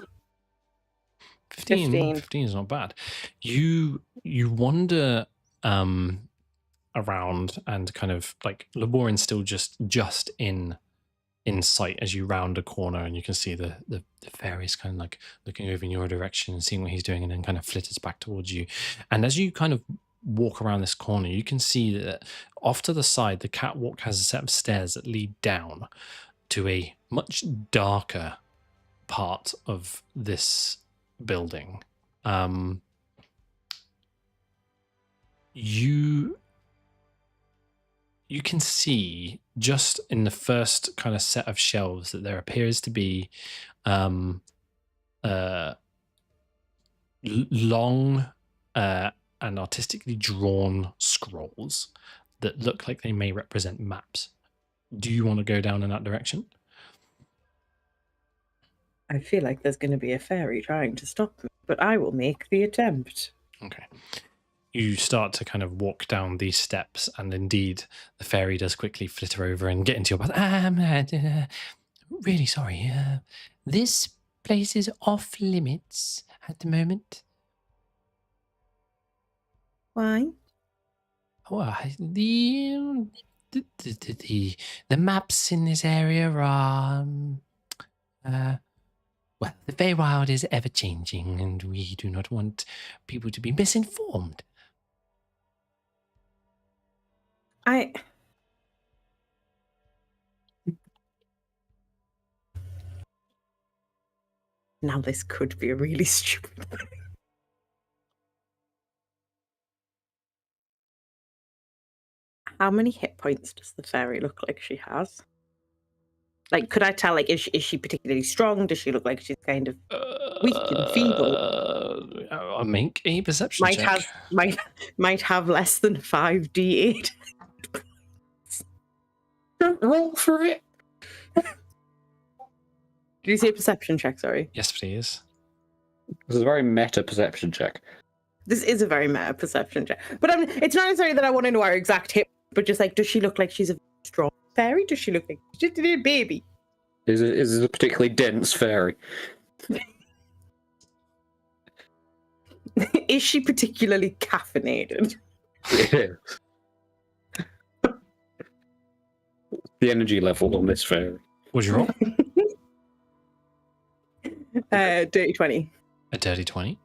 15 is not bad. You wander around and kind of like Laborin's still just in sight as you round a corner, and you can see the fairies kind of like looking over in your direction and seeing what he's doing, and then kind of flitters back towards you. And as you kind of walk around this corner, you can see that off to the side the catwalk has a set of stairs that lead down to a much darker part of this building. You can see just in the first kind of set of shelves that there appears to be long and artistically drawn scrolls that look like they may represent maps. Do you want to go down in that direction? I feel like there's going to be a fairy trying to stop me, but I will make the attempt. Okay. You start to kind of walk down these steps, and indeed, the fairy does quickly flitter over and get into your path. Really sorry. This place is off limits at the moment. Why? Well, the maps in this area are well, the Feywild is ever changing, and we do not want people to be misinformed. Now this could be a really stupid thing. How many hit points does the fairy look like she has? Like, could I tell, like, is she particularly strong? Does she look like she's kind of weak and feeble? I'll make a perception check. Might have less than 5d8. Don't roll for it. Did you say perception check? Sorry. Yes, please. This is a very meta perception check. This is a very meta perception check. But it's not necessarily that I want to know our exact hit, but just like, does she look like she's a strong fairy? Does she look like she's just a little baby? Is it a particularly dense fairy? Is she particularly caffeinated? Yeah. The energy level on this fairy. What'd you roll? Dirty 20. A dirty 20.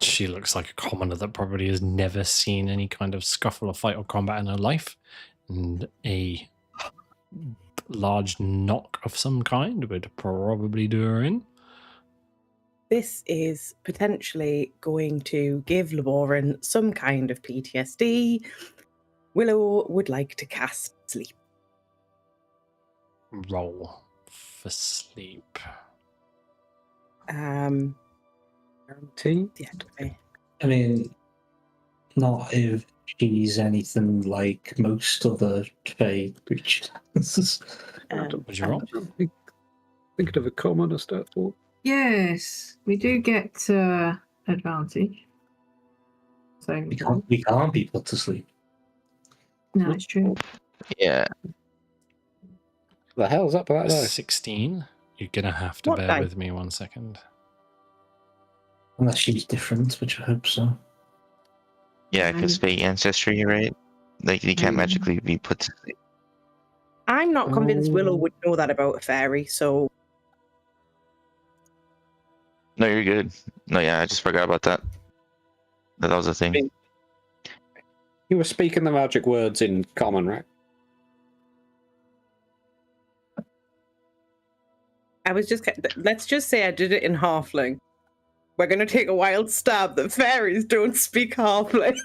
She looks like a commoner that probably has never seen any kind of scuffle or fight or combat in her life. And a large knock of some kind would probably do her in. This is potentially going to give Laborin some kind of PTSD. Willow would like to cast sleep. Roll for sleep. Guarantee? Yeah, okay. I mean, not if she's anything like most other Fey creatures. What'd you roll? Thinking of a commoner stat for. Yes, we do get advantage. So we can't be put to sleep. no, it's true. Yeah. The hell's up with that though? 16. You're going to have to What bear die? with me 1 second. Unless she's different, which I hope so. Yeah, because Fey ancestry, right? Like, you can't magically be put to sleep. I'm not convinced Willow would know that about a fairy, so No, you're good. No, yeah, I just forgot about that. That was a thing. You were speaking the magic words in common, right? I was just. Let's just say I did it in Halfling. We're going to take a wild stab that fairies don't speak Halfling.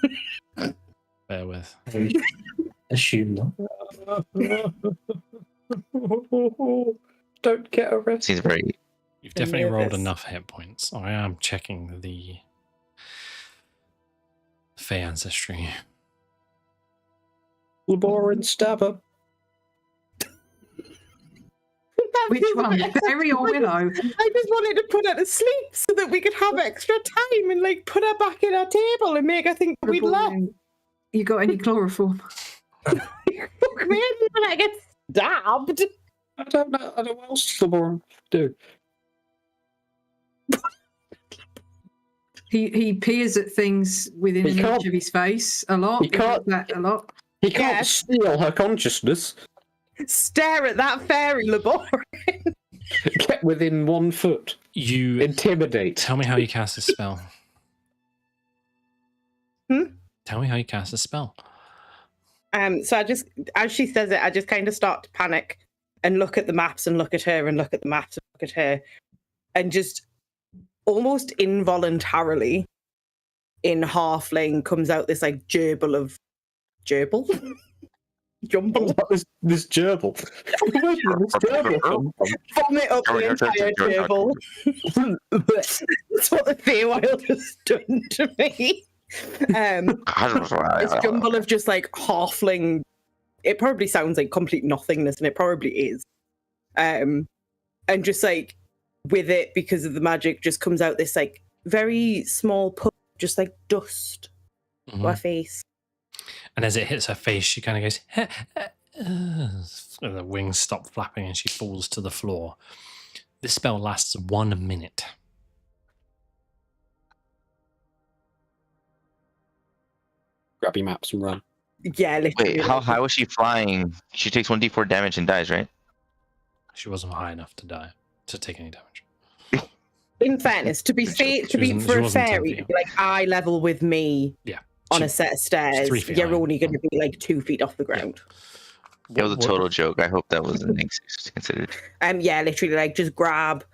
Bear with. I assume not. Don't get arrested. Seems very You've definitely rolled nervous. enough hit points. I am checking the Fey ancestry. Laborin stabber. Which one, Fairy or Willow? I just wanted to put her to sleep so that we could have extra time and like put her back in our table and make her think we'd left. You got any chloroform? Fuck me, when I get stabbed. I don't know what else Laborin do. He peers at things within He an can't- inch of his face a lot. he can't- does that a lot. He can't Yes. steal her consciousness. Stare at that fairy, Laborin. Get within 1 foot. You Intimidate. tell me how you cast a spell. Tell me how you cast a spell. So I just, as she says it, I just kind of start to panic and look at the maps and look at her and look at the maps and look at her, and just almost involuntarily, in halfling, comes out this like jumble. Jumble. This gerbil. Where did this gerbil come from? Vomit up the entire gerbil. That's what the Feywild has done to me. This jumble of just like halfling. It probably sounds like complete nothingness, and it probably is. And just like with it, because of the magic, just comes out this like very small puff, just like dust to her face. And as it hits her face, she kind of goes, and the wings stop flapping and she falls to the floor. This spell lasts 1 minute. Grab your maps and run. Yeah, literally. Wait, how high was she flying? She takes 1d4 damage and dies, right? She wasn't high enough to die, to take any damage. In fairness, to be She for a wasn't 10 fairy, feet. like eye level with me Yeah. on She- a set of stairs, 3 feet you're high. only going to be like 2 feet off the ground. It was a total joke. I hope that wasn't considered. Yeah, literally, like just grab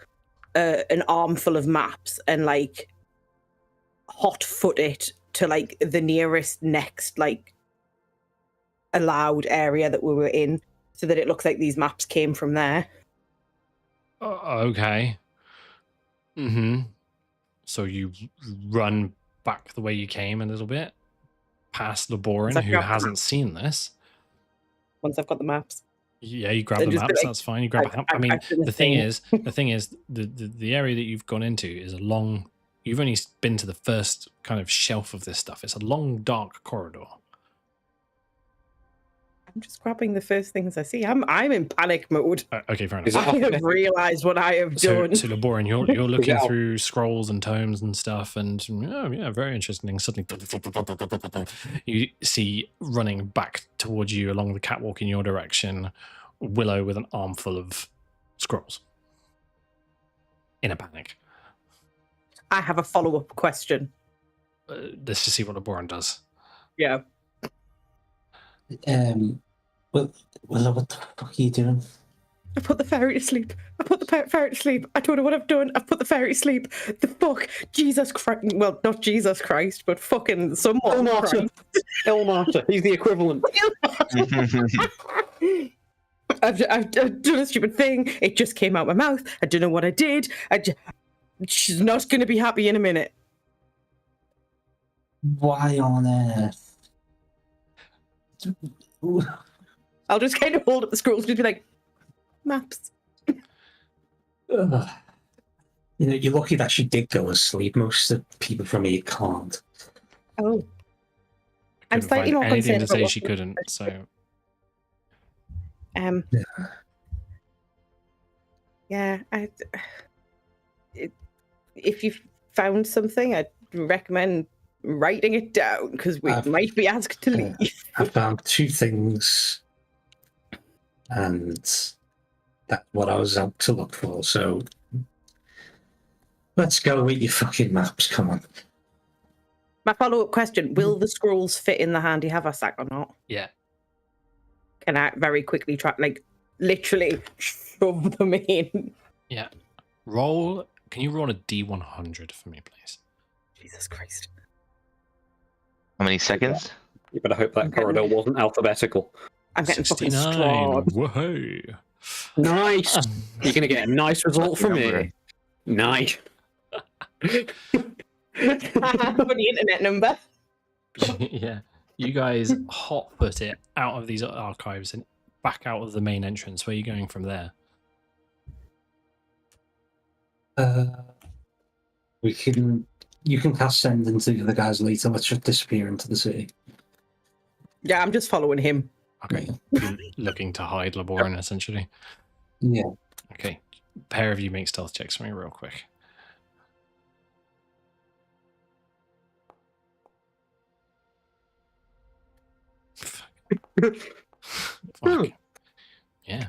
an armful of maps and like hot foot it to like the nearest next like allowed area that we were in, so that it looks like these maps came from there. Okay. So you run back the way you came a little bit, past Laborin, who hasn't seen this. Once I've got the maps. Yeah, you grab And the just be maps. like, That's fine. You grab a map. I mean, I've done the the thing is, the area that you've gone into is a long. You've only been to the first kind of shelf of this stuff. It's a long, dark corridor. I'm just grabbing the first things I see. I'm in panic mode. Okay, fair Is enough. it I have realised what I have done. So Laborin, you're looking Yeah. through scrolls and tomes and stuff, and yeah, very interesting. Suddenly, you see running back towards you along the catwalk in your direction, Willow with an armful of scrolls. In a panic. I have a follow-up question. Let's just see what Laborin does. Yeah. Well, what the fuck are you doing? I put the fairy to sleep. I put the fairy to sleep. I don't know what I've done. I've put the fairy to sleep. The fuck? Jesus Christ. Well, not Jesus Christ, but fucking someone. Ilmater. Ilmater. He's the equivalent. I've done a stupid thing. It just came out my mouth. I don't know what I did. She's not going to be happy in a minute. Why on earth? I'll just kind of hold up the scrolls and be like, maps. Ugh. You know, you're lucky that she did go to sleep. Most of the people from here can't. Oh. I'm Couldn't slightly find more anything concerned to about say what- she couldn't. So Yeah, if you've found something, I'd recommend writing it down, because we might be asked to leave. I found 2 things, and that's what I was out to look for. So let's go with your fucking maps. Come on. My follow-up question, will the scrolls fit in the handy haversack or not? yeah, Can I very quickly try, like, literally shove them in? yeah. Roll. Can you roll a D100 for me, please? Jesus Christ. How many seconds? You better hope that corridor wasn't alphabetical. I'm getting fucking 69. strong. Whoa. Nice. You're going to get a nice result from Number. here. Nice. For the internet number. Yeah. You guys hot-foot it out of these archives and back out of the main entrance. Where are you going from there? You can cast send into the other guys later. Let's just disappear into the city. Yeah, I'm just following him. Okay. You're looking to hide Laborin, essentially. Yeah. Okay. Pair of you make stealth checks for me real quick. Fuck. Yeah.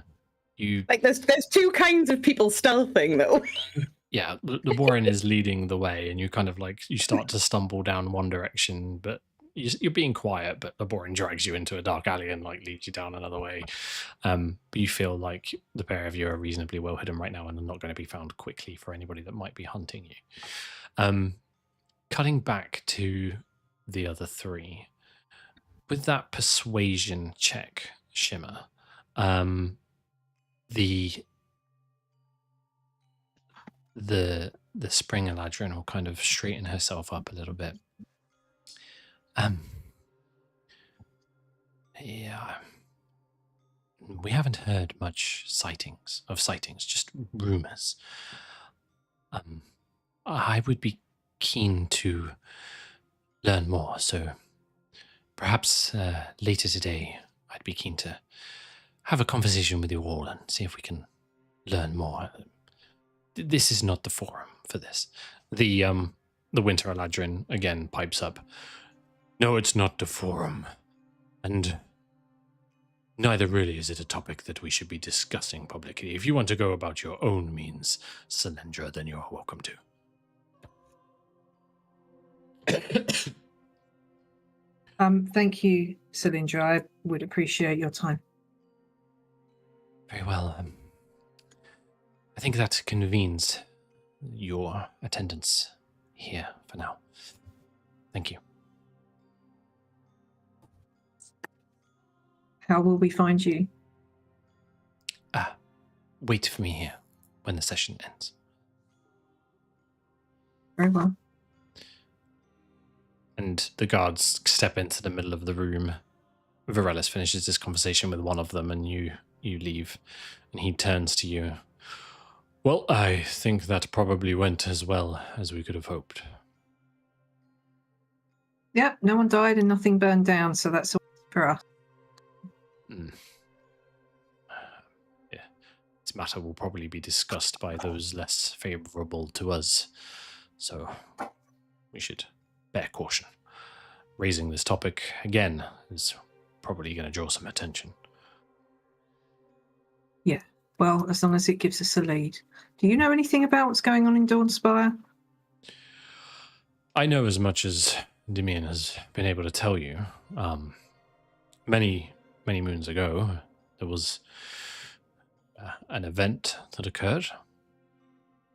You Like, there's two kinds of people stealthing, though. yeah, Laborin is leading the way, and you kind of like you start to stumble down one direction, but you're being quiet. But Laborin drags you into a dark alley and like leads you down another way. But you feel like the pair of you are reasonably well hidden right now, and are not going to be found quickly for anybody that might be hunting you. Cutting back to the other three, with that persuasion check, Shimmer, the spring Eladrin will kind of straighten herself up a little bit. Yeah, we haven't heard much sightings, just rumors. I would be keen to learn more, so perhaps later today I'd be keen to have a conversation with you all and see if we can learn more. This is not the forum for this. The Winter Eladrin again pipes up. No, it's not the forum. And neither really is it a topic that we should be discussing publicly. If you want to go about your own means, Selendra, then you are welcome to. Thank you, Selindra. I would appreciate your time. Very well. I think that convenes your attendance here for now. Thank you. How will we find you? Wait for me here when the session ends. Very well. And the guards step into the middle of the room. Varellus finishes this conversation with one of them, and you leave. And he turns to you. Well, I think that probably went as well as we could have hoped. Yep, no one died and nothing burned down, so that's all for us. Yeah. This matter will probably be discussed by those less favorable to us, so we should bear caution. Raising this topic again is probably going to draw some attention. Yeah, well, as long as it gives us a lead. Do you know anything about what's going on in Dawnspire? I know as much as Dimian has been able to tell you. Many moons ago, there was an event that occurred.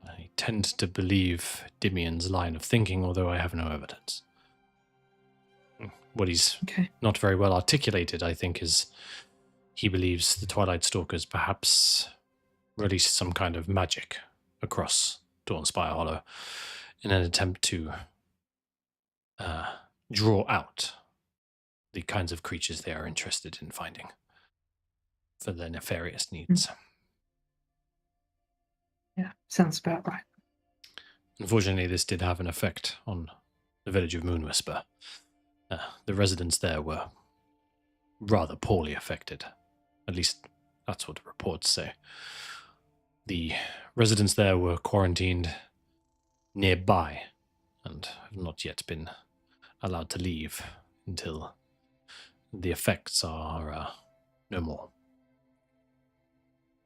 I tend to believe Dimian's line of thinking, although I have no evidence. What he's not very well articulated, I think, is he believes the Twilight Stalkers perhaps released some kind of magic across Dawnspire Hollow in an attempt to draw out the kinds of creatures they are interested in finding for their nefarious needs. Yeah, sounds about right. Unfortunately, this did have an effect on the village of Moonwhisper. The residents there were rather poorly affected. At least that's what the reports say. The residents there were quarantined nearby and have not yet been allowed to leave until the effects are no more.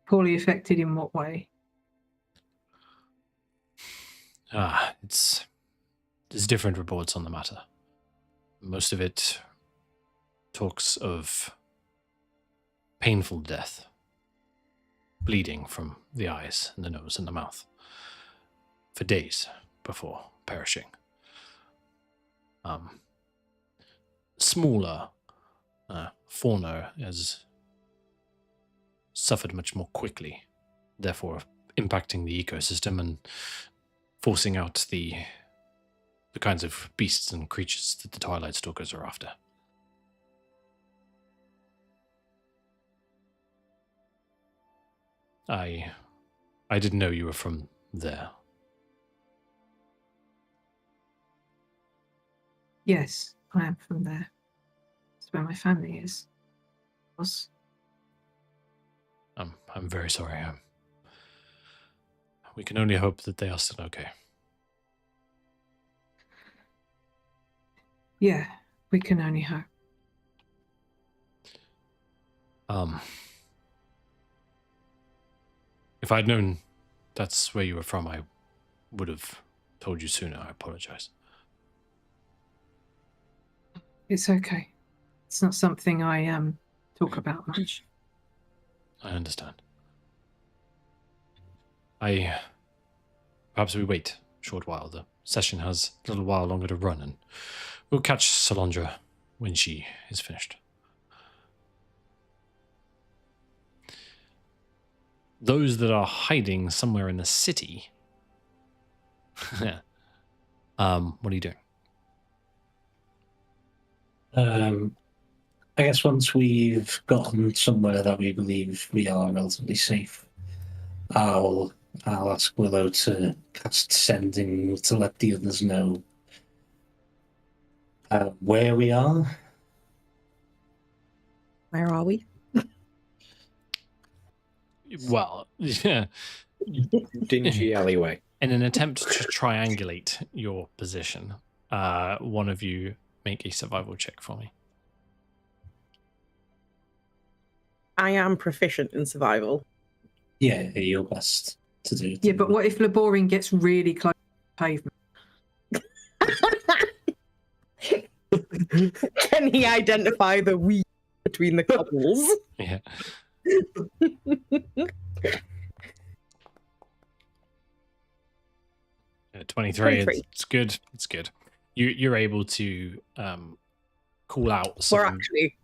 Poorly affected in what way? There's different reports on the matter. Most of it talks of painful death, bleeding from the eyes and the nose and the mouth for days before perishing. Smaller fauna has suffered much more quickly, therefore impacting the ecosystem and forcing out the kinds of beasts and creatures that the Twilight Stalkers are after. I didn't know you were from there. Yes, I am from there. That's where my family is. Was. I'm very sorry. We can only hope that they are still okay. Yeah, we can only hope. If I'd known that's where you were from, I would have told you sooner. I apologize. It's okay. It's not something I talk about much. I understand. Perhaps we wait a short while. The session has a little while longer to run, and we'll catch Solandra when she is finished. Those that are hiding somewhere in the city. What are you doing? I guess once we've gotten somewhere that we believe we are relatively safe, I'll ask Willow to cast sending to let the others know where we are. Where are we? Well, yeah. Dingy alleyway. In an attempt to triangulate your position, one of you make a survival check for me. I am proficient in survival. Yeah, you're best to do it. Yeah, but what if Laboring gets really close to the pavement? Can he identify the weed between the couples? Yeah. 23. 23. It's good. It's good. You're able to call out some. We're actually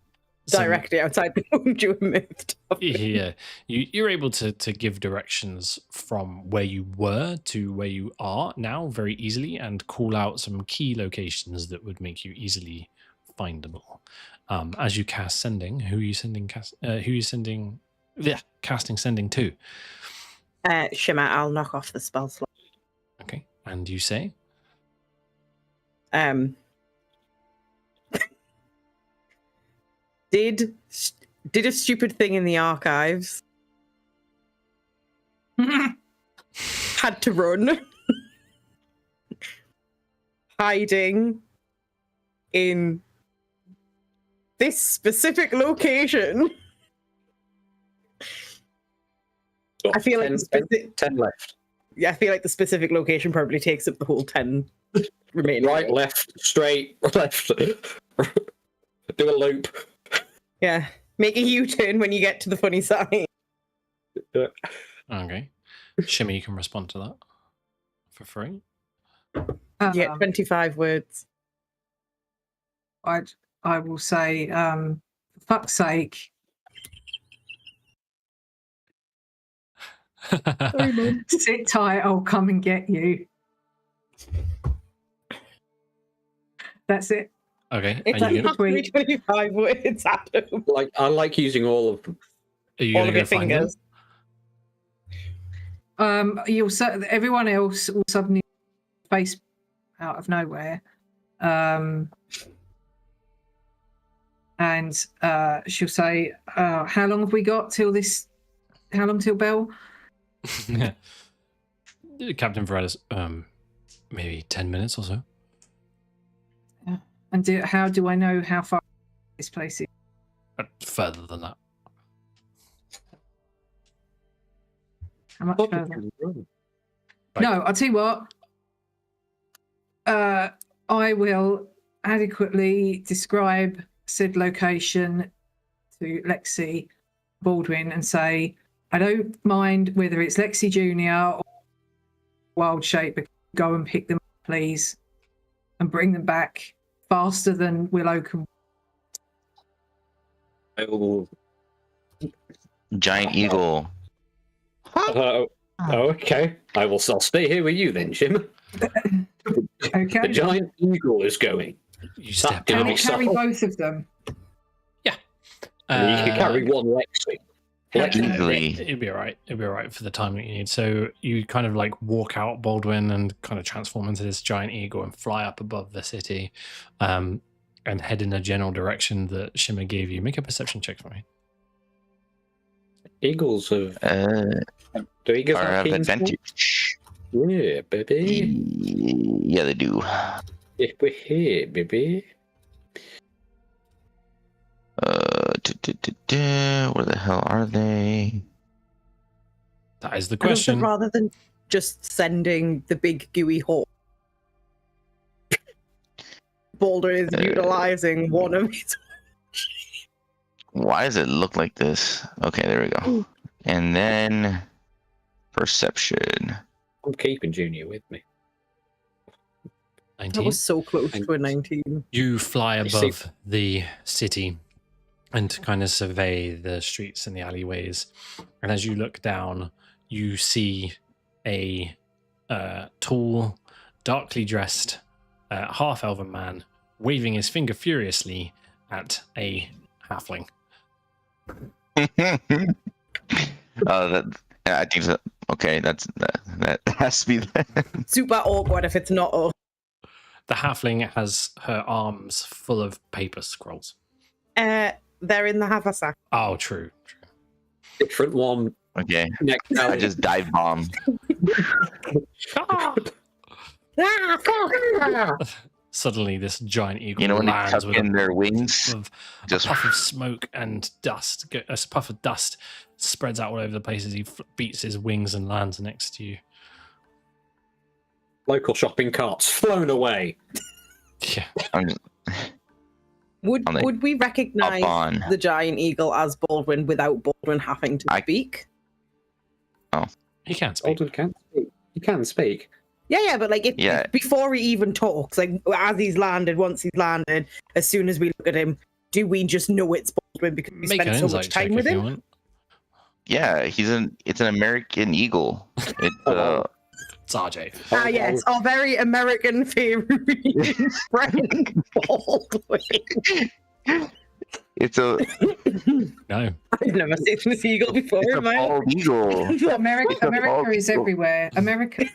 directly outside the room you moved. Yeah, you're able to give directions from where you were to where you are now very easily, and call out some key locations that would make you easily findable. As you cast sending, who are you sending? Casting sending to? Shimmer, I'll knock off the spell slot. Okay, and you say? Did a stupid thing in the archives. Had to run. Hiding in this specific location. I feel like 10 left. Yeah, I feel like the specific location probably takes up the whole 10 remaining. Right, left, straight, left. Do a loop. Yeah, make a U-turn when you get to the funny side. Okay. Shimmy, you can respond to that for free. Yeah, 25 words. I will say, for fuck's sake. Sorry, Mum. Sit tight, I'll come and get you. That's it. Okay. It's and you actually 25 words, Adam. I like using all of them. are you All going of to your go find them? fingers. Everyone else will suddenly face out of nowhere. And she'll say, how long have we got till this? How long till Bell? Yeah. Captain Veretta's maybe 10 minutes or so. Yeah. And how do I know how far this place is? Further than that. How much further? No, I'll tell you what. I will adequately describe said location to Lexi Baldwin and say, I don't mind whether it's Lexi Jr. or Wild Shape, but go and pick them up, please, and bring them back faster than Willow can. Giant eagle. Uh, Oh, okay. I'll stay here with you then, Jim. The Okay. giant eagle is going. You step Can Can it we out. carry stop? both of them? And you can carry one Lexi. Lexi. Easily. It'll be all right. It'll be all right for the time that you need. So you kind of like walk out, Baldwin, and kind of transform into this giant eagle and fly up above the city, and head in a general direction that Shimmer gave you. Make a perception check for me. Eagles have. Do eagles Are have have keen advantage. sight? Yeah, baby. Yeah, they do. If we're here, baby. Where the hell are they? That is the And also, question. rather than just sending the big gooey hawk, Baldur is utilizing one of his. Why does it look like this? Okay, there we go. And then perception. I'm keeping Junior with me. That 19. was so close to a 19. You fly You see- above the city and kind of survey the streets and the alleyways. And as you look down, you see a tall, darkly dressed, half-elven man waving his finger furiously at a halfling. I think so. Okay, that has to be that. Super awkward if it's not us. The halfling has her arms full of paper scrolls. They're in the haversack. Oh, true. Different one. Okay, Next I just dive bomb. Suddenly, this giant eagle You know when they lands tuck with in their wings? just Just a puff of smoke and dust. A puff of dust spreads out all over the place as he beats his wings and lands next to you. Local shopping carts flown away. Yeah. I'm just I'm like, Would we up recognize on. the giant eagle as Baldwin without Baldwin having to speak? He can't speak. Alden can speak. He can speak. Yeah, but like Yeah. before he even talks, like as he's landed, once he's landed, as soon as we look at him, do we just know it's Baldwin because we Make an spent so insight much check time with if you him? want. Yeah, it's an American eagle. It's It's RJ. Ah, yes, our very American favorite friend, Baldwin. it's a No. I've never seen this eagle before it's a in my life. bald eagle. America, It's a America bald is eagle. everywhere. America.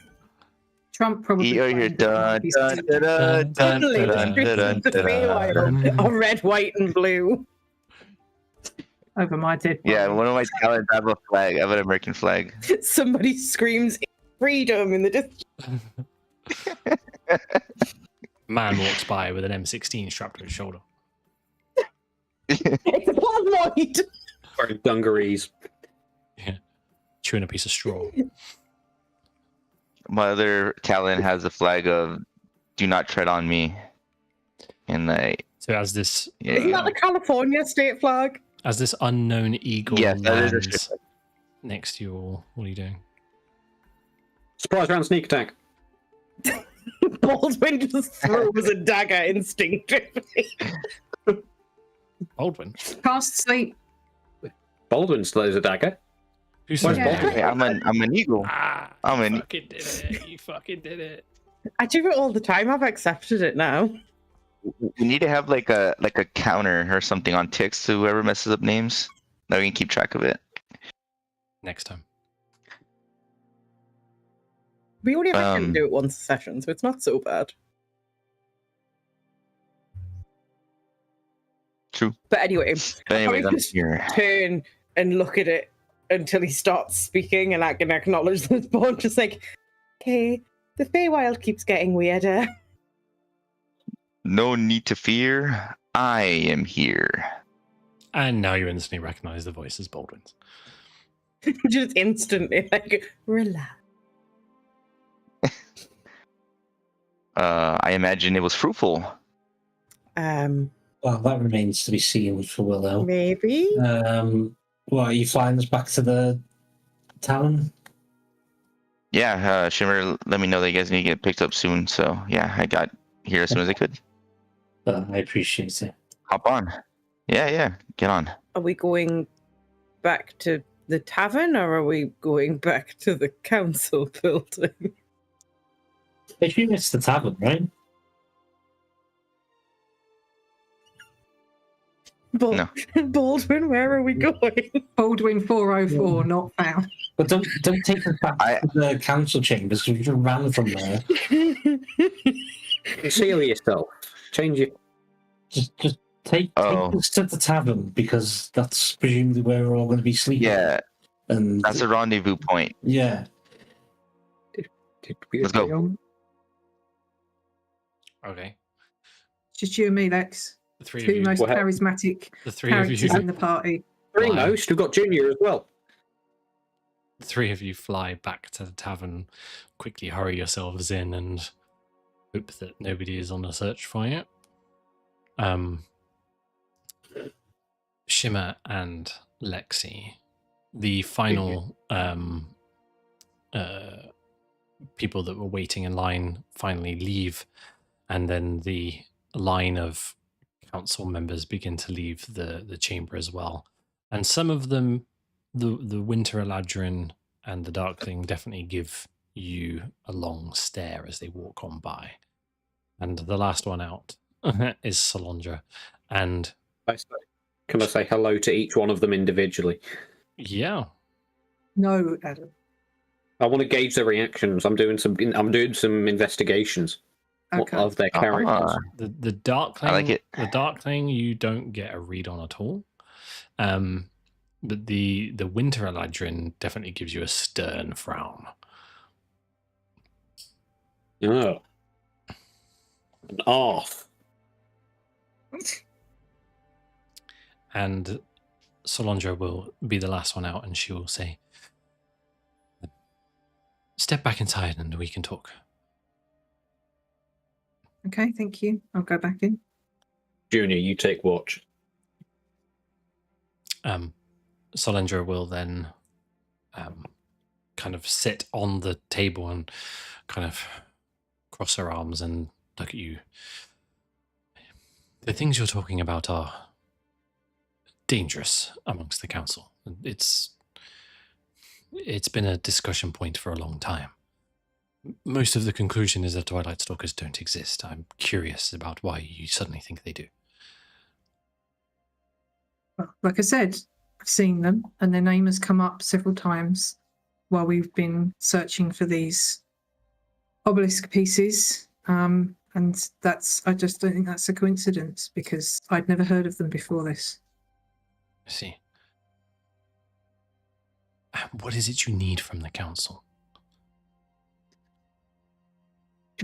Trump probably. You're here, dun, dun, dun, dun, dun, Suddenly, dun, the dun, the dun, dun. Feywild are red, white, and blue. Over my dead. Yeah, body. one of my talents, I have a flag. I have an American flag. Somebody screams freedom in the distance. Man walks by with an M16 strapped to his shoulder. It's Walmart. Wearing dungarees. Chewing a piece of straw. My other talent has a flag of "Do not tread on me," and So as this Isn't that the California state flag? unknown eagle Yes, that is a lands strip. next to you all, what are you doing? Surprise round sneak attack. Baldwin just throws a dagger instinctively. Baldwin. Cast sleep. Baldwin slows a dagger. Who Where's said Baldwin? Hey, I'm an eagle. Ah, I'm an you fucking did it. You fucking did it. I do it all the time. I've accepted it now. We need to have like a counter or something on ticks to whoever messes up names. Now we can keep track of it. Next time. We only ever can Um, do it once a session, so it's not so bad. True. But anyway, But anyways, I I'm just here. turn and look at it until he starts speaking, and I can acknowledge that it's Bond. Just like, okay, the Feywild keeps getting weirder. No need to fear. I am here. And now you instantly recognize the voice as Baldwin's. Just instantly, like, relax. I imagine it was fruitful. Well, that remains to be seen for Willow. Maybe. Well, are you flying us back to the town? Yeah, Shimmer let me know that you guys need to get picked up soon. So yeah, I got here as soon as I could. I appreciate it. Hop on. Yeah, get on. Are we going back to the tavern, or are we going back to the council building? I assume it's the tavern, right? No. Baldwin, where are we going? Baldwin 404 not found. But don't take us back to the council chambers because we just ran from there. Conceal yourself. Change it. Just take Oh. us to the tavern because that's presumably where we're all going to be sleeping. Yeah, And that's a rendezvous point. yeah. Did we Let's go. agree on- Okay. It's just you and me, Lex. The three Two of you. most Well, charismatic The three of characters you. in the party. Three Fine. most. We've got Junior as well. The three of you fly back to the tavern, quickly hurry yourselves in, and hope that nobody is on a search for you. Shimmer and Lexi, the final people that were waiting in line, finally leave, and then the line of council members begin to leave the chamber as well. And some of them, the Winter Eladrin and the Darkling, definitely give you a long stare as they walk on by. And the last one out is Solandra. And Can I say hello to each one of them individually? yeah, No, Adam. I want to gauge their reactions. I'm doing some investigations Okay. of their characters. the Darkling, I like it. The Darkling, you don't get a read on at all. But the Winter Eladrin definitely gives you a stern frown. Oh. An arf. And Solandra will be the last one out, and she will say, "Step back inside and we can talk." Okay, thank you. I'll go back in. Junior, you take watch. Solandra will then kind of sit on the table and kind of cross her arms and look at you. The things you're talking about are dangerous amongst the council. It's been a discussion point for a long time. Most of the conclusion is that Twilight Stalkers don't exist. I'm curious about why you suddenly think they do. Well, like I said, I've seen them, and their name has come up several times while we've been searching for these obelisk pieces. And I just don't think that's a coincidence because I'd never heard of them before this. I see. What is it you need from the council?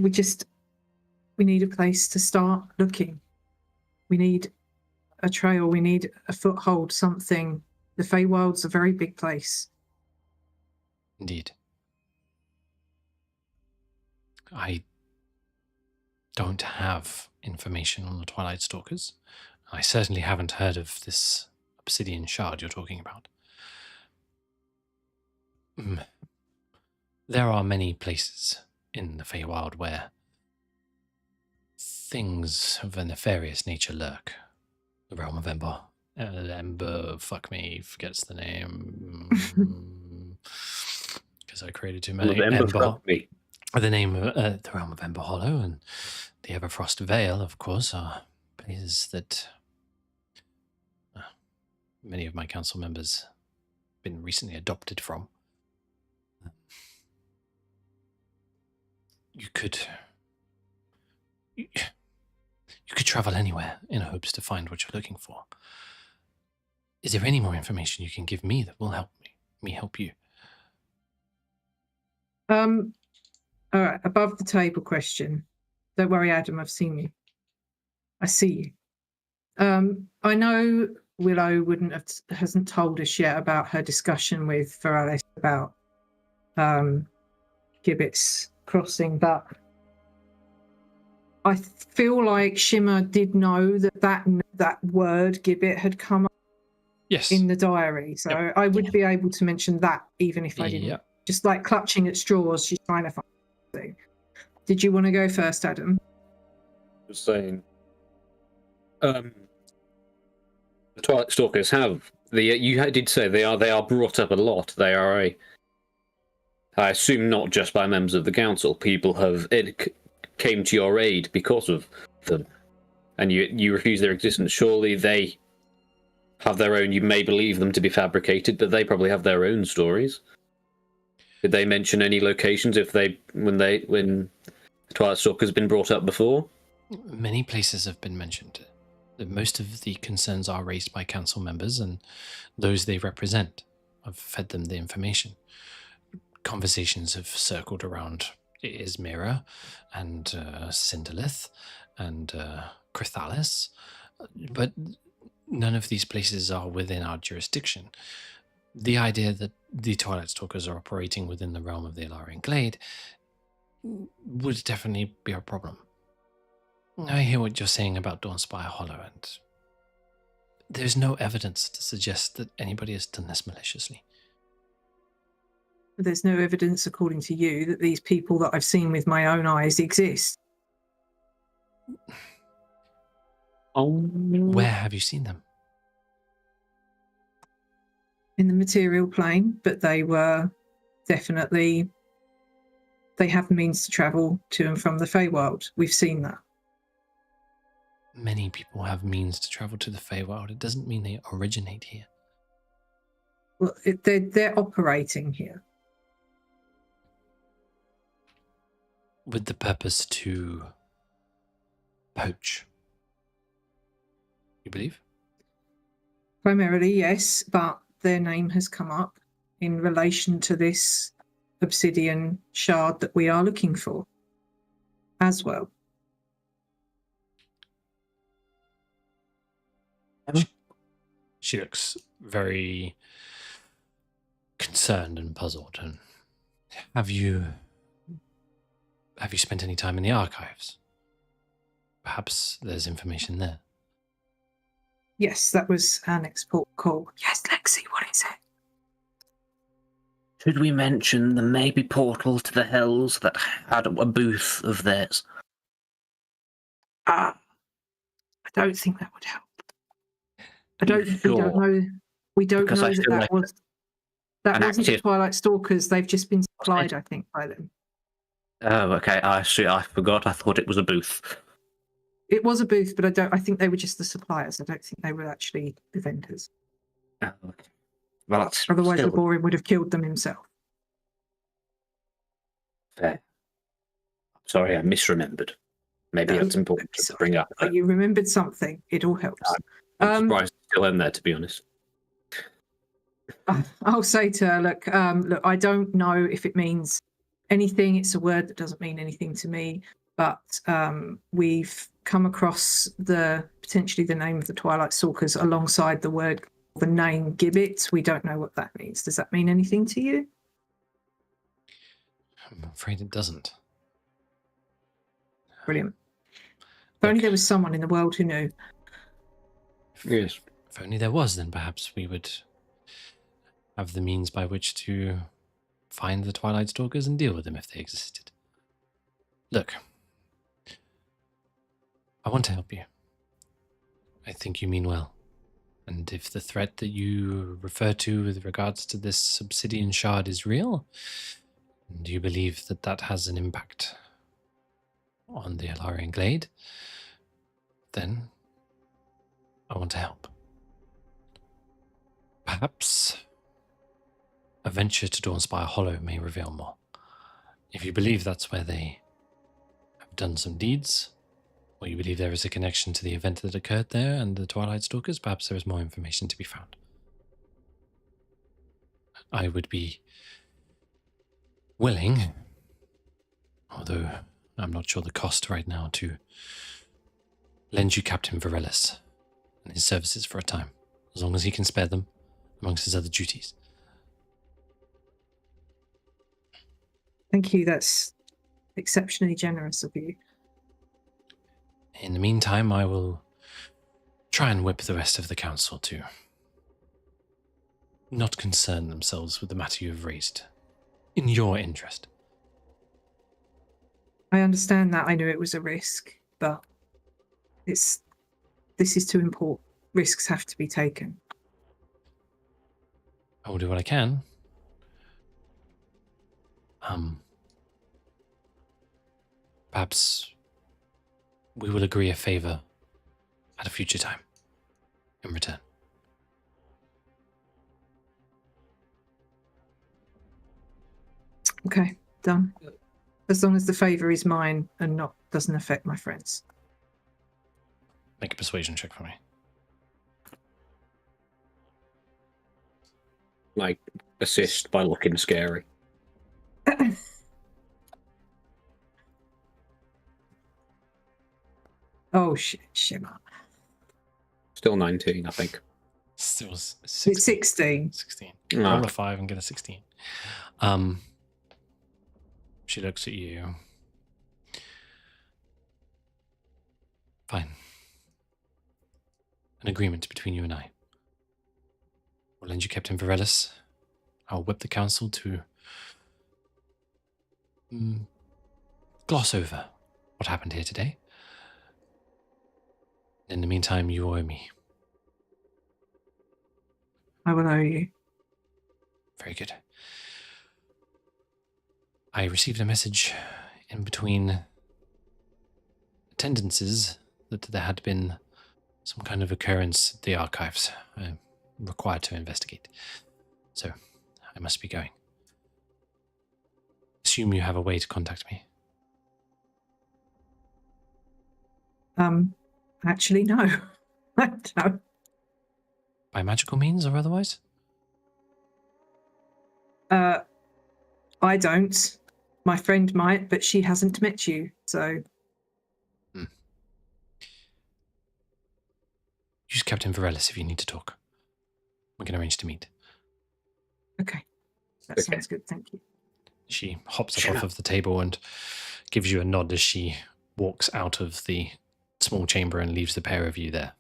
We need a place to start looking. We need a trail. We need a foothold, something. The Feywild's a very big place. Indeed. I don't have information on the Twilight Stalkers. I certainly haven't heard of this obsidian shard you're talking about. There are many places in the Feywild where things of a nefarious nature lurk. The realm of Ember. Ember, fuck me, forgets the name. Because I created too many. Ember. The name of the realm of Ember Hollow and the Everfrost Vale, of course, are places that many of my council members have been recently adopted from. You could travel anywhere in hopes to find what you're looking for. Is there any more information you can give me that will help me help you? All right, above the table question. Don't worry, Adam, I've seen you. I see you. I know Willow hasn't told us yet about her discussion with Veralis about Gibbet's crossing, but I feel like Shimmer did know that word Gibbet had come up in the diary, so Yep. I would be able to mention that even if I didn't. Yep. Just like clutching at straws, she's trying to find something. Did you want to go first, Adam? Just saying. The Twilight Stalkers have You did say they are brought up a lot. They are I assume not just by members of the council. People came to your aid because of them, and you refuse their existence. Surely they have their own. You may believe them to be fabricated, but they probably have their own stories. Did they mention any locations when the Twilight Stalker has been brought up before? Many places have been mentioned. Most of the concerns are raised by council members and those they represent. I've fed them the information. Conversations have circled around Ismira and Cinderlith and Crithalis, but none of these places are within our jurisdiction. The idea that the Twilight Stalkers are operating within the realm of the Ilarian Glade would definitely be a problem. I hear what you're saying about Dawnspire Hollow, and there's no evidence to suggest that anybody has done this maliciously. There's no evidence, according to you, that these people that I've seen with my own eyes exist. Where have you seen them? In the material plane, but they were definitely... They have means to travel to and from the Feywild. We've seen that. Many people have means to travel to the Feywild. It doesn't mean they originate here. Well, they're operating here. With the purpose to poach. You believe? Primarily, yes, but their name has come up in relation to this obsidian shard that we are looking for as well. She looks very concerned and puzzled. And have you spent any time in the archives? Perhaps there's information there. Yes, that was our next port call. Yes, Lexi, what is it? Should we mention the maybe portal to the Hells that had a booth of theirs? I don't think that would help. We don't know. We don't Because know I that feel like wasn't the Twilight Stalkers. They've just been supplied, I think, by them. Oh, okay. I forgot. I thought it was a booth. It was a booth, but I think they were just the suppliers. I don't think they were actually the vendors. Oh, okay. Well, that's Otherwise, still the Borean would have killed them himself. fair. Sorry, I misremembered. Maybe that's important to bring up. You remembered something. It all helps. I'm surprised it's still in there, to be honest. I'll say to her, look, I don't know if it means anything. It's a word that doesn't mean anything to me. But we've come across potentially the name of the Twilight Stalkers alongside the name Gibbet. We don't know what that means. Does that mean anything to you? I'm afraid it doesn't. Brilliant. If only there was someone in the world who knew. Yes. If only there was, then perhaps we would have the means by which to find the Twilight Stalkers and deal with them if they existed. Look, I want to help you. I think you mean well. And if the threat that you refer to with regards to this obsidian shard is real, and you believe that that has an impact on the Ilarian Glade, then I want to help. Perhaps a venture to Dawnspire Hollow may reveal more. If you believe that's where they have done some deeds, or you believe there is a connection to the event that occurred there and the Twilight Stalkers, perhaps there is more information to be found. I would be willing, although I'm not sure the cost right now, to lend you Captain Varellis and his services for a time, as long as he can spare them amongst his other duties. Thank you. That's exceptionally generous of you. In the meantime, I will try and whip the rest of the council to not concern themselves with the matter you have raised, in your interest. I understand that. I knew it was a risk, but this is too important. Risks have to be taken. I will do what I can. Perhaps we will agree a favor at a future time in return. Okay, done. As long as the favour is mine and doesn't affect my friends. Make a persuasion check for me. Like, assist by looking scary. Oh shit, Shimmer. Still 19, I think. Still It's 16. 16. 16. Ah. Roll a 5 and get a 16. She looks at you. Fine. An agreement between you and I. We'll lend you Captain Varellis. I'll whip the council to gloss over what happened here today. In the meantime, you owe me. I will owe you. Very good. I received a message in between attendances that there had been some kind of occurrence at the archives. I'm required to investigate. So, I must be going. Assume you have a way to contact me. Actually, no. I don't. By magical means or otherwise? I don't. My friend might, but she hasn't met you, so. Use Captain Varellis if you need to talk. We can arrange to meet. Okay. That Okay. sounds good, thank you. She hops up off of the table and gives you a nod as she walks out of the small chamber and leaves the pair of you there.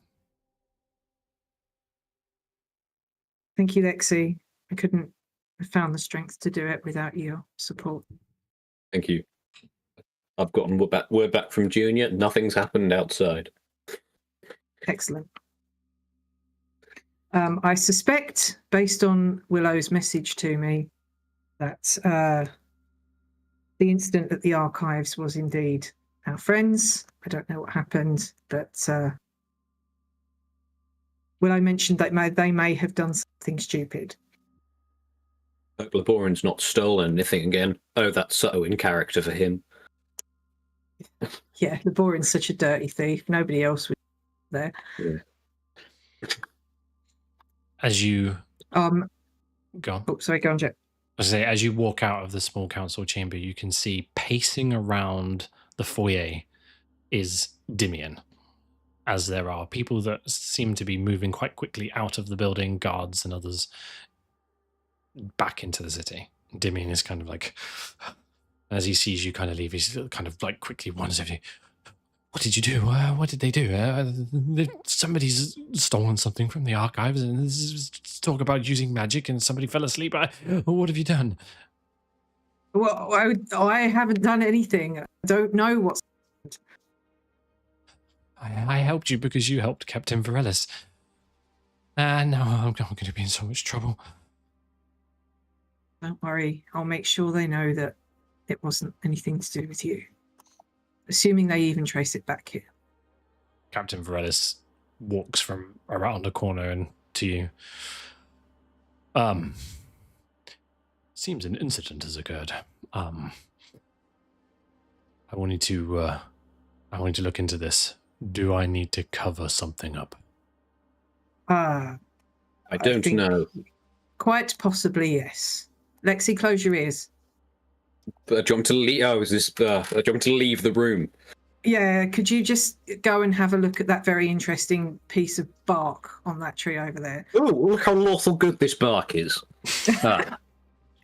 Thank you, Lexi. I couldn't have found the strength to do it without your support. Thank you. I've gotten word back from Junior. Nothing's happened outside. Excellent. I suspect, based on Willow's message to me, that the incident at the archives was indeed our friends. I don't know what happened, but Willow mentioned that they may have done something stupid. Hope Laboran's not stolen anything again. Oh, that's so in character for him. Yeah, Laboran's such a dirty thief. Nobody else was there. Yeah. As you go on. Oh, sorry, go on, Jack. I say, as you walk out of the small council chamber, you can see pacing around the foyer is Dimian, as there are people that seem to be moving quite quickly out of the building, guards and others, back into the city. Dimian is kind of like, as he sees you kind of leave, he's kind of like quickly wanders over you. What did you do? What did they do? Somebody's stolen something from the archives, and this is talk about using magic, and somebody fell asleep. What have you done? Well, I haven't done anything. I don't know what's. I helped you because you helped Captain Varellis. And now I'm going to be in so much trouble. Don't worry. I'll make sure they know that it wasn't anything to do with you. Assuming they even trace it back here. Captain Varellis walks from around a corner and to you. Seems an incident has occurred. I wanted to look into this. Do I need to cover something up? I don't think know. Quite possibly, yes. Lexi, close your ears. Do you want me to leave? Oh, is this? Do you want me to leave the room? Yeah, could you just go and have a look at that very interesting piece of bark on that tree over there? Oh, look how lawful good this bark is.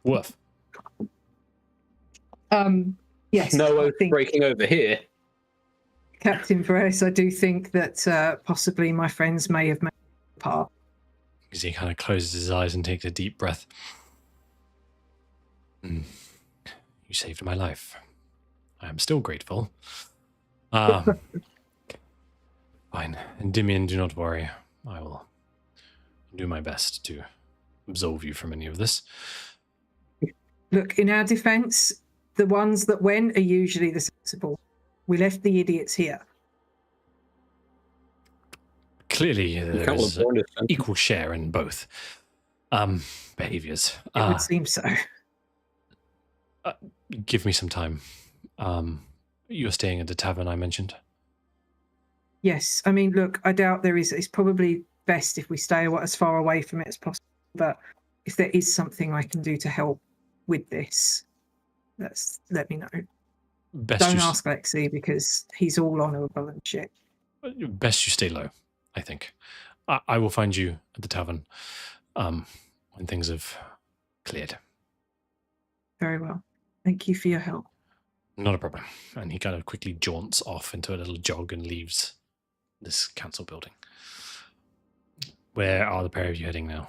Woof. Yes. No I oath think, breaking over here. Captain Perez, I do think that possibly my friends may have made part. Because he kind of closes his eyes and takes a deep breath. You saved my life. I am still grateful. Fine. And Dimian, do not worry. I will do my best to absolve you from any of this. Look, in our defence, the ones that went are usually the sensible. We left the idiots here. Clearly, there Couple is of pointers, then. equal share in both behaviors. It would seem so. Give me some time. You're staying at the tavern I mentioned. Yes, I mean, look, I doubt there is. It's probably best if we stay as far away from it as possible. But if there is something I can do to help with this, let me know. Don't ask Lexi because he's all honourable and shit. Best you stay low, I think. I will find you at the tavern when things have cleared. Very well. Thank you for your help. Not a problem. And he kind of quickly jaunts off into a little jog and leaves this council building. Where are the pair of you heading now?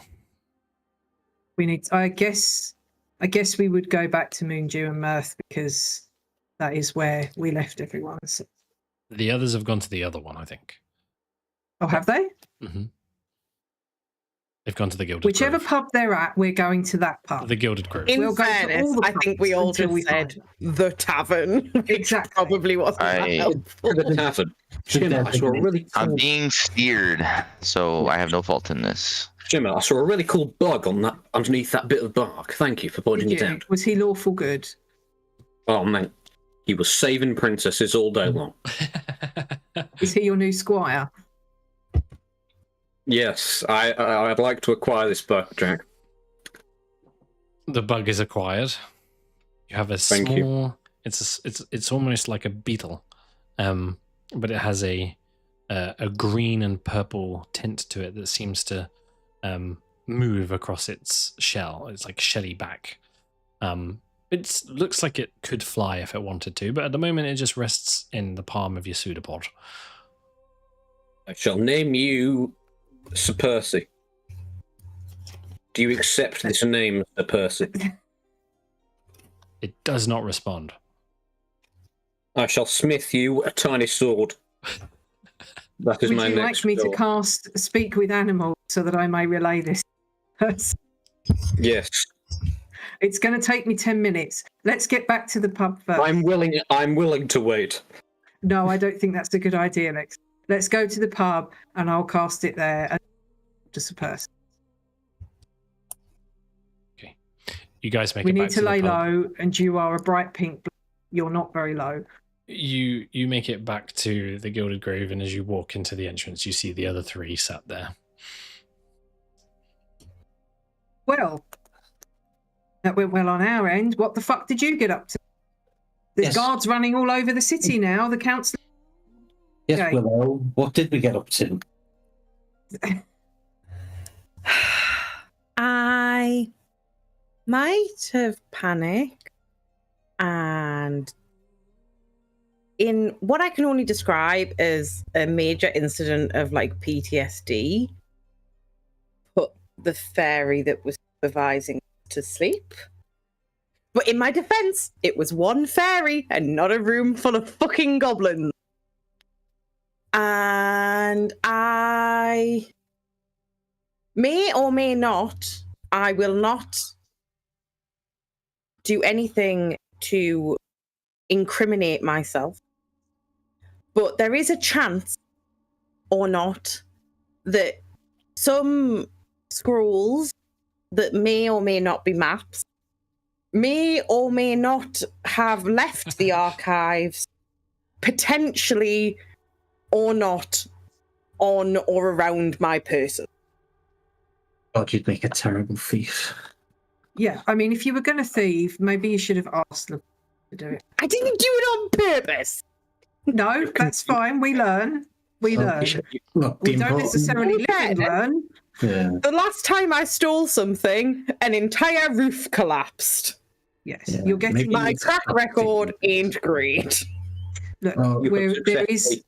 We need. I guess we would go back to Moondew and Mirth because that is where we left everyone. So. The others have gone to the other one, I think. Oh, have they? Mm-hmm. They've gone to the Gilded Whichever Grove. pub they're at, we're going to that pub. The Gilded Grove. In We'll go to fairness, all the I think we pubs all until just we said find the tavern, which Exactly. probably wasn't that I- helpful. The tavern. Shimmer, I saw a really I'm cool. being steered, so I have no fault in this. Shimmer, I saw a really cool bug on that underneath that bit of bark. Thank you for pointing Did it you? out. Was he lawful good? Oh man, he was saving princesses all day long. Is he your new squire? Yes, I'd like to acquire this bug, Jack. The bug is acquired. You have a Thank you. small. It's almost like a beetle, but it has a green and purple tint to it that seems to move across its shell. It's like shelly back. It looks like it could fly if it wanted to, but at the moment it just rests in the palm of your pseudopod. I shall name you Sir Percy. Do you accept this name, Sir Percy? It does not respond. I shall smith you a tiny sword. That is Would my you next like me to goal. cast Speak with Animals so that I may relay this? Yes, It's going to take me 10 minutes. Let's get back to the pub first. I'm willing to wait. No, I don't think that's a good idea, Lex. Let's go to the pub and I'll cast it there and just a person. Okay, you guys make We it back need to the lay pub. low, and you are a bright pink. You're not very low. You make it back to the Gilded Grove, and as you walk into the entrance, you see the other three sat there. Well, that went well on our end. What the fuck did you get up to? There's Yes. guards running all over the city now. The council. Yes, Okay. Willow. What did we get up to? I might have panicked, and in what I can only describe as a major incident of like PTSD, put the fairy that was supervising to sleep. But in my defense, it was one fairy and not a room full of fucking goblins. And I may or may not, I will not do anything to incriminate myself. But there is a chance or not that some scrolls that may or may not be maps may or may not have left the archives, potentially or not, on or around my person. God, you'd make a terrible thief. Yeah, I mean, if you were going to thieve, maybe you should have asked them to do it. I didn't do it on purpose. No, that's fine. We learn. We Oh, learn. Look, We the don't important- necessarily live and learn. Yeah. The last time I stole something, an entire roof collapsed. Yes, Yeah, you're getting maybe My it's track record ain't great. Look, Oh, there is.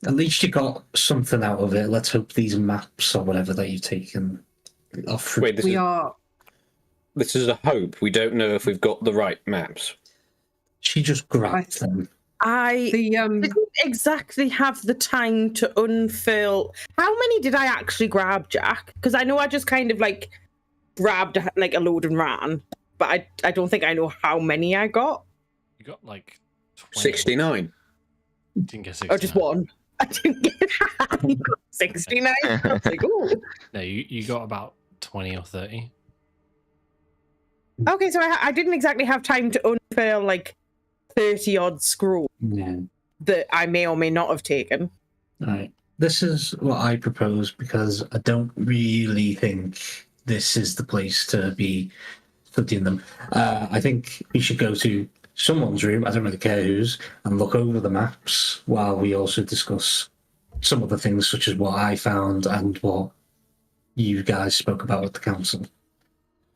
At least you got something out of it. Let's hope these maps or whatever that you've taken off. Wait, We are. this is a hope. We don't know if we've got the right maps. She just grabbed them. I The didn't exactly have the time to unfurl. How many did I actually grab, Jack? Because I know I just kind of like grabbed like a load and ran, but I don't think I know how many I got. You got like 20. 69. Didn't get 69. Oh, just one. I didn't get 69. I was like, ooh. No, you got about 20 or 30. Okay, so I didn't exactly have time to unfurl like 30 odd scrolls Yeah. that I may or may not have taken. Right. This is what I propose because I don't really think this is the place to be studying them. I think we should go to someone's room, I don't really care whose, and look over the maps while we also discuss some of the things such as what I found and what you guys spoke about at the council.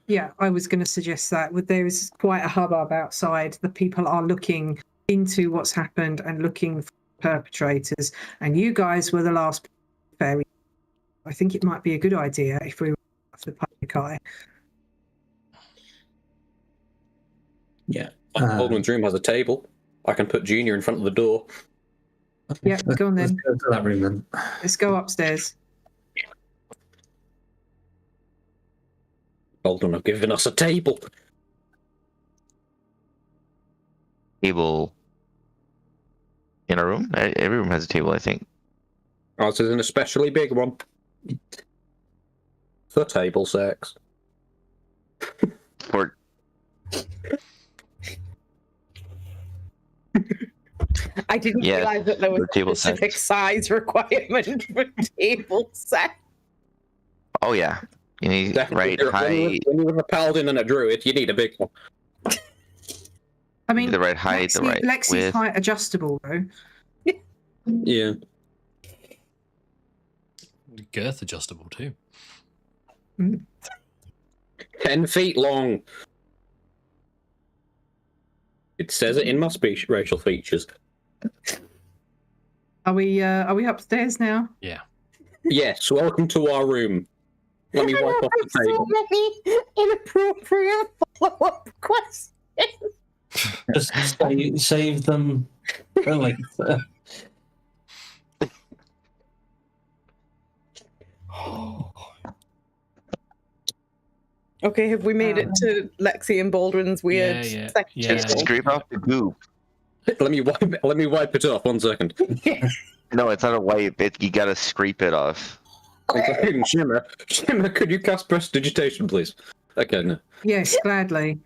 Yeah, I was going to suggest that. There is quite a hubbub outside. The people are looking into what's happened and looking for perpetrators. And you guys were the last fairy. I think it might be a good idea if we were off the public eye. Yeah. Baldwin's room has a table. I can put Junior in front of the door. Yeah, go on then. Let's go to that room then. Let's go upstairs. Baldwin have given us a table. Table in a room? Every room has a table, I think. Ours is an especially big one. For table sex. For I didn't Yes, realize that there was for a table specific sex. size requirement for table set. Oh yeah, you need Definitely. right height, When you're a paladin and a druid, you need a big one. I mean, the right height, the right Lexi's width. height adjustable though. Yeah. Girth adjustable too. 10 feet long. It says it in my speech racial features. Are we upstairs now? Yeah. Yes, welcome to our room. Let me wipe off the So table. many inappropriate follow-up questions. Just save them. for, like, Okay, have we made it to Lexi and Baldwin's weird Yeah, section? yeah. Just scrape off the goop. Let me wipe it off. 1 second. No, it's not a wipe. You gotta scrape it off. 1 second. Shimmer, could you cast prestidigitation, please? Okay, no. Yes, gladly.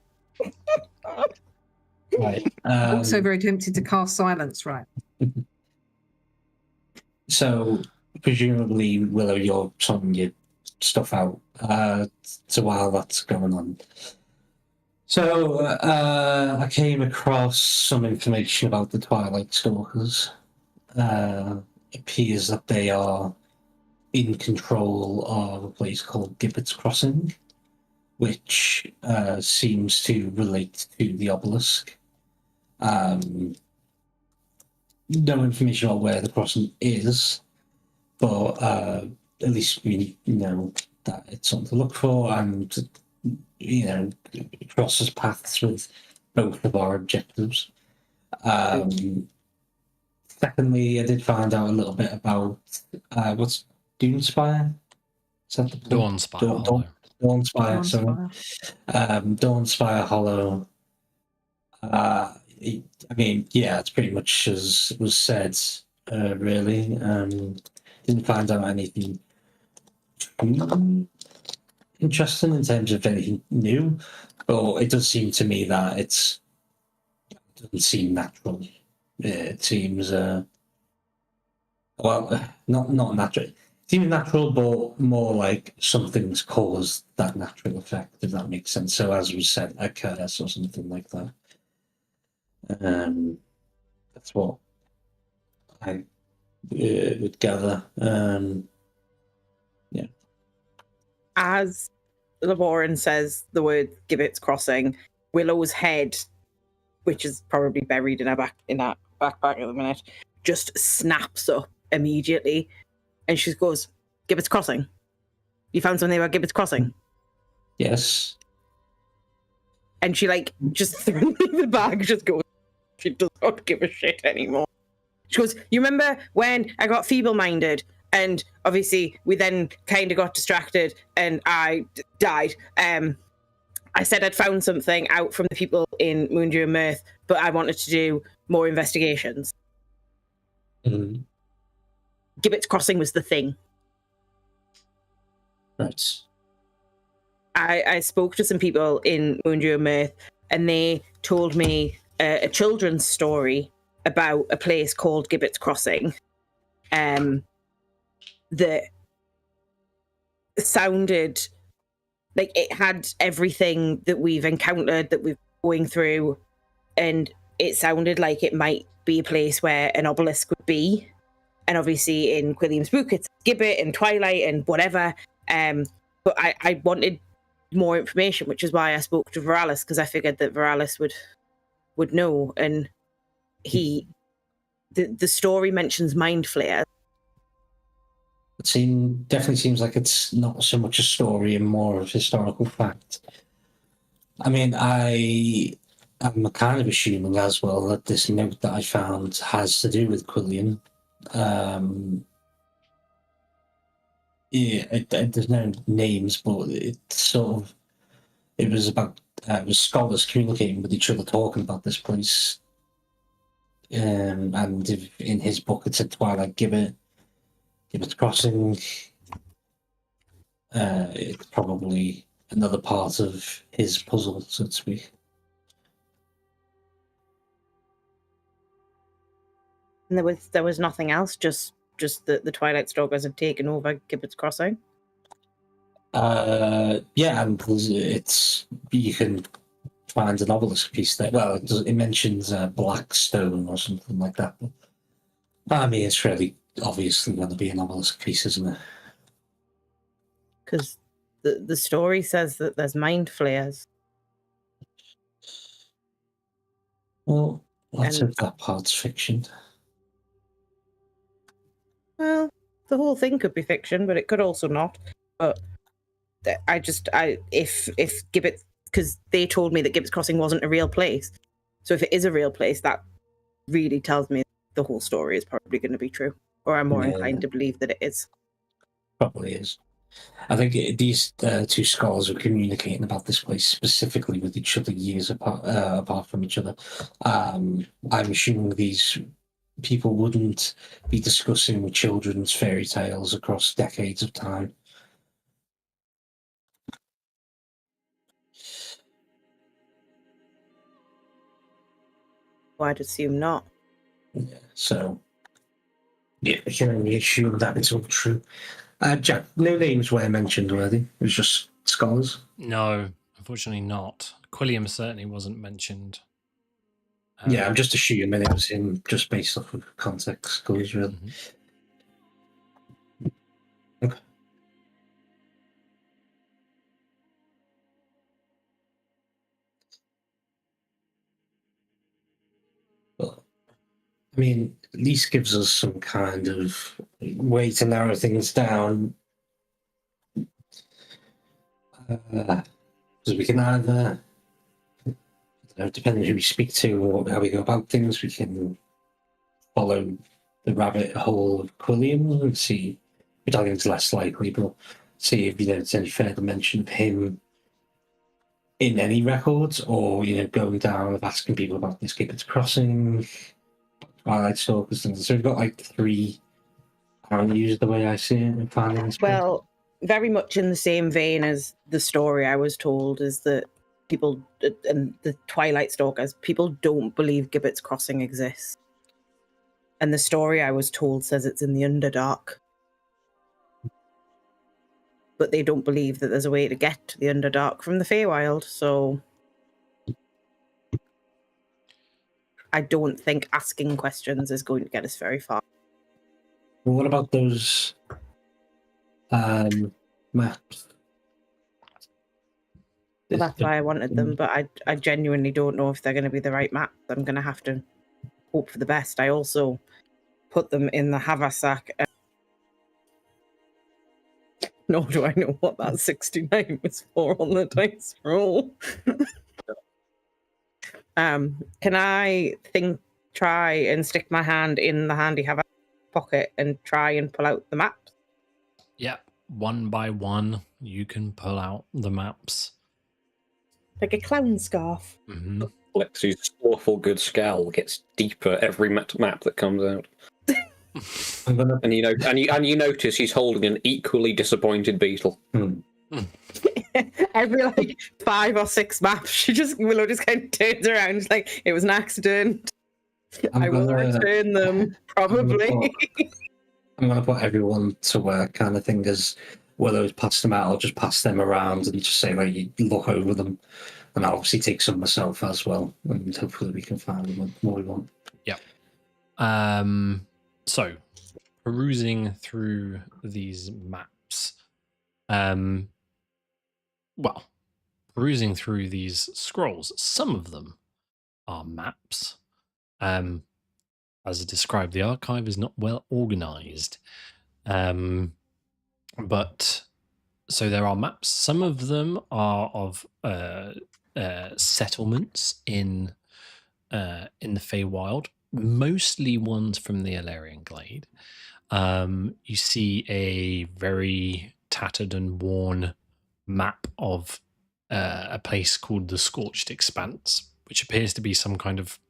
right. Also very tempted to cast silence, right? So presumably, Willow, you're sorting your stuff out. So while that's going on, so I came across some information about the Twilight Stalkers. It appears that they are in control of a place called Gibbet's Crossing, which seems to relate to the obelisk. No information about where the crossing is, but at least we know that it's something to look for, and it crosses paths with both of our objectives. Secondly, I did find out a little bit about what's Doomspire? Is that the Dawnspire Hollow. Dawnspire, sorry. Dawnspire Hollow. I mean, yeah, it's pretty much as was said, really. Didn't find out anything interesting in terms of anything new, but it does seem to me that it doesn't seem natural. It seems, well, not natural. It seems natural, but more like something's caused that natural effect, if that makes sense. So, as was said, a curse or something like that. That's what I would gather. Yeah. As Laboran says the word Gibbet's Crossing, Willow's head, which is probably buried in her backpack at the minute, just snaps up immediately, and she goes, "Gibbet's Crossing. You found something about Gibbet's Crossing?" Yes. And she just threw the bag, just goes. She does not give a shit anymore. She goes, "You remember when I got feeble-minded And obviously, we then kind of got distracted, and I died. I said I'd found something out from the people in Moondew and Mirth, but I wanted to do more investigations. Mm. Gibbet's Crossing was the thing. Right. I spoke to some people in Moondew and Mirth, and they told me a children's story about a place called Gibbet's Crossing. That sounded like it had everything that we've encountered, that we've going through, and it sounded like it might be a place where an obelisk would be. And obviously in Quilliam's book, it's Gibbet and Twilight and whatever. But I wanted more information, which is why I spoke to Veralis, because I figured that Veralis would know. And the story mentions mind flayers. Definitely seems like it's not so much a story and more of historical fact. I mean, I'm kind of assuming as well that this note that I found has to do with Quilliam. There's no names, but it was scholars communicating with each other, talking about this place. And in his book, it said Twilight Gibbet's Crossing. It's probably another part of his puzzle, so to speak. And there was nothing else, just that the Twilight Stalkers have taken over Gibbet's Crossing. Yeah, and you can find an obelisk piece there. Well, it mentions black stone or something like that. But, I mean, it's fairly obviously going to be an obelisk piece, isn't it? Because the story says that there's mind flayers. Well, let's hope that part's fiction. Well, the whole thing could be fiction, but it could also not. But if Gibbet, because they told me that Gibbet's Crossing wasn't a real place. So if it is a real place, that really tells me the whole story is probably going to be true. Or I'm more inclined to believe that it is. Probably is. I think these two scholars were communicating about this place specifically with each other years apart from each other. I'm assuming these people wouldn't be discussing children's fairy tales across decades of time. Well, I'd assume not. Yeah, so yeah, I can only assume that it's all true. Jack, no names were mentioned already. It was just scholars. No, unfortunately not. Quilliam certainly wasn't mentioned. Yeah, I'm just assuming it was him, just based off of context clues, really. Mhm. Okay. Well, I mean, at least gives us some kind of way to narrow things down. Because we can either, depending on who we speak to or how we go about things, we can follow the rabbit hole of Quilliam and see, which I think is less likely, but see if there's any further mention of him in any records, or going down and asking people about this Gibbet's Crossing, Twilight Stalkers, and so we've got like 3 avenues the way I see it in finding this place. Well, very much in the same vein as the story I was told is that people and the Twilight Stalkers, people don't believe Gibbet's Crossing exists. And the story I was told says it's in the Underdark. But they don't believe that there's a way to get to the Underdark from the Feywild, so I don't think asking questions is going to get us very far. Well, what about those maps? Well, that's why I wanted them, but I genuinely don't know if they're going to be the right maps. I'm going to have to hope for the best. I also put them in the haversack. Nor do I know what that 69 was for on the dice roll. Can I try and stick my hand in the handy haversack pocket and try and pull out the maps? Yep. One by one, you can pull out the maps. Like a clown scarf. Hmm Lexi's awful good scowl gets deeper every map that comes out, I'm gonna. and you notice he's holding an equally disappointed beetle. Every like 5 or 6 maps, Willow just kind of turns around. It's like, it was an accident. I will return them, probably. I'm gonna put everyone to work, kind of thing. As Willow's passed them out, I'll just pass them around and just say, like, you look over them, and I'll obviously take some myself as well, and hopefully we can find them what we want. Yep. So, perusing through these maps, well, perusing through these scrolls, some of them are maps. As described, the archive is not well organized. But so there are maps. Some of them are of settlements in the Feywild, mostly ones from the Alarian Glade. You see a very tattered and worn map of a place called the Scorched Expanse, which appears to be some kind of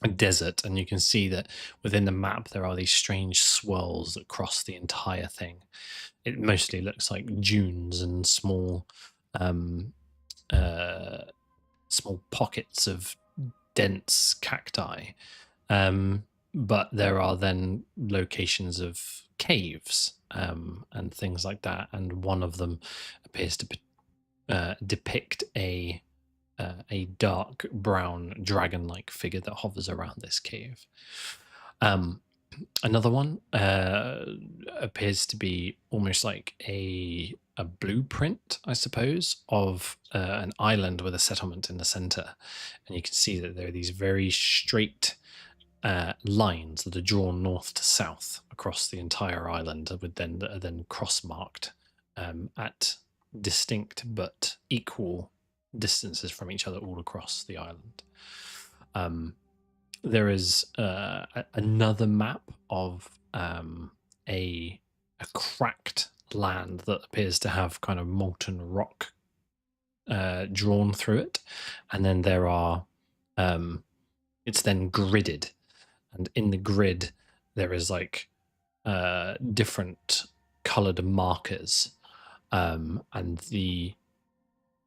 a desert, and you can see that within the map there are these strange swirls that cross the entire thing. It mostly looks like dunes and small pockets of dense cacti, but there are then locations of caves and things like that, and one of them appears to depict a dark brown dragon-like figure that hovers around this cave. Another one appears to be almost like a blueprint, I suppose, of an island with a settlement in the center, and you can see that there are these very straight lines that are drawn north to south across the entire island, that are then cross-marked at distinct but equal distances from each other all across the island. There is another map of a cracked land that appears to have kind of molten rock drawn through it, and then there are it's then gridded, and in the grid there is like different colored markers, and the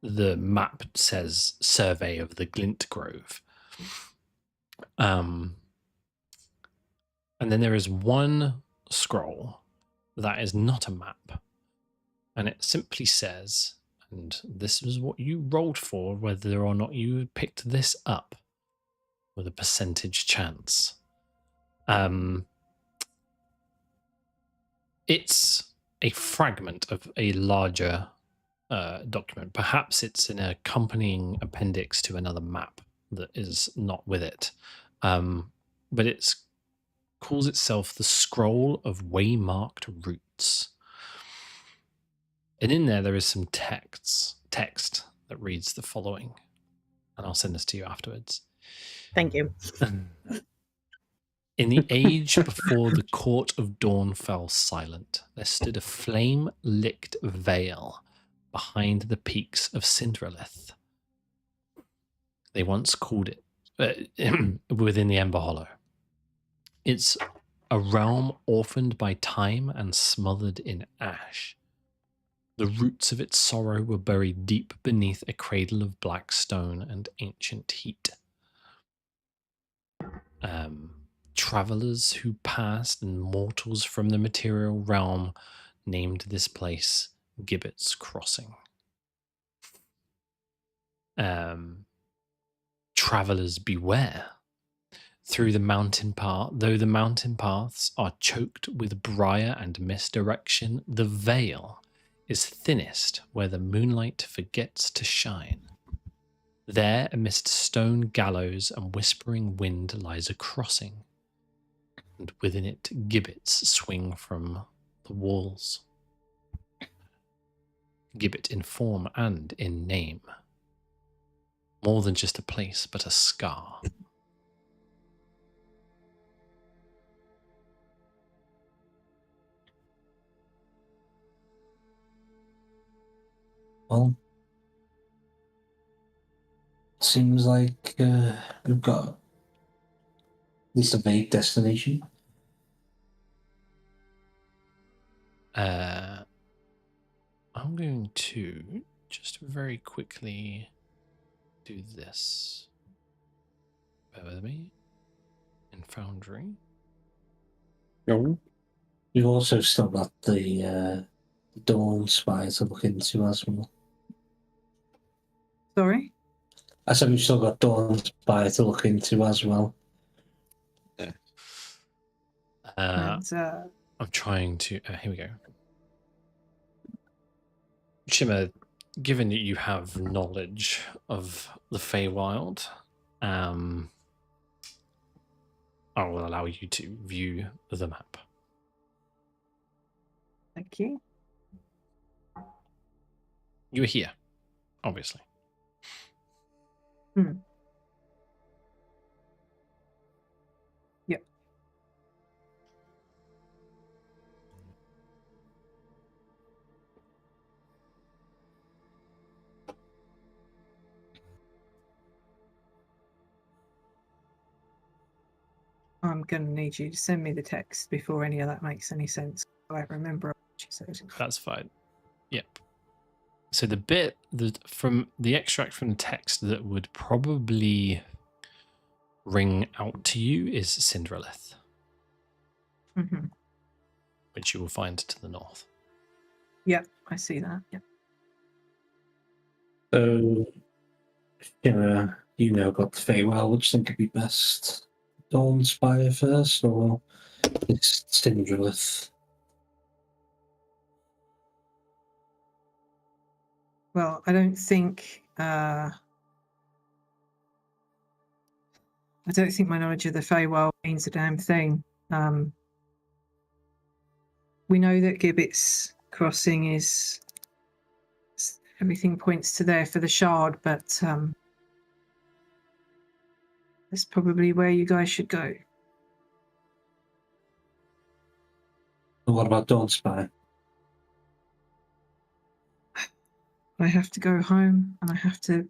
map says Survey of the Glint Grove. And then there is one scroll that is not a map, and it simply says, and this is what you rolled for, whether or not you picked this up with a percentage chance. It's a fragment of a larger document. Perhaps it's an accompanying appendix to another map that is not with it. But it calls itself the Scroll of Waymarked Routes. And in there is some text that reads the following. And I'll send this to you afterwards. Thank you. In the age before the Court of Dawn fell silent, there stood a flame-licked vale behind the peaks of Cinderlith. They once called it within the Ember Hollow. It's a realm orphaned by time and smothered in ash. The roots of its sorrow were buried deep beneath a cradle of black stone and ancient heat. Travelers who passed and mortals from the material realm named this place Gibbet's Crossing. Travelers beware. Though the mountain paths are choked with briar and misdirection, the veil is thinnest where the moonlight forgets to shine. There, amidst stone gallows and whispering wind, lies a crossing, and within it gibbets swing from the walls. Gibbet in form and in name. More than just a place, but a scar. Well, seems like we've got at least a vague destination. I'm going to just very quickly do this. Bear with me. In Foundry. No. We've also still got the Dawn Spire to look into as well. Sorry? I said we've still got Dawn Spire to look into as well. And I'm trying to. Here we go. Shimmer, given that you have knowledge of the Feywild, I will allow you to view the map. thank you. You are here, obviously. Yep. I'm going to need you to send me the text before any of that makes any sense. I remember what you said. That's fine. Yep. So the bit that from the extract from the text that would probably ring out to you is Cinderellith, Mm-hmm. which you will find to the north. Yep, I see that. Yep. So, you know about the Feywild, which think would be best? Dawn Spire first, or it's Cinderellith? Well, I don't think my knowledge of the Feywild means a damn thing. We know that Gibbet's Crossing is everything points to there for the shard, but that's probably where you guys should go. What about Dawn Spire? I have to go home and I have to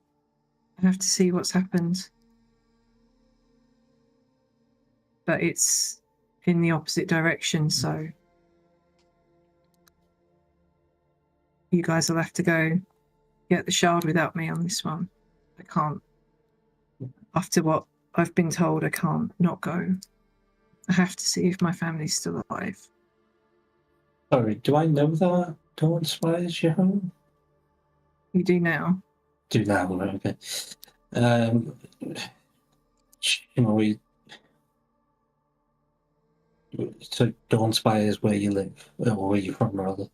see what's happened. But it's in the opposite direction, so you guys will have to go get the shard without me on this one. I can't. After what I've been told, I can't not go. I have to see if my family's still alive. Sorry, do I know that Dawn Spire is your home? You do now. Do now, okay. So Dawn Spire is where you live, or where you're from, rather.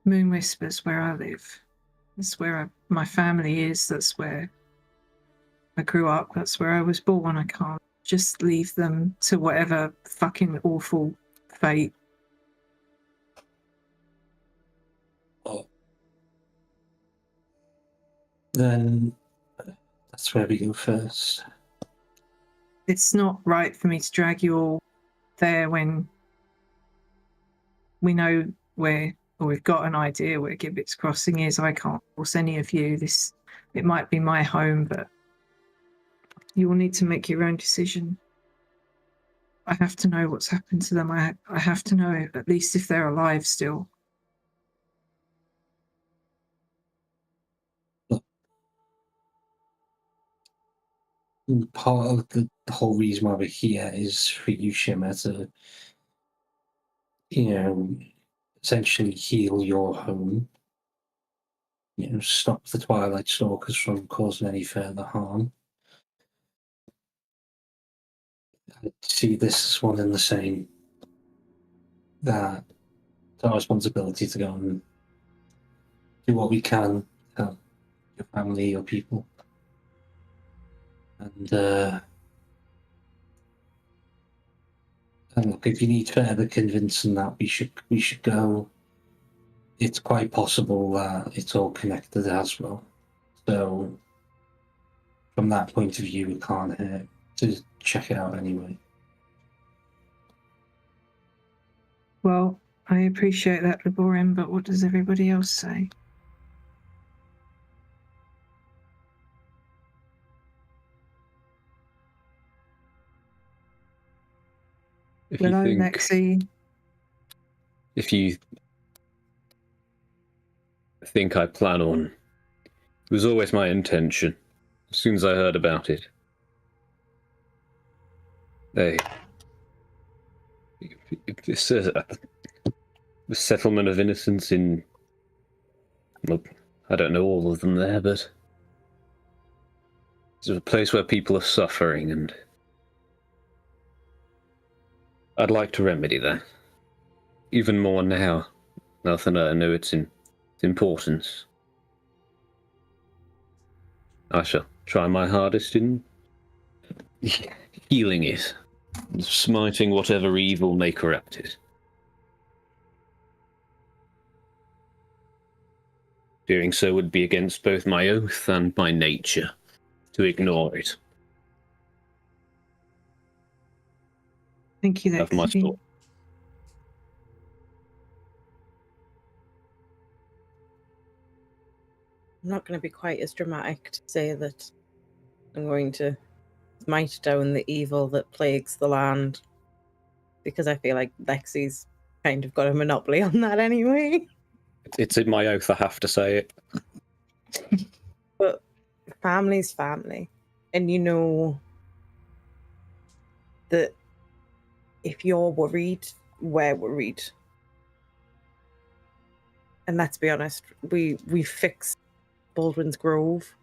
Moon Whispers, where I live. That's where my family is. That's where I grew up. That's where I was born. I can't just leave them to whatever fucking awful fate. Oh. Then that's where we go first. It's not right for me to drag you all there when we know where, or we've got an idea where Gibbet's Crossing is. I can't force any of you. It might be my home, but you will need to make your own decision. I have to know what's happened to them. I have to know at least if they're alive still. Part of the whole reason why we're here is for you, Shimmer, to, essentially heal your home. Stop the Twilight Stalkers from causing any further harm. I see this as one and the same. That it's our responsibility to go and do what we can to help your family, your people. And look, if you need further convincing that we should go, it's quite possible that it's all connected as well. So from that point of view, it can't hurt to check it out anyway. Well, I appreciate that, Laborim, but what does everybody else say? If Hello, you think, Lexi. if you think I plan on, it was always my intention. As soon as I heard about it, this the settlement of innocence in, well, I don't know all of them there, but it's a place where people are suffering, and I'd like to remedy that. Even more now that I know its importance. I shall try my hardest in healing it, smiting whatever evil may corrupt it. Doing so would be against both my oath and my nature to ignore it. Thank you, Have my Lexi. thought. I'm not going to be quite as dramatic to say that I'm going to smite down the evil that plagues the land, because I feel like Lexi's kind of got a monopoly on that anyway. It's in my oath, I have to say it. But family's family. And you know that if you're worried, we're worried. And let's be honest, we fixed Baldwin's Grove.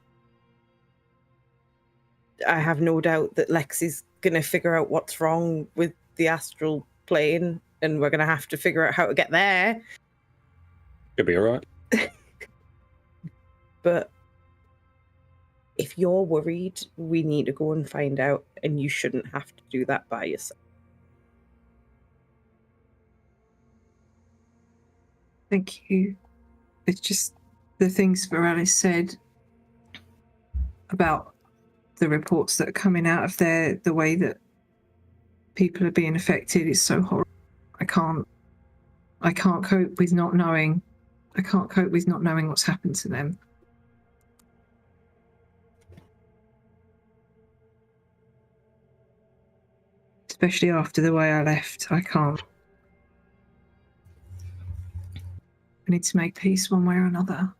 I have no doubt that Lexi's going to figure out what's wrong with the astral plane, and we're going to have to figure out how to get there. You'll be alright. But if you're worried, we need to go and find out, and you shouldn't have to do that by yourself. Thank you. It's just the things Morales said about the reports that are coming out of there, the way that people are being affected is so horrible. I can't cope with not knowing. I can't cope with not knowing what's happened to them. Especially after the way I left, I can't. I need to make peace one way or another.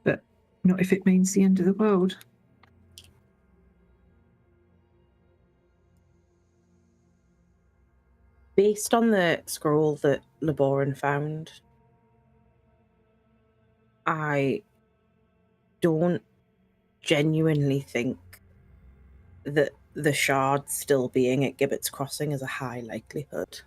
But not if it means the end of the world. Based on the scroll that Laboran found, I don't genuinely think that the shard still being at Gibbet's Crossing is a high likelihood.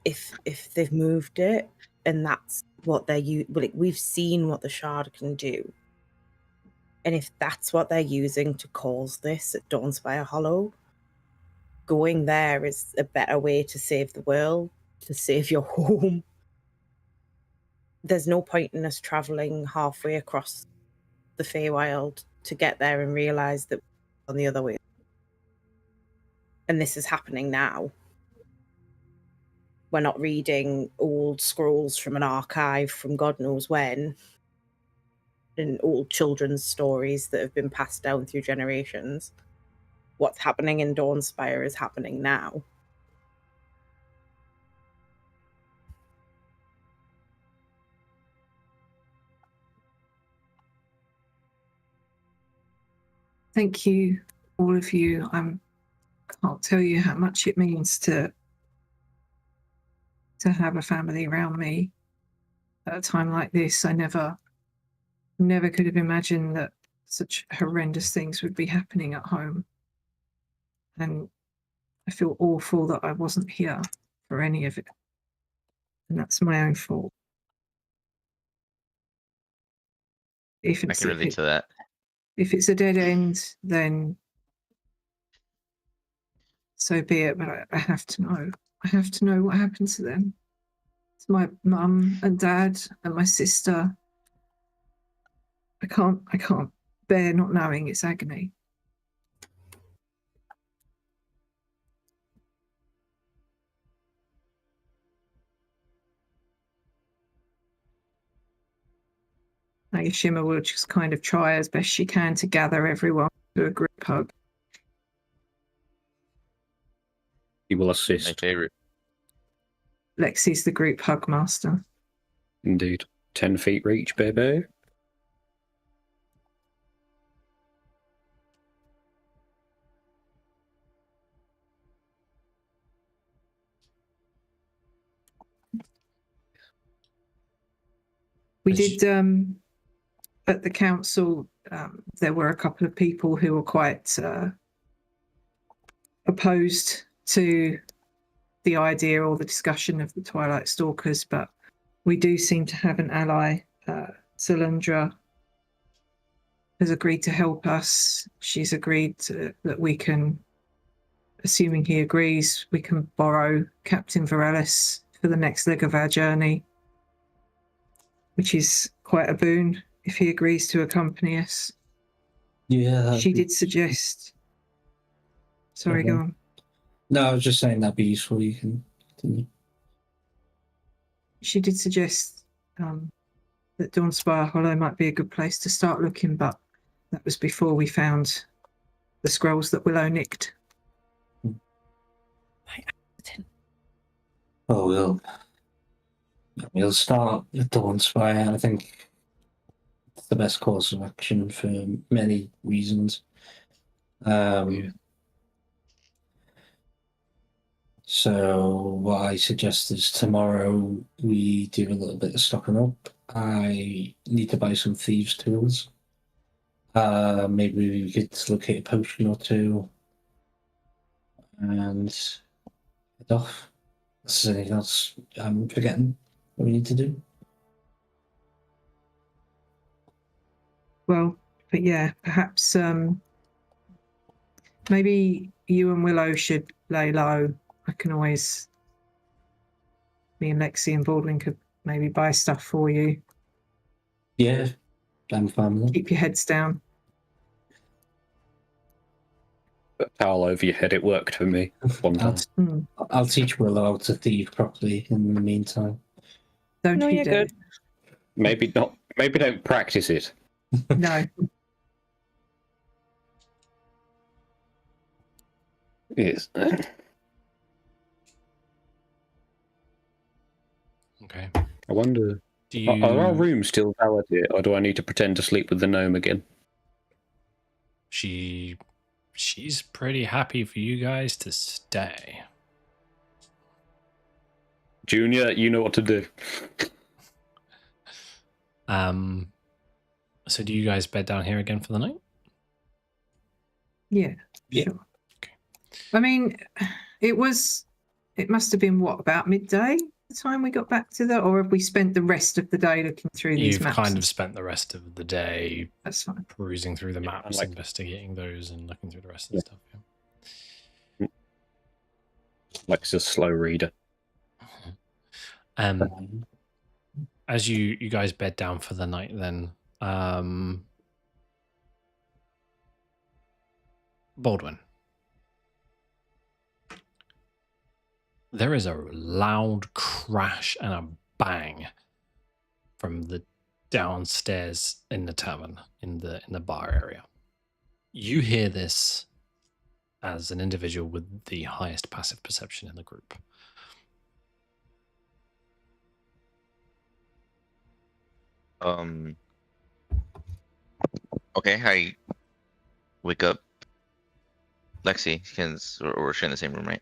If they've moved it and that's what they're we've seen what the shard can do, and if that's what they're using to cause this at Dawnspire Hollow, going there is a better way to save the world, to save your home. There's no point in us traveling halfway across the Feywild to get there and realize that we're on the other way. And this is happening now. We're not reading old scrolls from an archive from God knows when, and old children's stories that have been passed down through generations. What's happening in Dawnspire is happening now. Thank you, all of you. I can't tell you how much it means to have a family around me at a time like this. I never could have imagined that such horrendous things would be happening at home. And I feel awful that I wasn't here for any of it. And that's my own fault. I can relate to that. If it's a dead end, then so be it. But I have to know. I have to know what happened to them. It's my mum and dad and my sister. I can't bear not knowing. It's agony. Lady Shimmer will just kind of try as best she can to gather everyone to a group hug. He will My assist. favorite. Lexi's the group hug master. Indeed. 10 feet reach, baby. We did at the council. There were a couple of people who were quite opposed to the idea or the discussion of the Twilight Stalkers, but we do seem to have an ally. Solandra has agreed to help us. She's agreed that we can, assuming he agrees, we can borrow Captain Varelis for the next leg of our journey, which is quite a boon if he agrees to accompany us. Yeah. She did suggest. Sorry, go on. No, I was just saying that'd be useful. You can continue. She did suggest that Dawnspire Hollow might be a good place to start looking, but that was before we found the scrolls that Willow nicked. Oh, we'll start with Dawnspire. I think it's the best course of action for many reasons. So what I suggest is tomorrow we do a little bit of stocking up. I need to buy some thieves' tools. Maybe we could locate a potion or two and head off. Is there anything else I'm forgetting what we need to do? Well, but yeah, perhaps maybe you and Willow should lay low. I can always, me and Lexi and Baldwin could maybe buy stuff for you. Yeah, I'm fine with that. Keep your heads down. Put a towel over your head, it worked for me one time. I'll teach Willow how to thieve properly in the meantime. Don't No, you you're dare. good. Maybe not. Maybe don't practice it. No. Yes. Okay. I wonder, Do you? are our rooms still valid here, or do I need to pretend to sleep with the gnome again? She's pretty happy for you guys to stay. Junior, you know what to do. So do you guys bed down here again for the night? Yeah, Yeah. sure. Okay. I mean, it must have been what, about midday the time we got back to that, or have we spent the rest of the day looking through these You've maps? kind of spent the rest of the day That's fine. perusing through the Yeah, maps, like- investigating those, and looking through the rest of the stuff. Yeah. Like it's a slow reader. As you guys bed down for the night, then Baldwin, there is a loud crash and a bang from the downstairs in the tavern, in the bar area. You hear this as an individual with the highest passive perception in the group. Okay, I wake up Lexi, because we're sharing the same room, right?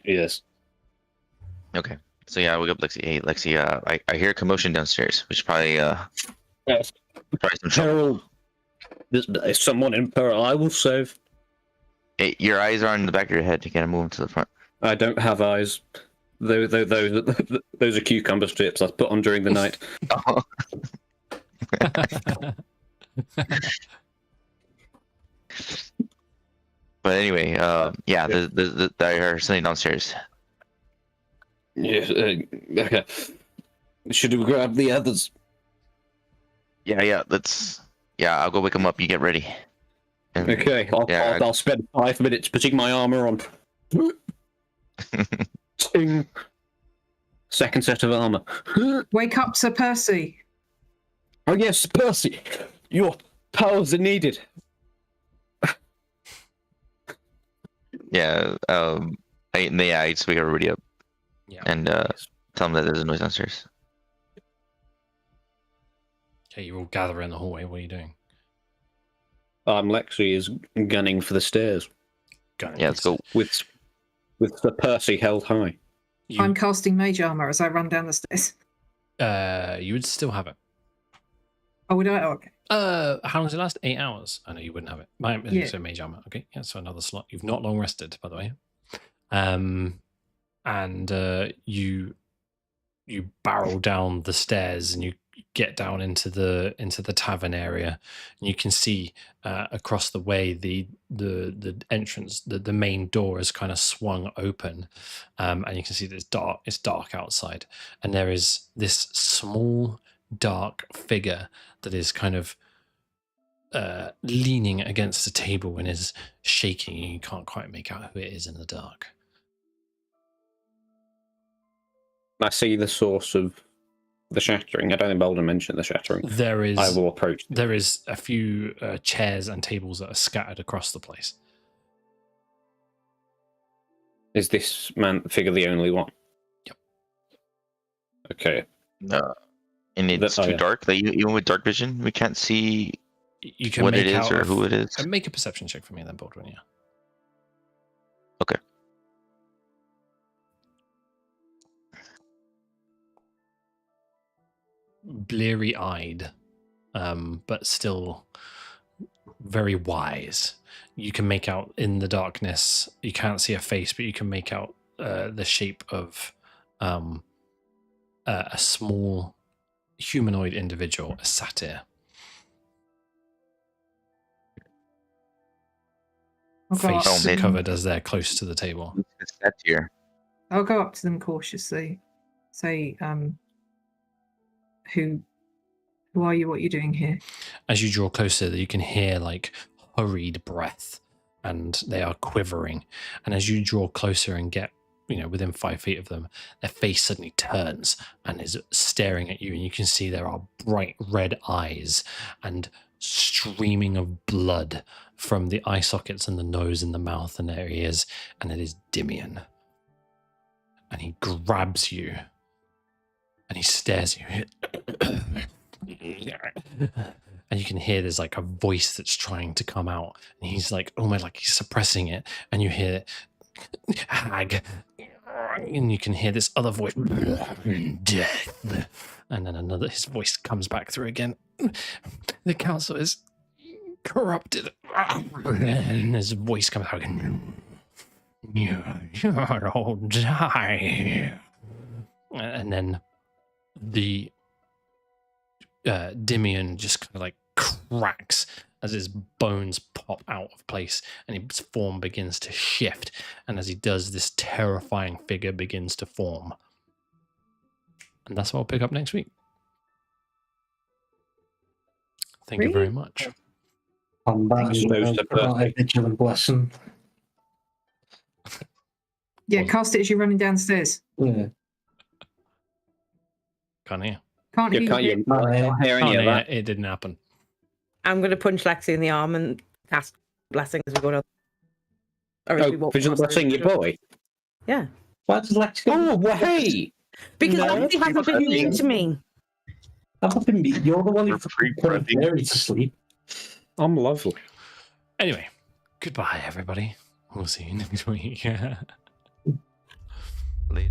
Yes. Okay. So yeah, I wake up Lexi. Hey, Lexi, I hear a commotion downstairs, which is probably Yes. probably some trouble. Peril. There's someone in peril. I will save. Hey, your eyes are on the back of your head. You gotta move them to the front. I don't have eyes. Those are cucumber strips I put on during the night. Oh. But anyway, yeah, I heard something downstairs. Yes. Okay. Should we grab the others? Yeah, let's. Yeah, I'll go wake them up. You get ready. And- Okay. I'll spend 5 minutes putting my armor on. Ting. Second set of armor. Wake up, Sir Percy. Oh yes, Percy, your powers are needed. Yeah. I just wake everybody up Yeah. and tell them that there's a noise downstairs. Okay, you all gather in the hallway. What are you doing? Lexi is gunning for the stairs Going Yeah, let's go. with Sir Percy held high. I'm casting mage armor as I run down the stairs. You would still have it. Oh, would I? Oh, okay. How long does it last? 8 hours. I know you wouldn't have it. Yeah. So mage armor. Okay, yeah. So another slot. You've not long rested, by the way. And you barrel down the stairs and you get down into the tavern area, and you can see across the way the entrance, the main door is kind of swung open, and you can see that it's dark outside, and there is this small dark figure that is kind of leaning against a table and is shaking. You can't quite make out who it is in the dark. I see the source of the shattering. I don't think Baldur mentioned the shattering. There is. I will approach. There is a few chairs and tables that are scattered across the place. Is this figure the only one? Yep. Okay. And it's too dark. Like even with dark vision, we can't see You can what make it is out or who it is. Make a perception check for me then, Baldwin. Yeah. Okay. Bleary-eyed, but still very wise. You can make out in the darkness. You can't see a face, but you can make out the shape of a small humanoid individual, a satyr. I'll go, up Face to them. covered as they're close to the table. It's that here. I'll go up to them cautiously. Say, who are you? What are you doing here? As you draw closer, you can hear like hurried breath, and they are quivering. And as you draw closer and get, within 5 feet of them, their face suddenly turns and is staring at you, and you can see there are bright red eyes and streaming of blood from the eye sockets and the nose and the mouth and their ears, and it is Dimian. And he grabs you and he stares at you. And you can hear there's like a voice that's trying to come out, and he's like almost like he's suppressing it, and you hear hag, and you can hear this other voice, death, and then his voice comes back through again. The council is corrupted, and his voice comes out again. You'll all die. And then the Dimian just kind of like cracks as his bones pop out of place and his form begins to shift. And as he does, this terrifying figure begins to form. And that's what I'll pick up next week. Thank you very much. I'm back. A vigilant blessing. Yeah, cast it as you're running downstairs. Yeah. Can't hear. Can't You you? can't hear any of that. It didn't happen. I'm going to punch Lexi in the arm and cast blessing as we go down. Or as we walk Vigilant past the blessing, your boy. Yeah. Why does Lexi? Oh, well, hey! Because No, Lexi hasn't been mean to me. I've been mean. You're the one who put Mary to sleep. I'm lovely. Anyway, goodbye, everybody. We'll see you next week. Later.